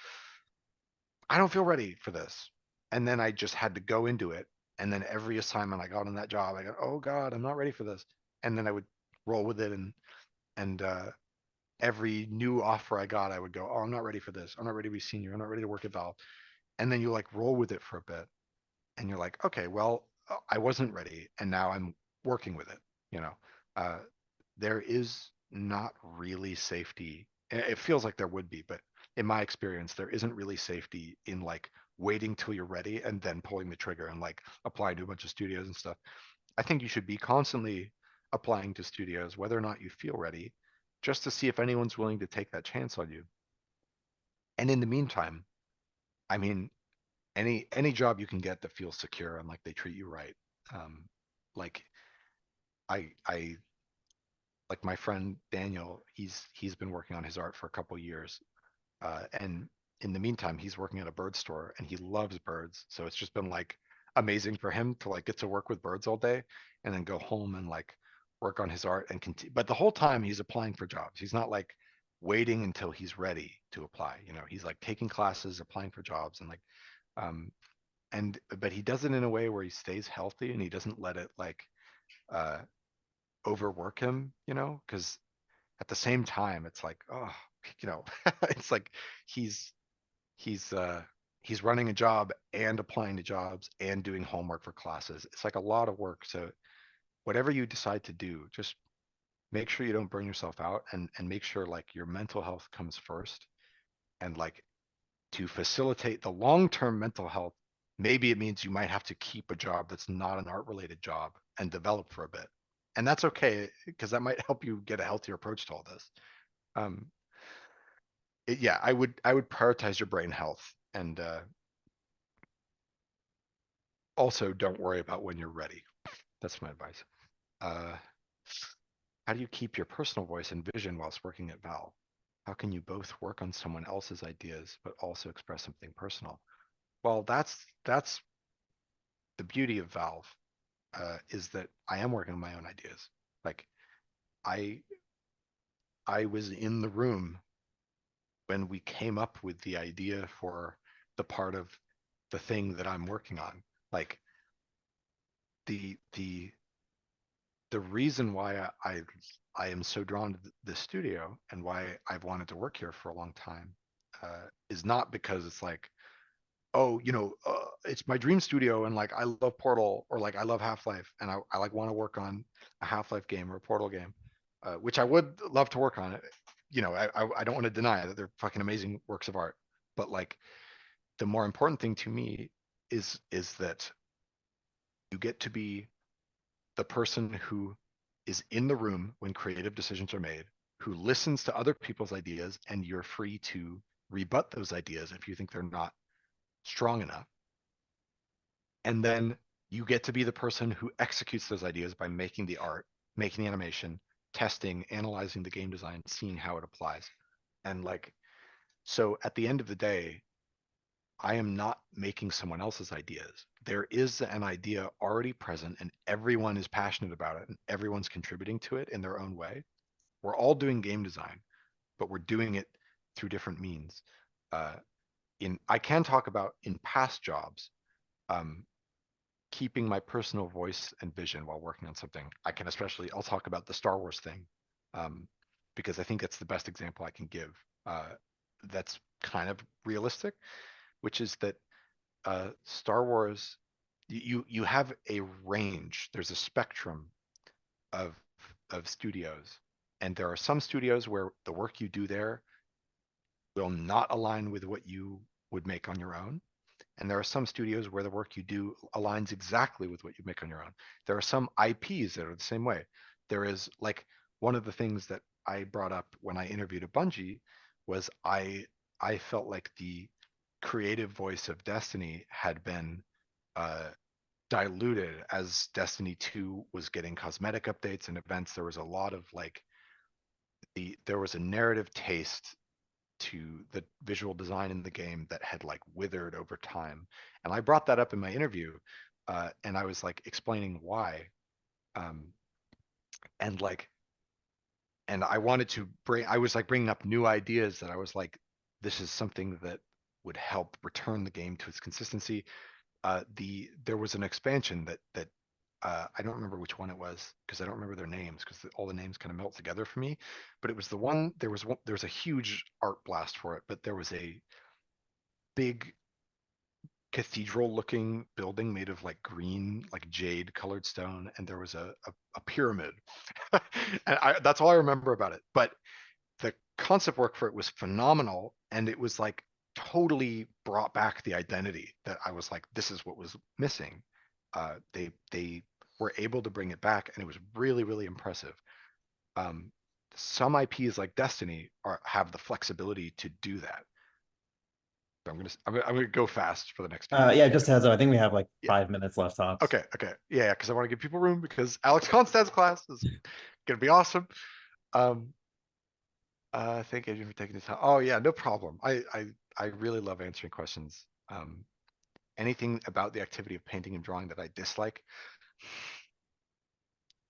I don't feel ready for this. And then I just had to go into it. And then every assignment I got on that job, I go, oh God, I'm not ready for this. And then I would roll with it, and every new offer I got, I would go, oh, I'm not ready for this. I'm not ready to be senior. I'm not ready to work at Valve. And then you like roll with it for a bit, and you're like, okay, well, I wasn't ready, and now I'm working with it. You know, uh, there is not really safety. It feels like there would be, but in my experience, there isn't really safety in like waiting till you're ready and then pulling the trigger and like applying to a bunch of studios and stuff. I think you should be constantly applying to studios, whether or not you feel ready, just to see if anyone's willing to take that chance on you. And in the meantime, I mean, any job you can get that feels secure and like they treat you right. Um, like I like my friend Daniel, he's been working on his art for a couple years. And in the meantime, he's working at a bird store and he loves birds. So it's just been like amazing for him to like get to work with birds all day and then go home and like work on his art and continue. But the whole time he's applying for jobs. He's not like waiting until he's ready to apply. You know, he's like taking classes, applying for jobs and like um and but he does it in a way where he stays healthy and he doesn't let it like uh overwork him, you know, because at the same time it's like, oh, you know, it's like he's he's uh he's running a job and applying to jobs and doing homework for classes. It's like a lot of work. So whatever you decide to do, just make sure you don't burn yourself out and make sure like your mental health comes first. And like to facilitate the long-term mental health, maybe it means you might have to keep a job that's not an art related job and develop for a bit. And that's okay because that might help you get a healthier approach to all this. Um, yeah, I would prioritize your brain health and also don't worry about when you're ready. That's my advice. Uh, how do you keep your personal voice and vision whilst working at Valve? How can you both work on someone else's ideas but also express something personal? Well, that's the beauty of Valve is that I am working on my own ideas. Like I I was in the room when we came up with the idea for the part of the thing that I'm working on. Like the the reason why I am so drawn to the studio and why I've wanted to work here for a long time is not because it's like, oh, you know, it's my dream studio and like I love Portal or like I love Half-Life and I like want to work on a Half-Life game or a Portal game, which I would love to work on. You know, I don't want to deny that they're fucking amazing works of art, but like the more important thing to me is that you get to be the person who is in the room when creative decisions are made, who listens to other people's ideas, and you're free to rebut those ideas if you think they're not strong enough. And then you get to be the person who executes those ideas by making the art, making the animation, testing, analyzing the game design, seeing how it applies. And like, so at the end of the day, I am not making someone else's ideas. There is an idea already present and everyone is passionate about it and everyone's contributing to it in their own way. We're all doing game design, but we're doing it through different means. Uh, in I can talk about in past jobs, um, keeping my personal voice and vision while working on something. I'll talk about the Star Wars thing um, because I think that's the best example I can give. That's kind of realistic, which is that Star Wars, you have a range. There's a spectrum of of studios, and there are some studios where the work you do there will not align with what you would make on your own. And there are some studios where the work you do aligns exactly with what you make on your own. There are some IPs that are the same way. There is like one of the things that I brought up when I interviewed at Bungie was I felt like the creative voice of Destiny had been uh, diluted as Destiny 2 was getting cosmetic updates and events. There was a lot of like there was a narrative taste to the visual design in the game that had like withered over time. And I brought that up in my interview, and I was like explaining why. Um, and like, and I wanted to I was like bringing up new ideas that I was like, this is something that would help return the game to its consistency. There was an expansion that I don't remember which one it was because I don't remember their names because all the names kind of melt together for me. But it was the one there was a huge art blast for it, but there was a big cathedral looking building made of like green, like jade colored stone, and there was a pyramid. And that's all I remember about it. But the concept work for it was phenomenal, and it was like totally brought back the identity that I was like, this is what was missing. They were able to bring it back, and it was really really impressive. Um, some IPs like Destiny have the flexibility to do that. So I'm gonna go fast for the next few minutes. Yeah, just heads up. I think we have like Yeah. 5 minutes left tops. Okay. Yeah, because I want to give people room because Alex Constant's class is gonna be awesome. Thank Adrian for taking the time. Oh yeah, no problem. I really love answering questions. Anything about the activity of painting and drawing that I dislike,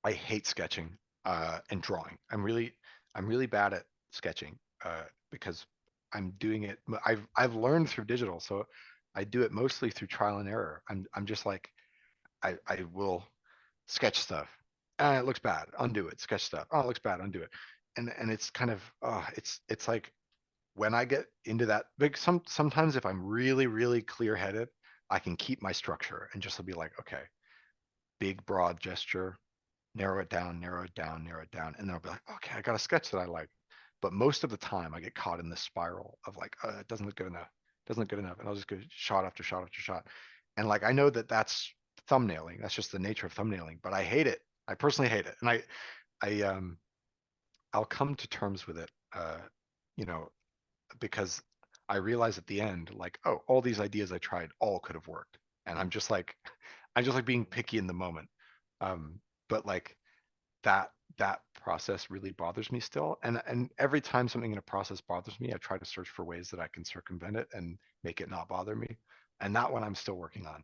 I hate sketching and drawing. I'm really bad at sketching because I'm doing it. I've learned through digital, so I do it mostly through trial and error. I'm just like I will sketch stuff. It looks bad, undo it. Sketch stuff. Oh, it looks bad, undo it. And it's kind of it's like when I get into that big sometimes if I'm really clear headed, I can keep my structure and just be like, okay, big broad gesture, narrow it down, narrow it down, narrow it down, and then I'll be like, okay, I got a sketch that I like. But most of the time, I get caught in this spiral of like, it doesn't look good enough, doesn't look good enough, and I'll just go shot after shot after shot. And like I know that that's thumbnailing, that's just the nature of thumbnailing, but I hate it. I personally hate it, and I I'll come to terms with it, you know, because I realize at the end, like, oh, all these ideas I tried all could have worked, and I'm just like being picky in the moment. But like that process really bothers me still, and every time something in a process bothers me, I try to search for ways that I can circumvent it and make it not bother me. And that one I'm still working on,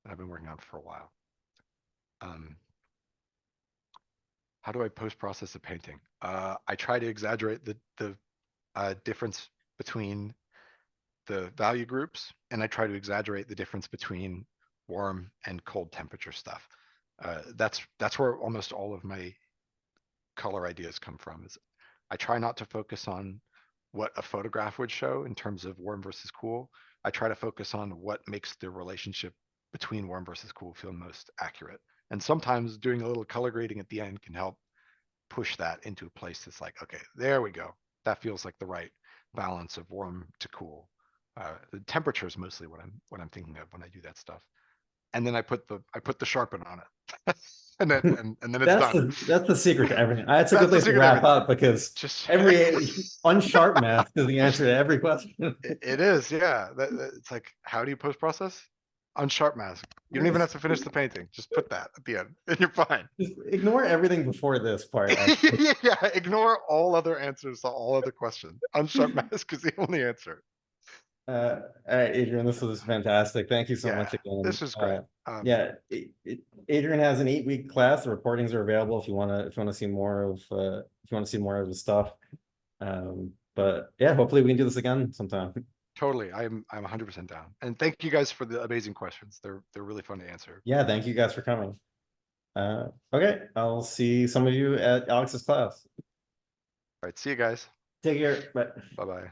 and I've been working on for a while. Um, how do I post process a painting? I try to exaggerate the difference between the value groups, and I try to exaggerate the difference between warm and cold temperature stuff. That's where almost all of my color ideas come from. Is I try not to focus on what a photograph would show in terms of warm versus cool. I try to focus on what makes the relationship between warm versus cool feel most accurate. And sometimes doing a little color grading at the end can help push that into a place that's like, okay, there we go. That feels like the right balance of warm to cool. The temperature is mostly what I'm thinking of when I do that stuff. And then I put the sharpen on it, and then it's done. That's the secret to everything. That's a good That's the place to secret to wrap everything. up because Just every unsharp math is the answer to every question. it is, yeah. It's like, how do you post process? On sharp mask. You don't even have to finish the painting. Just put that at the end, and you're fine. Just ignore everything before this part, actually. Yeah, ignore all other answers to all other questions. Unsharp mask is the only answer. All right, Adrian, this was fantastic. Thank you so Yeah, much again. this is great. Yeah, Adrian has an 8-week class. The recordings are available if you want to see more of if you want to see more of his stuff. But yeah, hopefully we can do this again sometime. Totally, I'm 100% down. And thank you guys for the amazing questions. They're really fun to answer. Yeah, thank you guys for coming. Okay, I'll see some of you at Alex's class. All right, see you guys. Take care. Bye. Bye bye.